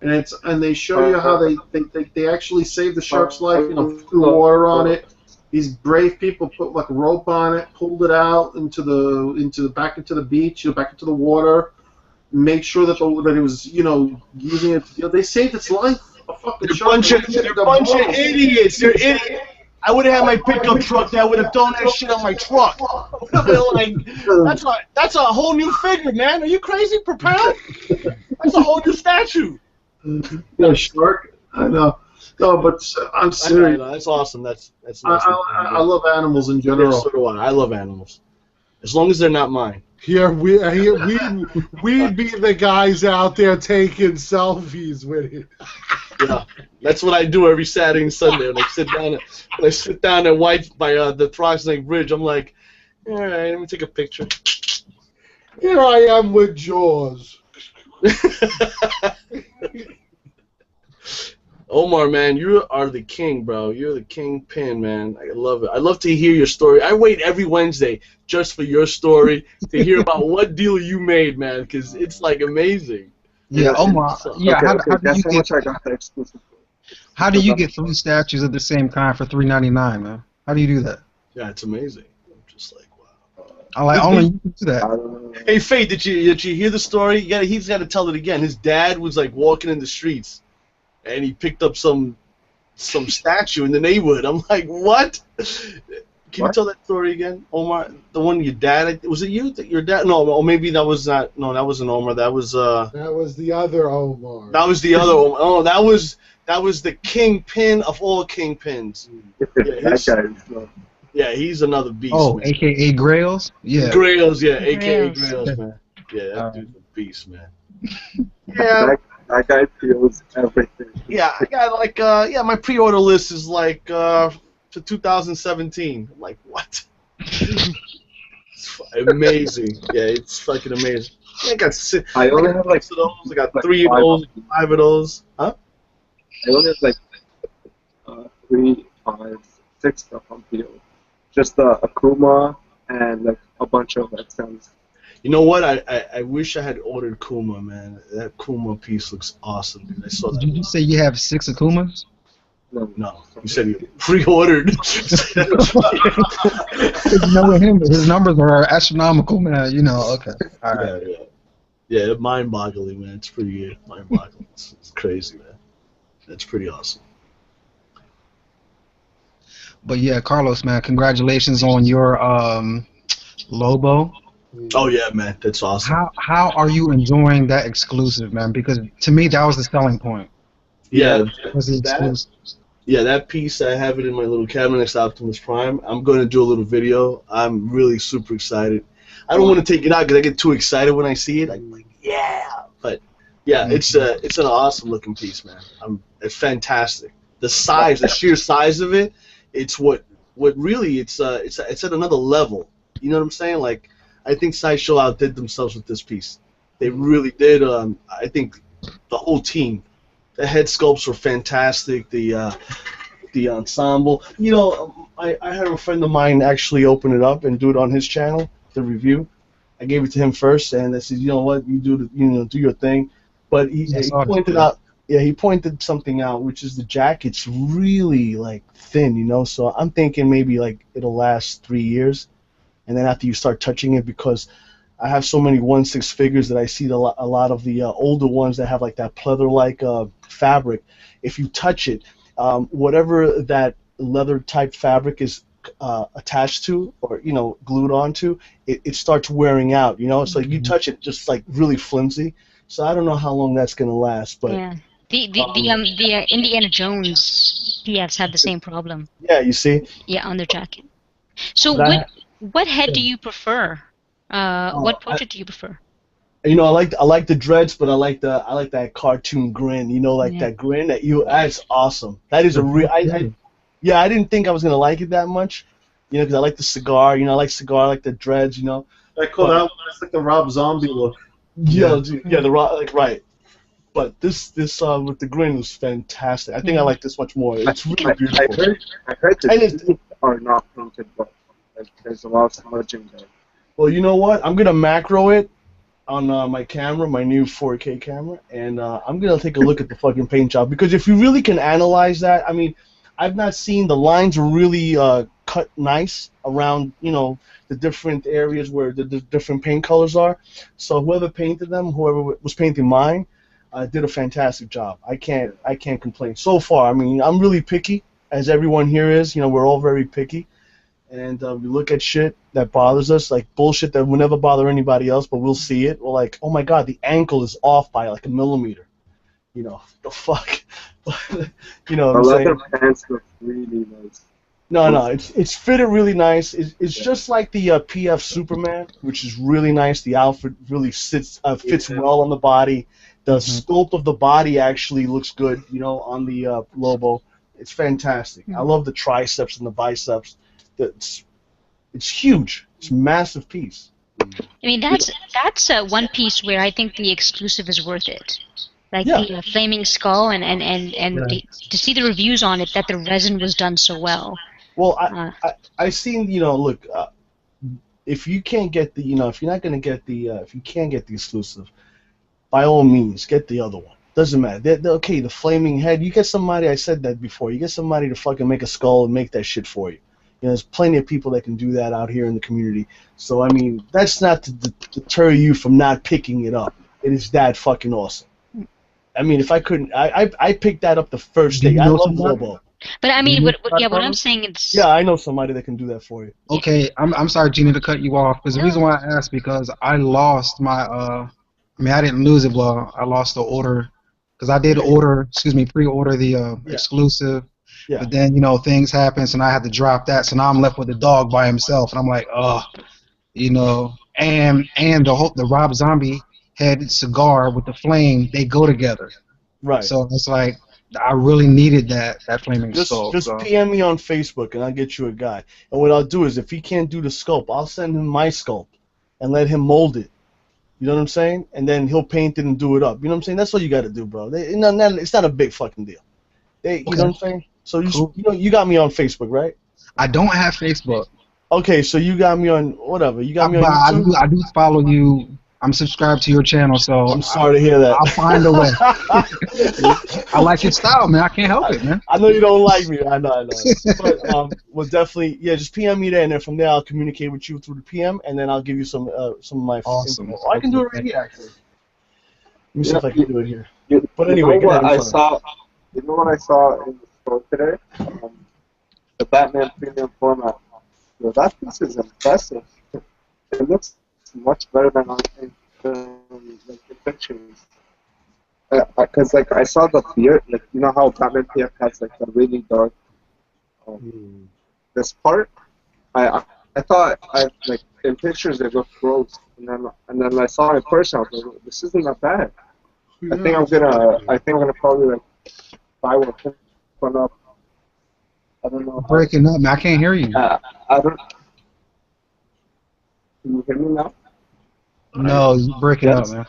and they show you how they actually saved the shark's life. You know, threw water on it. These brave people put like rope on it, pulled it out into the back into the beach, back into the water, make sure that it was using it. They saved its life. A fucking shark. They're a bunch of idiots. They're idiots. I would have had my pickup truck there. I would have thrown that shit on my truck. Like, that's a whole new figure, man. Are you crazy per pound? That's a whole new statue. Yeah, shark. I know. No, but I'm serious. I know. That's awesome. That's nice. I love animals in general. Yeah, so do I. I love animals, as long as they're not mine. We'd be the guys out there taking selfies with it. Yeah, that's what I do every Saturday and Sunday when I sit down at White by the Throgs Lake Bridge. I'm like, all right, let me take a picture. Here I am with Jaws. Omar, man, you are the king, bro. You're the kingpin, man. I love it. I love to hear your story. I wait every Wednesday just for your story to hear about what deal you made, man, because it's like amazing. Yeah, Omar. Yeah, how do you get 3 statues of the same kind for $3.99, man? How do you do that? Yeah, it's amazing. I'm just like, wow. I like only you can do that. Hey, Faye, did you hear the story? He's got to tell it again. His dad was like walking in the streets, and he picked up some statue in the neighborhood. I'm like, what? Can you tell that story again, Omar? The one your dad, was it you? Your dad? No, or maybe that was not. No, that wasn't Omar. That was the other Omar. That was the other Omar. Oh, that was the kingpin of all kingpins. Yeah, he's another beast. Oh, man. AKA Grails? Yeah. Grails, yeah, AKA Grails, man. Yeah, that dude's a beast, man. Yeah. That guy feels everything. Yeah, I got like my pre-order list is like for 2017. I'm like, what? It's amazing. Yeah, it's fucking amazing. I only have like 6 of those. I got 3 of those, 5 of those. Huh? I only have like 3, 5, 6 stuff on PO. Just Akuma and like a bunch of XMs. You know what? I wish I had ordered Kuma, man. That Kuma piece looks awesome, dude. I saw that. Did you say you have 6 Akumas? No. You said you pre-ordered. You know, with him, his numbers are astronomical, man. You know, okay. All right. Yeah, mind-boggling, man. It's pretty mind-boggling. It's crazy, man. That's pretty awesome. But yeah, Carlos, man, congratulations on your Lobo. Oh yeah, man, that's awesome. How are you enjoying that exclusive, man? Because to me, that was the selling point. Yeah, was the exclusive. That piece, I have it in my little cabinet next to Optimus Prime. I'm going to do a little video. I'm really super excited. I don't want to take it out because I get too excited when I see it. I'm like, yeah, but yeah, it's an awesome looking piece, man. It's fantastic. The size, the sheer size of it, it's what really it's at another level. You know what I'm saying? Like, I think Sideshow outdid themselves with this piece. They really did. I think the whole team, the head sculpts were fantastic. The ensemble. You know, I had a friend of mine actually open it up and do it on his channel, the review. I gave it to him first, and I said, you know what, you do your thing. But he pointed out. Yeah, he pointed something out, which is the jacket's really like thin, you know. So I'm thinking maybe like it'll last 3 years, and then after you start touching it, because I have so many 1/6 figures that I see a lot of the older ones that have like that pleather-like fabric. If you touch it, whatever that leather type fabric is attached to, or glued onto, it starts wearing out. You know, it's like you touch it, just like really flimsy. So I don't know how long that's gonna last, but. Yeah. The Indiana Jones PFs had the same problem. Yeah, you see. Yeah, on their jacket. So what head do you prefer? What portrait do you prefer? You know, I like the dreads, but I like that cartoon grin. You know, like that grin that's awesome. That is a real. I didn't think I was gonna like it that much. You know, because I like the cigar. You know, I like cigar. I like the dreads. You know. That's like the Rob Zombie look. Yeah, the Rob, right. But this with the grin was fantastic. I think I like this much more. It's really beautiful. I heard the teeth are not painted, but there's a lot of smudging there. Well, you know what? I'm gonna macro it. on my camera, my new 4K camera, and I'm gonna take a look at the fucking paint job, because if you really can analyze that, I mean, I've not seen the lines are really cut nice around, you know, the different areas where the different paint colors are. So whoever painted them, whoever was painting mine, did a fantastic job. I can't complain so far. I mean, I'm really picky, as everyone here is. You know, we're all very picky. And we look at shit that bothers us, like bullshit that will never bother anybody else, but we'll see it. We're like, oh my god, the ankle is off by like a millimeter. You know, the fuck. You know what I'm saying? The leather pants look really nice. No, it's fitted really nice. It's just like the PF Superman, which is really nice. The outfit really fits well on the body. The sculpt of the body actually looks good, you know, on the Lobo. It's fantastic. I love the triceps and the biceps. It's huge. It's a massive piece. I mean, that's one piece where I think the exclusive is worth it. Like the flaming skull, and to see the reviews on it, that the resin was done so well. Well, I seen, you know, look, if you can't get the, you know, if you're not gonna get the, if you can't get the exclusive, by all means, get the other one. Doesn't matter. Okay, the flaming head. You get somebody. I said that before. You get somebody to fucking make a skull and make that shit for you. You know, there's plenty of people that can do that out here in the community. So I mean, that's not to deter you from not picking it up. It is that fucking awesome. I mean, if I couldn't, I picked that up the first day. I love Lobo. But I mean, what I'm saying is. Yeah, I know somebody that can do that for you. Okay, I'm sorry, Gina, to cut you off. Because the reason why I asked, because I lost my I mean, I didn't lose it. Well, I lost the order because I did pre-order the exclusive. Yeah. But then, you know, things happen, so I had to drop that. So now I'm left with the dog by himself, and I'm like, you know, and the Rob Zombie head cigar with the flame, they go together. Right. So it's like I really needed that flaming skull. Just PM me on Facebook, and I'll get you a guy. And what I'll do is, if he can't do the sculpt, I'll send him my sculpt and let him mold it. You know what I'm saying? And then he'll paint it and do it up. You know what I'm saying? That's all you got to do, bro. It's not a big fucking deal. You know what I'm saying? So you got me on Facebook, right? I don't have Facebook. Okay, so you got me on whatever. You got me on YouTube? I do follow you. I'm subscribed to your channel, so I'm sorry to hear that. I'll find a way. I like your style, man. I can't help it, man. I know you don't like me. I know. But we'll definitely, just PM me there, and then from there I'll communicate with you through the PM, and then I'll give you some of my. Awesome. Oh, I can do it right here, actually. Let me see if I can do it here. But anyway, go ahead. You know what I saw in the store today? The Batman Premium format. Yo, that piece is impressive. It looks much better than the pictures. Because like I saw the beard, like you know how Batman PF has like a really dark this part. I thought like in pictures it looked gross, and then I saw it in person. I was like, this isn't that bad. I think I'm gonna probably like buy one, pick one up. I don't know. Breaking up, man. I can't hear you. I don't. Can you hear me now? No, you're breaking up, man.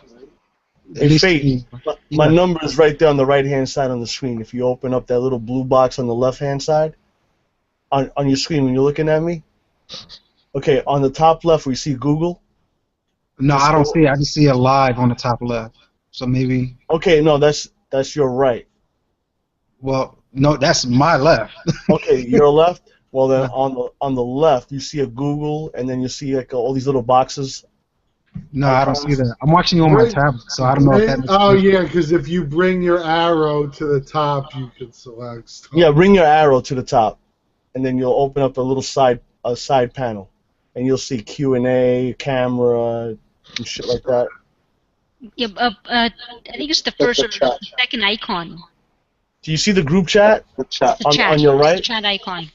Hey, Fate, my number is right there on the right-hand side on the screen. If you open up that little blue box on the left-hand side, on your screen when you're looking at me, okay, on the top left we see Google. No, I don't see it. I just see it live on the top left. So maybe. Okay, no, that's your right. Well, no, that's my left. Okay, your left. Well, then on the left you see a Google, and then you see like all these little boxes. No, I don't see that. I'm watching you on my tablet, so I don't know if that. Oh yeah, because if you bring your arrow to the top, you can select stuff. Yeah, bring your arrow to the top, and then you'll open up a little side panel, and you'll see Q&A, camera, and shit like that. Yeah, I think it's the first or the second icon. Do you see the group chat? The chat. On your right? The chat icon.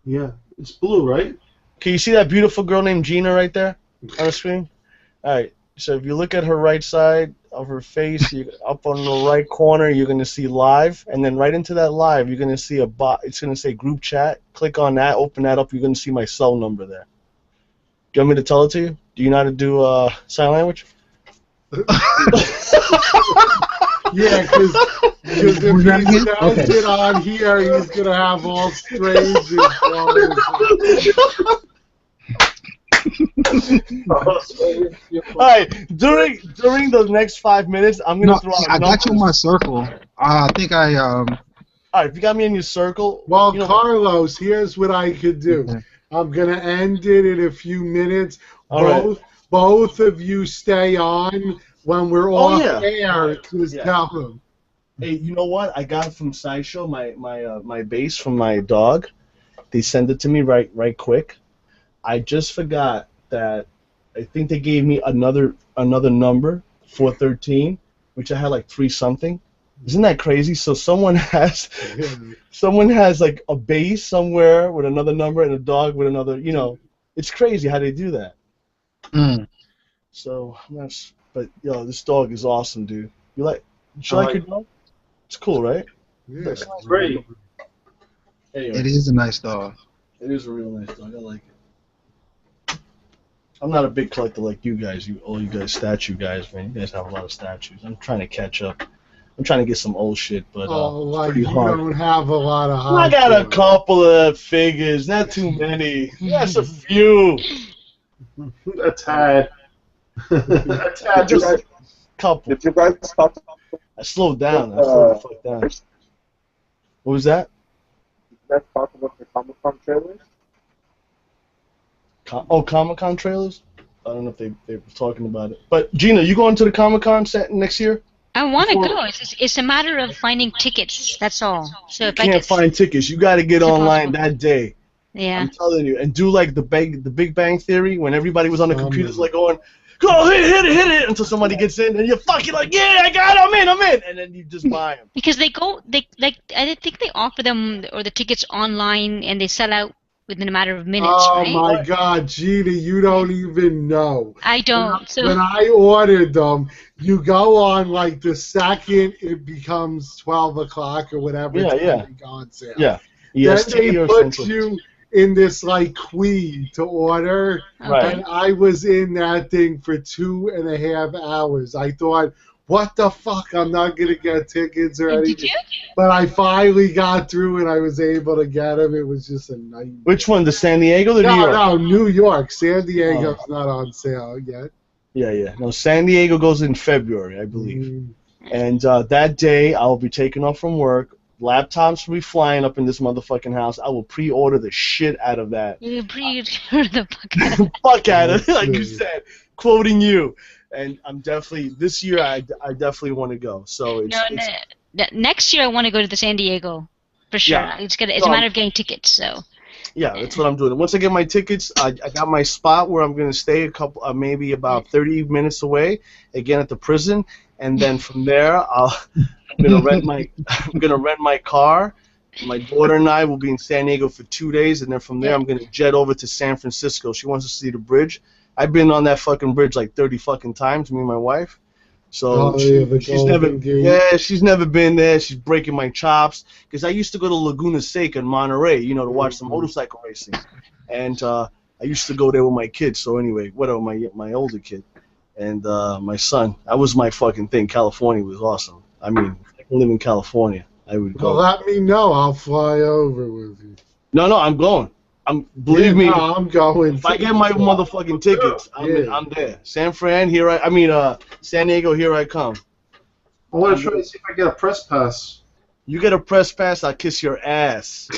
Yeah, it's blue, right? Can you see that beautiful girl named Gina right there on the screen? All right. So if you look at her right side of her face, up on the right corner, you're going to see live, and then right into that live, you're going to see it's going to say group chat. Click on that, open that up. You're going to see my cell number there. Do you want me to tell it to you? Do you know how to do sign language? Yeah, because if he does it on here, he's going to have all strange and All right, during the next 5 minutes, I'm gonna No, throw out I got you in numbers. my circle. I think I All right, if you got me in your circle, Well, you know, Carlos, here's what I could do. yeah. I'm gonna end it in a few minutes. All right. Both of you stay on when we're Oh off yeah. air. Just Yeah. tell them. Hey, you know what? I got from Sideshow my base from my dog. They sent it to me right quick. I just forgot that I think they gave me another number, 413, which I had like 3 something. Isn't that crazy? So someone has like a base somewhere with another number and a dog with another. You know, it's crazy how they do that. Mm. So that's. But yo, this dog is awesome, dude. You like your dog? It's cool, right? Yeah, It's great. Anyway, It is a nice dog. it is a real nice dog. I like it. I'm not a big collector like you guys. All you guys, statue guys, man. You guys have a lot of statues. I'm trying to catch up. I'm trying to get some old shit, but it's like pretty you hard. don't have a lot of. I got a hot couple of figures, not too many. That's a few. A tad. A tad, Just just a couple. Did you guys talk I slowed down. I slowed the fuck down. What was that? Did you guys talk about the Comic-Con trailers? Comic-Con trailers? I don't know if they were talking about it. But Gina, you going to the Comic-Con set next year? I want to go. It's a matter of finding tickets. That's all. So You if I can't could, find tickets. You got to get It's online impossible. that day. yeah. I'm telling you, and do like the Big Bang Theory when everybody was on the computers no. like going, go hit it until somebody gets in and you're fucking like, yeah, I got it, I'm in, and then you just buy them. Because they I think they offer them or the tickets online and they sell out within a matter of minutes, Oh right? my God, Gina, you don't even know. I don't. So When I ordered them, you go on like the second it becomes 12 o'clock or whatever Yeah, time yeah. they go on sale. Yeah. Then EST they or put Central. you in this like queue to order, Right. and I was in that thing for 2.5 hours. I thought, what the fuck? I'm not gonna get tickets or did anything. you? But I finally got through and I was able to get them. It was just a nightmare. Which one, the San Diego or the New York? No, New York. San Diego's not on sale yet. Yeah. No, San Diego goes in February, I believe. Mm. And that day, I'll be taking off from work. Laptops will be flying up in this motherfucking house. I will pre-order the shit out of that. You breathe the fuck out of it. Fuck out of it, like you Yes, sir. said, quoting you. And I'm definitely, this year, I definitely want to go. So it's, Next year I want to go to the San Diego for sure. Yeah. It's a So- matter of getting tickets. So yeah, that's what I'm doing. Once I get my tickets, I got my spot where I'm going to stay maybe about 30 minutes away, again at the prison. And then from there, I'm gonna rent my car. My daughter and I will be in San Diego for 2 days, and then from there I'm gonna jet over to San Francisco. She wants to see the bridge. I've been on that fucking bridge like 30 fucking times, me and my wife. So the she's never, Golden Gate. yeah, she's never been there. She's breaking my chops because I used to go to Laguna Seca in Monterey, to watch some motorcycle racing, and I used to go there with my kids. So anyway, whatever, my older kid. And my son, that was my fucking thing. California was awesome. I mean, if I can live in California, I would go. Well, let me know. I'll fly over with you. No, I'm going. Believe me. No, I'm going. If I get my motherfucking tickets, I'm there. San Diego, here I come. I want to try to see if I get a press pass. You get a press pass, I'll kiss your ass.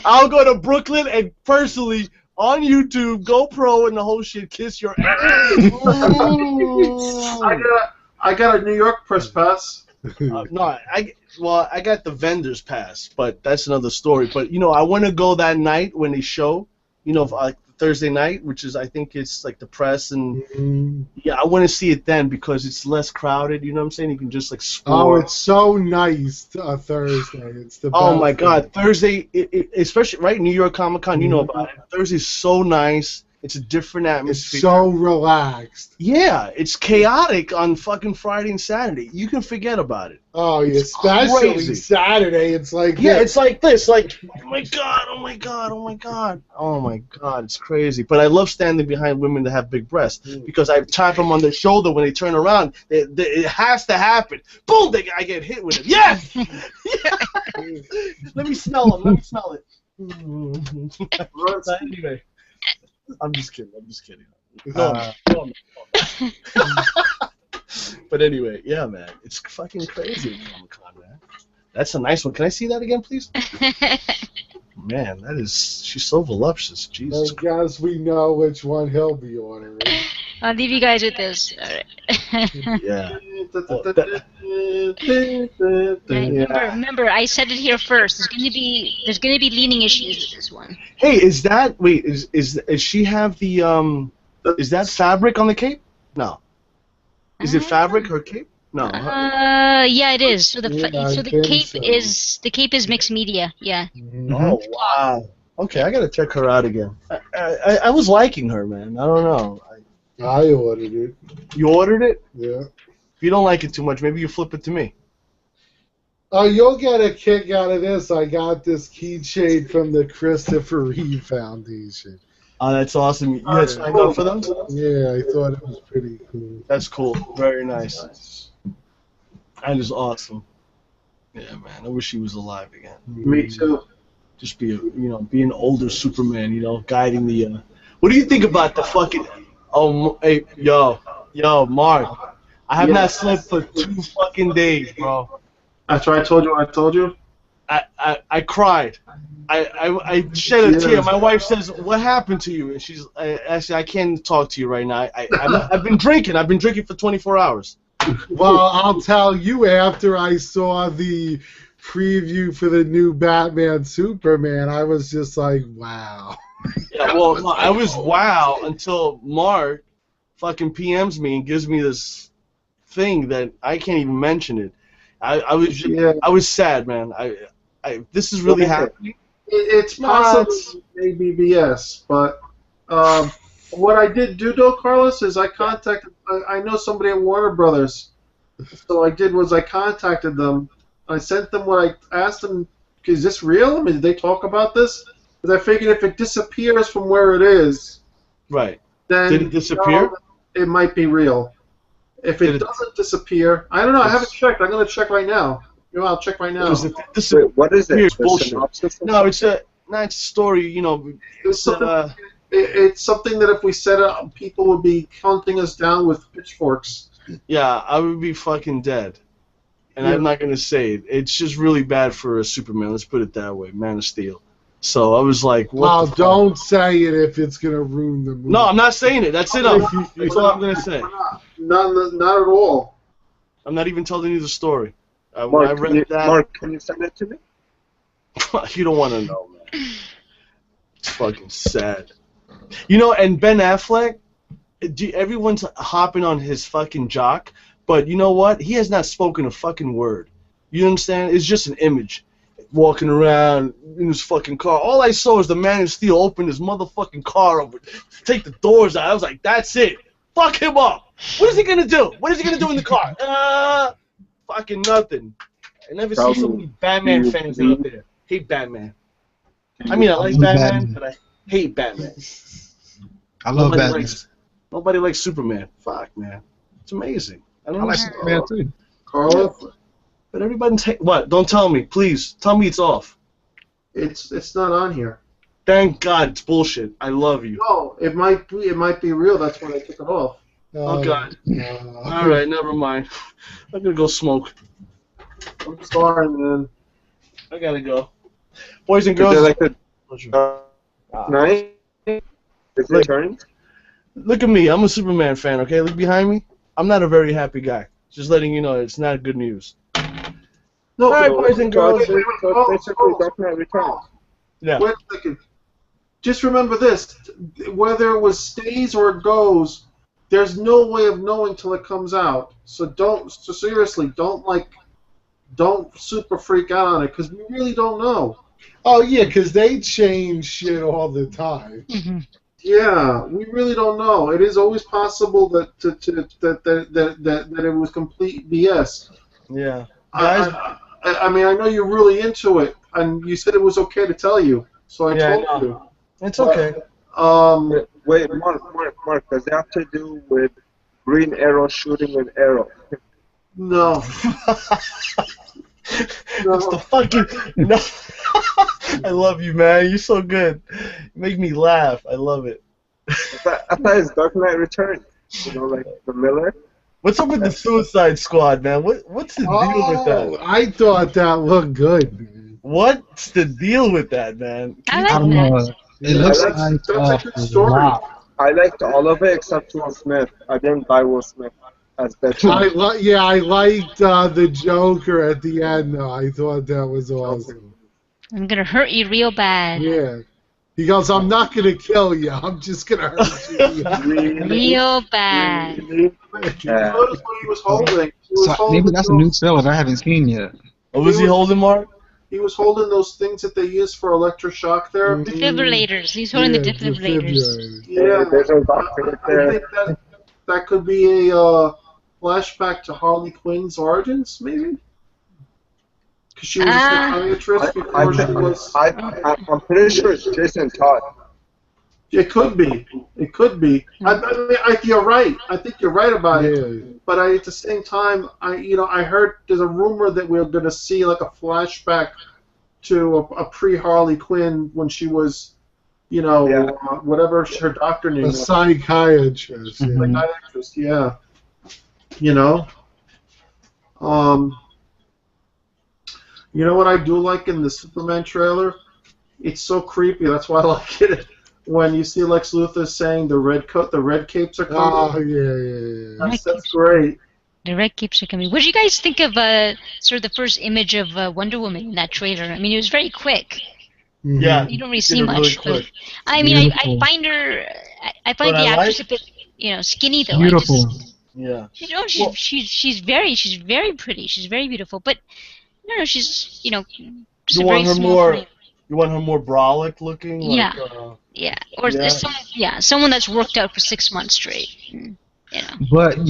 I'll go to Brooklyn and personally, on YouTube, GoPro and the whole shit, kiss your ass. I got a New York press pass. No, I got the vendor's pass, but that's another story. But I want to go that night when they show, like Thursday night, which is I think it's like the press and yeah, I want to see it then because it's less crowded. You know what I'm saying? You can just like Oh, explore. it's so nice Thursday. It's the best. Oh my God, Thursday, especially right New York Comic Con, you know about it. Thursday's so nice. It's a different It's atmosphere. so relaxed. Yeah, it's chaotic on fucking Friday and Saturday. You can forget about it. Oh, It's especially crazy. Saturday. It's like Yeah, this. it's like this, like, oh my God, oh my God, oh my God. Oh my God, it's crazy. But I love standing behind women that have big breasts because I tap them on the shoulder when they turn around. It has to happen. Boom, I get hit with it. Yes! Yeah! Let me smell them. Let me smell it. Anyway, I'm just kidding. No, no. But anyway, yeah, man, it's fucking crazy at Comic-Con, man. That's a nice one. Can I see that again, please? Man, she's so voluptuous. Jesus. I guess we know which one he'll be ordering. I'll leave you guys with this. All right. Yeah. Remember, I said it here first. There's gonna be leaning issues with this one. Hey, is she have the is that fabric on the cape? No. Is it fabric, her cape? No. Yeah, it is. So the cape is mixed media. Yeah. Oh wow. Okay, I gotta check her out again. I was liking her, man. I don't know. I ordered it. You ordered it? Yeah. If you don't like it too much, maybe you flip it to me. Oh, you'll get a kick out of this. I got this keychain from the Christopher Reeve Foundation. Oh, that's awesome. You had signed up for them? Yeah, I thought it was pretty cool. That's cool. Very nice. That is awesome. Yeah, man. I wish he was alive again. Me too. Just be an older Superman, guiding the. What do you think about the fucking? Oh, hey, yo, Mark. I have not slept for 2 fucking days, bro. That's what I told you. I cried. I shed a tear. My wife says, "What happened to you?" And she's, actually, I can't talk to you right now. I've been drinking. I've been drinking for 24 hours. Well, I'll tell you, after I saw the preview for the new Batman Superman, I was just like, wow. Yeah, well, no, I was wow until Mark fucking PMs me and gives me this thing that I can't even mention it. I was sad, man. This is really happening. It's possible maybe BS, but what I did do though, Carlos, is I contacted. I know somebody at Warner Brothers, so I contacted them. I sent them what I asked them. Is this real? I mean, did they talk about this? Because I figured if it disappears from where it is, right? Then did it disappear? It might be real. If it doesn't disappear, I don't know. I haven't checked. I'm gonna check right now. I'll check right now. Wait, what is it? Bullshit. No, it's a story. It's something that if we set up, people would be hunting us down with pitchforks. Yeah, I would be fucking dead. And I'm not gonna say it. It's just really bad for a Superman. Let's put it that way. Man of Steel. So I was like, well, don't say it if it's going to ruin the movie. No, I'm not saying it. That's it. That's all I'm going to say. Not at all. I'm not even telling you the story. Mark, can you send it to me? You don't want to know, man. It's fucking sad. And Ben Affleck, everyone's hopping on his fucking jock, but you know what? He has not spoken a fucking word. You understand? It's just an image. Walking around in his fucking car. All I saw was the Man of Steel open his motherfucking car over, take the doors out. I was like, that's it. Fuck him up. What is he gonna do? What is he gonna do in the car? Fucking nothing. I never see so many Batman fans out there. Hate Batman. I mean, I like Batman, but I hate Batman. I love Batman. Nobody likes Superman. Fuck, man. It's amazing. I like Superman too. Carlos? But everybody what? Don't tell me, please. Tell me it's off. It's not on here. Thank God, it's bullshit. I love you. No, it might be real. That's why I took it off. Oh God. All right, never mind. I'm gonna go smoke. I'm sorry, man. I gotta go. Boys and girls. Night? Is it turning? Look at me. I'm a Superman fan. Okay, look behind me. I'm not a very happy guy. Just letting you know, it's not good news. No, all right, boys and girls. Basically, Dark Returns. Yeah. Wait a second. Just remember this: whether it was stays or it goes, there's no way of knowing till it comes out. So seriously, don't super freak out on it because we really don't know. Oh yeah, because they change shit all the time. Mm-hmm. Yeah, we really don't know. It is always possible that it was complete BS. Yeah. I mean, I know you're really into it, and you said it was okay to tell you, so I told you. It's okay. Wait, Mark, does that have to do with Green Arrow shooting an arrow? No. It's the fucking no. I love you, man. You're so good. You make me laugh. I love it. I thought it's Dark Knight Returns. You know, like the Miller. What's up with the Suicide Squad, man? What's the deal with that? I thought that looked good, man. What's the deal with that, man? I I like don't that. know. It looks like that's a good a story. lot. I liked all of it except Will Smith. I didn't buy Will Smith as Deadshot. I liked the Joker at the end, though. I thought that was awesome. I'm gonna hurt you real bad. Yeah. He goes, I'm not going to kill you. I'm just going to hurt you. Real bad. Really? You notice what he was holding. He was So holding maybe that's a new trailer that I haven't seen yet. What was he holding, Mark? He was holding those things that they use for electroshock therapy. Defibrillators. He's holding the defibrillators. Yeah, There's a doctor right I there. think that could be a flashback to Harley Quinn's origins, maybe? Because she was a psychiatrist before she was... I'm pretty sure it's Jason Todd. It could be. It could be. You're right. I think you're right about it. But at the same time, I heard there's a rumor that we're going to see like a flashback to a pre-Harley Quinn when she was, whatever her doctor name A was. psychiatrist. Yeah. Psychiatrist, yeah. You know? You know what I do like in the Superman trailer? It's so creepy. That's why I like it. When you see Lex Luthor saying the red capes are coming. Oh, yeah. That's great. The red capes are coming. What did you guys think of sort of the first image of Wonder Woman in that trailer? I mean, it was very quick. Yeah. You don't really see Really much. quick. But, I mean, I Beautiful. find her. I find the actress a bit, skinny though. Beautiful. Yeah. She's very pretty. She's very beautiful. But no, she's just You a want very her small more? frame. You want her more brolic looking? Yeah. Like, Or Yeah. someone that's worked out for 6 months straight. But as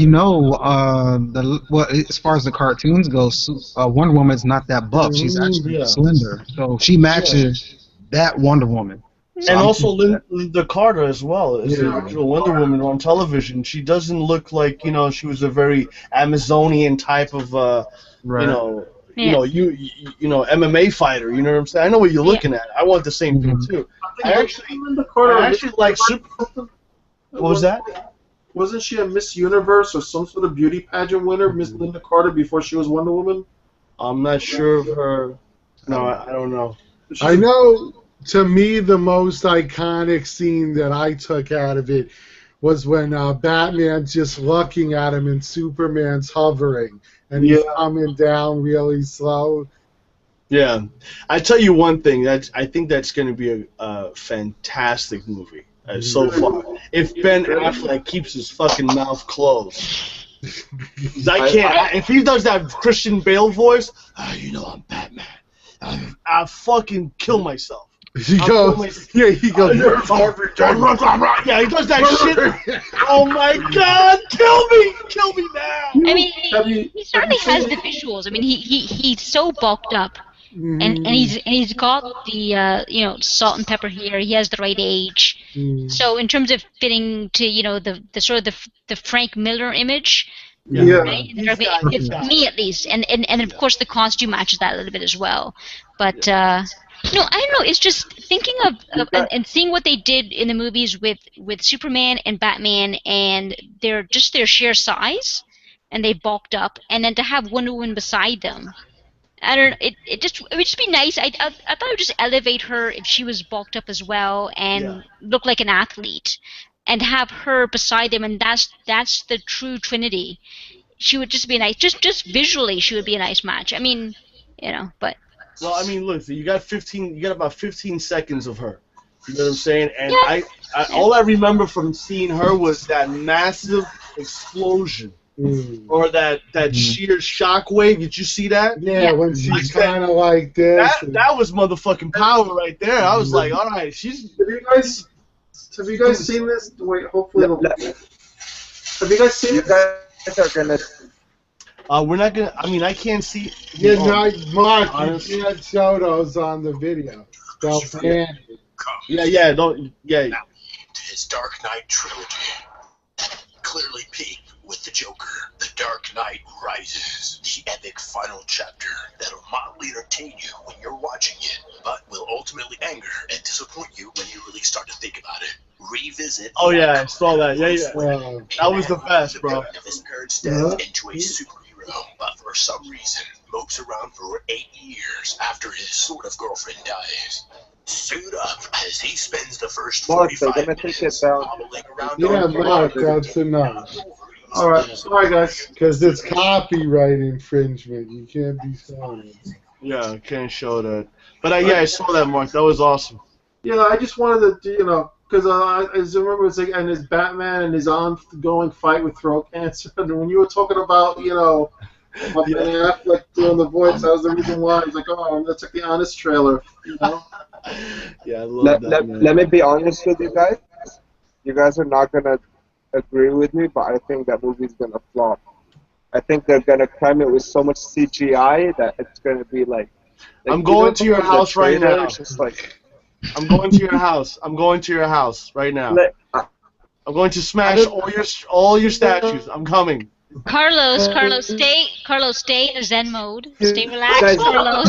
far as the cartoons go, Wonder Woman's not that buff. She's actually slender, so she matches that Wonder Woman. So And I'm also thinking Linda Carter as well as the original Wonder Woman on television. She doesn't look like she was a very Amazonian type of right. MMA fighter. You know what I'm saying? I know what you're looking at. I want the same thing too. I actually like Super. What was that? Wasn't she a Miss Universe or some sort of beauty pageant winner, Miss Linda Carter, before she was Wonder Woman? I'm not sure of her. No, I don't know. I know, to me, the most iconic scene that I took out of it was when Batman's just looking at him and Superman's hovering, and he's coming down really slow. Yeah. I tell you one thing. I think that's going to be a fantastic movie. So far, if Ben Affleck keeps his fucking mouth closed, 'cause I can't. If he does that Christian Bale voice, I'm Batman. I fucking kill myself. He goes, yeah, he goes. Yeah, he does that shit. Oh my God, kill me now. I mean, he certainly has the visuals. I mean, he's so bulked up. And he's got the salt and pepper here. He has the right age. So in terms of fitting to the sort of the Frank Miller image, right? Me at least, and of course the costume matches that a little bit as well. But I don't know. It's just thinking of and seeing what they did in the movies with Superman and Batman, and their sheer size, and they bulked up, and then to have Wonder Woman beside them. I don't know. It would just be nice. I thought it would just elevate her if she was bulked up as well and look like an athlete, and have her beside them, and that's the true trinity. She would just be nice. Just visually, she would be a nice match. I mean, but. Well, I mean, look, you got about 15 seconds of her. You know what I'm saying? And all I remember from seeing her was that massive explosion. Or that sheer shock wave. Did you see that? Yeah, when she's kind of like this. That was motherfucking power right there. I was like, all right, she's. Have you guys seen this? Wait, hopefully. Have you guys seen this? We're not gonna. I mean, I can't see. Yeah, Mark, you can't show those on the video. They'll ban it. Don't. Yeah. Now, to his Dark Knight trilogy. Clearly peaked with the Joker. The Dark Knight Rises, the epic final chapter that'll mildly entertain you when you're watching it, but will ultimately anger and disappoint you when you really start to think about it. Revisit. Oh yeah, I saw that. Yeah. That was the best, bro. Of his parents' death into a superhero, but for some reason mopes around for 8 years after his sort of girlfriend dies. Suit up as he spends the first 45 minutes hobbling around. Yeah, Mark, that's enough. All right, sorry guys. Because it's copyright infringement. You can't be selling it. Yeah, I can't show that. But yeah, I saw that, Mark. That was awesome. Yeah, I just wanted to, because I remember it's like, and his Batman and his ongoing fight with throat cancer. And when you were talking about, Ben Affleck doing the voice, that was the reason why. I was like, oh, that's like the Honest trailer, Yeah, I love that. Let me be honest with you guys. You guys are not gonna agree with me, but I think that movie's gonna flop. I think they're gonna cram it with so much CGI that it's gonna be like I'm going to your house right now. It's just like I'm going to your house. I'm going to your house right now. I'm going to smash all your statues. I'm coming. Carlos, stay in a Zen mode. Stay relaxed, Carlos.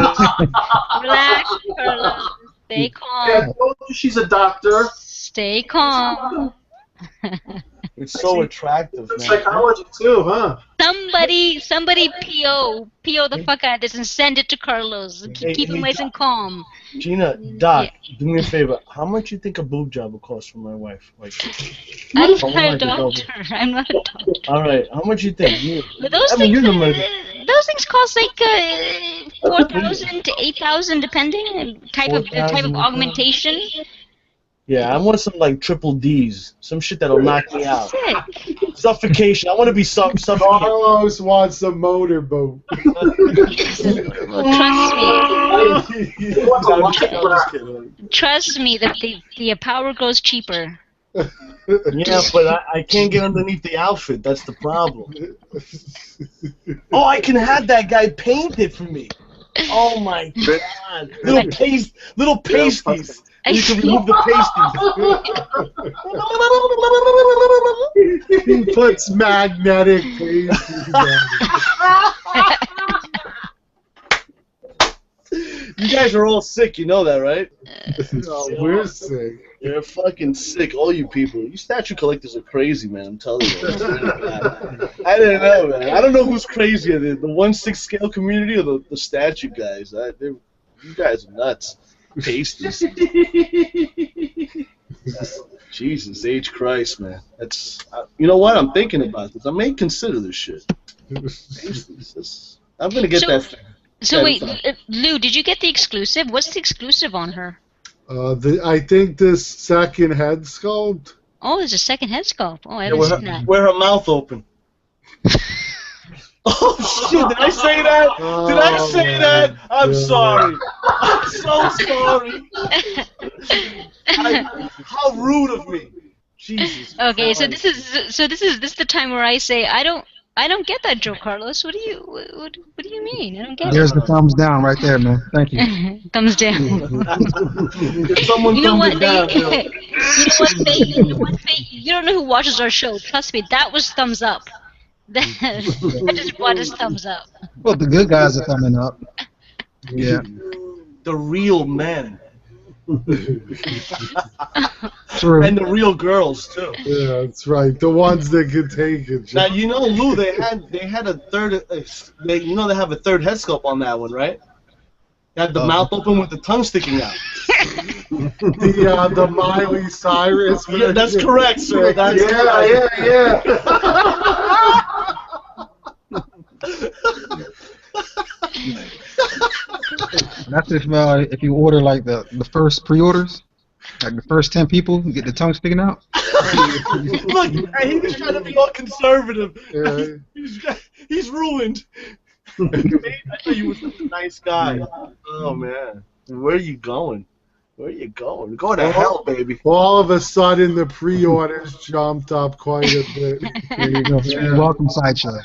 Relax, Carlos. Stay calm. Yeah, I told you she's a doctor. Stay calm. It's so attractive, man. Psychology too, huh? Somebody PO the fuck out of this and send it to Carlos. Keep him nice and calm. Gina, Doc, do me a favor. How much you think a boob job will cost for my wife? Like, I'm not a doctor. I'm not a doctor. All right, how much you think? Those things cost like 4,000 to 8,000, depending type of augmentation. Yeah, I want some like triple D's, some shit that'll knock me out. Sick. Suffocation. I want to be suffocated. Carlos wants a motorboat. Trust me, the power grows cheaper. Yeah, but I can't get underneath the outfit. That's the problem. Oh, I can have that guy paint it for me. Oh my god, little pasties. You can remove the pasties. He puts magnetic pasties on it. You guys are all sick, you know that, right? No, we're sick. You're fucking sick, all you people. You statue collectors are crazy, man, I'm telling you. I don't know, man. I don't know who's crazier, the 1/6 scale community or the statue guys. You guys are nuts. Pasties. Jesus H. Christ, man. That's you know what? I'm thinking about this. I may consider this shit. Pasties. I'm gonna get that. So wait, Lou, did you get the exclusive? What's the exclusive on her? I think this second head sculpt. Oh, there's a second head sculpt. Oh, I haven't seen that. Where her mouth open. Oh shit! Did I say that? Did I say that? I'm sorry. I'm so sorry. How rude of me. Jesus. Okay, so this is the time where I say I don't get that joke, Carlos. What do you mean? I don't get There's it. the thumbs down right there, man. Thank you. Thumbs down. Someone you know what? down, you know what? You don't know who watches our show. Trust me, that was thumbs up. That is what is thumbs up. Well, the good guys are thumbing up. Yeah. The real men. True. And the real girls too. Yeah, that's right. The ones that can take it. Now you know, Lou, they had a third. They have a third head sculpt on that one, right? They had the mouth open with the tongue sticking out. The Miley Cyrus. Yeah, that's correct, sir. That's yeah. That's if you order like the first pre-orders, like the first 10 people get the tongue sticking out. Look, he was trying to be all conservative. Yeah. He's ruined. I thought you were such a nice guy. Oh man, where are you going? Where are you going? Go to hell, baby. All of a sudden, the pre-orders jumped up quite a bit. There you go. Yeah. Welcome, Sideshow.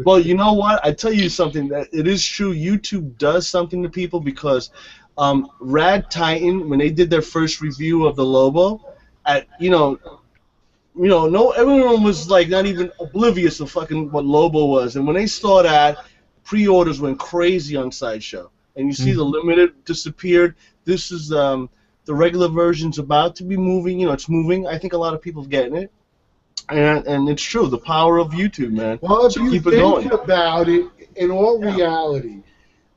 Well, you know what? I tell you something. That it is true. YouTube does something to people because Rad Titan, when they did their first review of the Lobo, you know, no, everyone was like not even oblivious of fucking what Lobo was. And when they saw that, pre-orders went crazy on Sideshow. And you see the limited disappeared. This is the regular version's about to be moving. You know, it's moving. I think a lot of people are getting it. And it's true, the power of YouTube, man. Well, if So you keep it think going. about it, in all reality,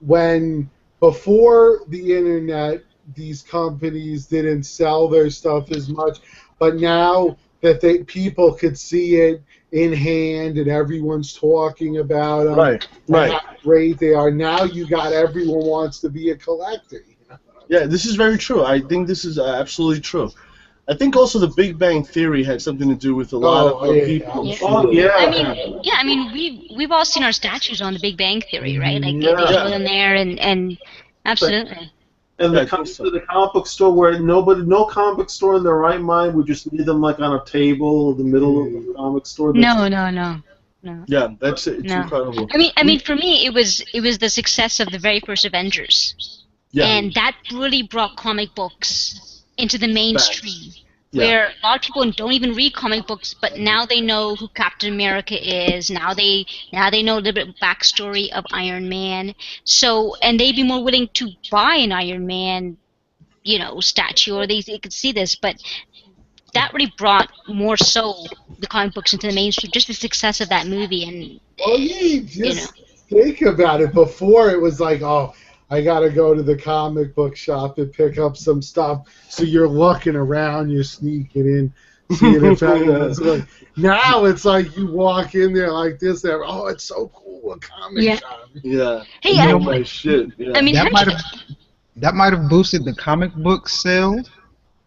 when before the internet, these companies didn't sell their stuff as much, but now that people could see it in hand and everyone's talking about them, Right. how great they are. Now you got everyone wants to be a collector. You know? Yeah, this is very true. I think this is absolutely true. I think also the Big Bang Theory had something to do with a lot of people. Yeah. Oh yeah. I mean, we've all seen our statues on the Big Bang Theory, right? Like they show them there, and absolutely. And the comic book store where no comic book store in their right mind would just leave them like on a table in the middle of the comic store. No. Yeah, that's it. It's incredible. I mean, for me, it was the success of the very first Avengers, and that really brought comic books into the mainstream, where a lot of people don't even read comic books, but now they know who Captain America is. Now they know a little bit of backstory of Iron Man. So, and they'd be more willing to buy an Iron Man, you know, statue, or they could see this. But that really brought more so the comic books into the mainstream. Just the success of that movie, and think about it. Before it was like, oh, I gotta go to the comic book shop and pick up some stuff. So you're looking around, you're sneaking in, seeing if anyone's like. Now it's like you walk in there like this. Oh, it's so cool, a comic shop. Yeah. Hey, my shit. Yeah. I mean, that might have boosted the comic book sale.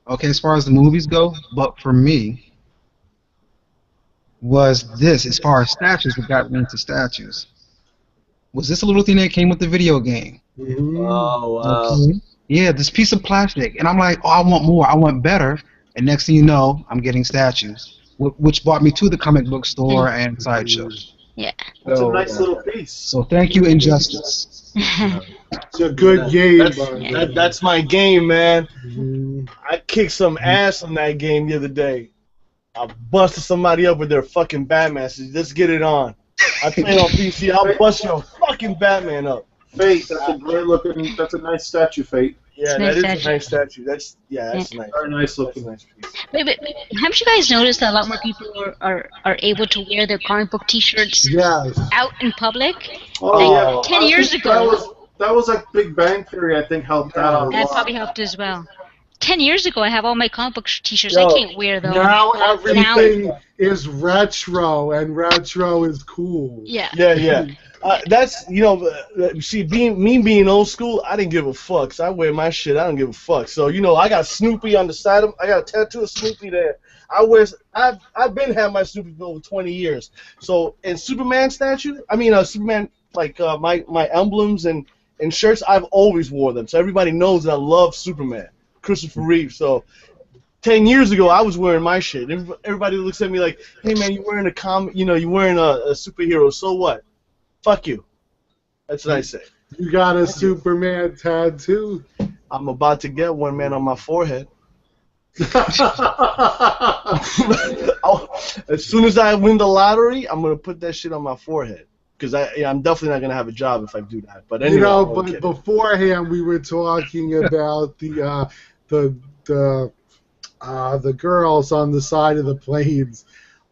Okay, as far as the movies go, but for me, was this as far as statues? What got me into statues was this a little thing that came with the video game. Oh, wow. Okay. Yeah, this piece of plastic. And I'm like, oh, I want more. I want better. And next thing you know, I'm getting statues, which brought me to the comic book store and Sideshow. Yeah. That's a nice little piece. So thank you, Injustice. It's a good game. That's my game, man. I kicked some ass on that game the other day. I busted somebody up with their fucking Batman. So let's get it on. I play on PC. I'll bust your fucking Batman up. Fate, that's a great looking. That's a nice statue, Fate. Yeah, that is a nice statue. That's nice. Very nice looking. Nice piece. Wait, haven't you guys noticed that a lot more people are able to wear their comic book T-shirts out in public? Oh, like 10 years ago. That was like Big Bang Theory. I think helped out a lot. That probably helped as well. 10 years ago, I have all my comic book T-shirts. I can't wear them. Now everything is retro, and retro is cool. Yeah. That's, you know, see, being old school, I didn't give a fuck. So I wear my shit. I don't give a fuck. So, you know, I got Snoopy on the side of. I got a tattoo of Snoopy there. I've been having my Snoopy for over 20 years. So, and Superman statue. I mean, Superman, like my emblems and shirts. I've always wore them. So everybody knows that I love Superman. Christopher Reeve. So 10 years ago, I was wearing my shit. Everybody looks at me like, "Hey man, you're wearing you're wearing a superhero. So what? Fuck you." That's what I say. You got a Superman tattoo? I'm about to get one, man, on my forehead. As soon as I win the lottery, I'm gonna put that shit on my forehead. Because I'm definitely not gonna have a job if I do that. But anyway, but beforehand we were talking about the girls on the side of the planes,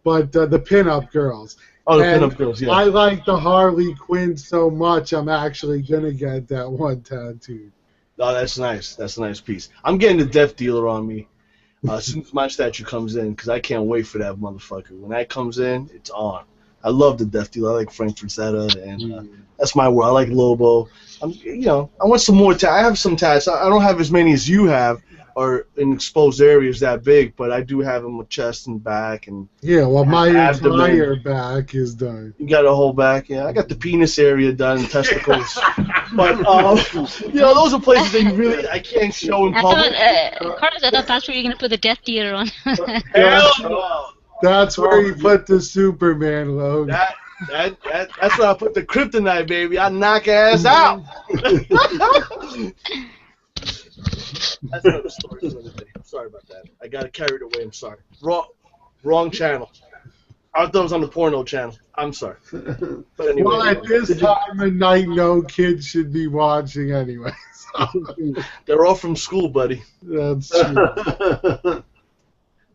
but the pinup girls. Oh, the pinup girls, yeah. I like the Harley Quinn so much, I'm actually gonna get that one tattooed. Oh, that's nice. That's a nice piece. I'm getting the Death Dealer on me as soon as my statue comes in, because I can't wait for that motherfucker. When that comes in, it's on. I love the Death Dealer. I like Frank Frazetta, and that's my world. I like Lobo. I want some more I have some tats. I don't have as many as you have, or in exposed areas that big, but I do have them with chest and back and my abdomen. entire back is done. You got a whole back, yeah. I got the penis area done, testicles, but those are places that I can't show in public. Carlos, I thought that's where you're gonna put the Death Dealer on. Hell no. That's where you put the Superman logo. That's where I put the kryptonite, baby. I knock ass out. That's another story for another day. I'm sorry about that. I got carried away. I'm sorry. Wrong channel. I thought it was on the porno channel. I'm sorry. But anyway. Well, at this time of night, no kids should be watching anyway. So. They're all from school, buddy. That's true.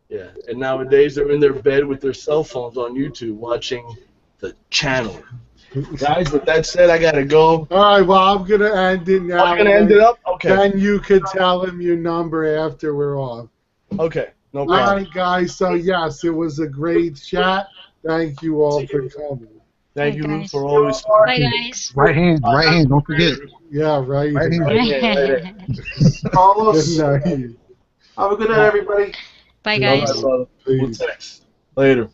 Yeah, and nowadays they're in their bed with their cell phones on YouTube watching the channel. Guys, with that said, I gotta go. All right, well, I'm gonna end it now. I'm gonna end it up? Okay. Then you could tell him your number after we're off. Okay, no problem. All right, guys. So yes, it was a great chat. Thank you all for coming. Thank Bye, you guys. for always. Bye, guys. Right hand, don't forget. Yeah, right. Right hand. Carlos, Good night. have a good night, everybody. Bye, guys. We'll text later.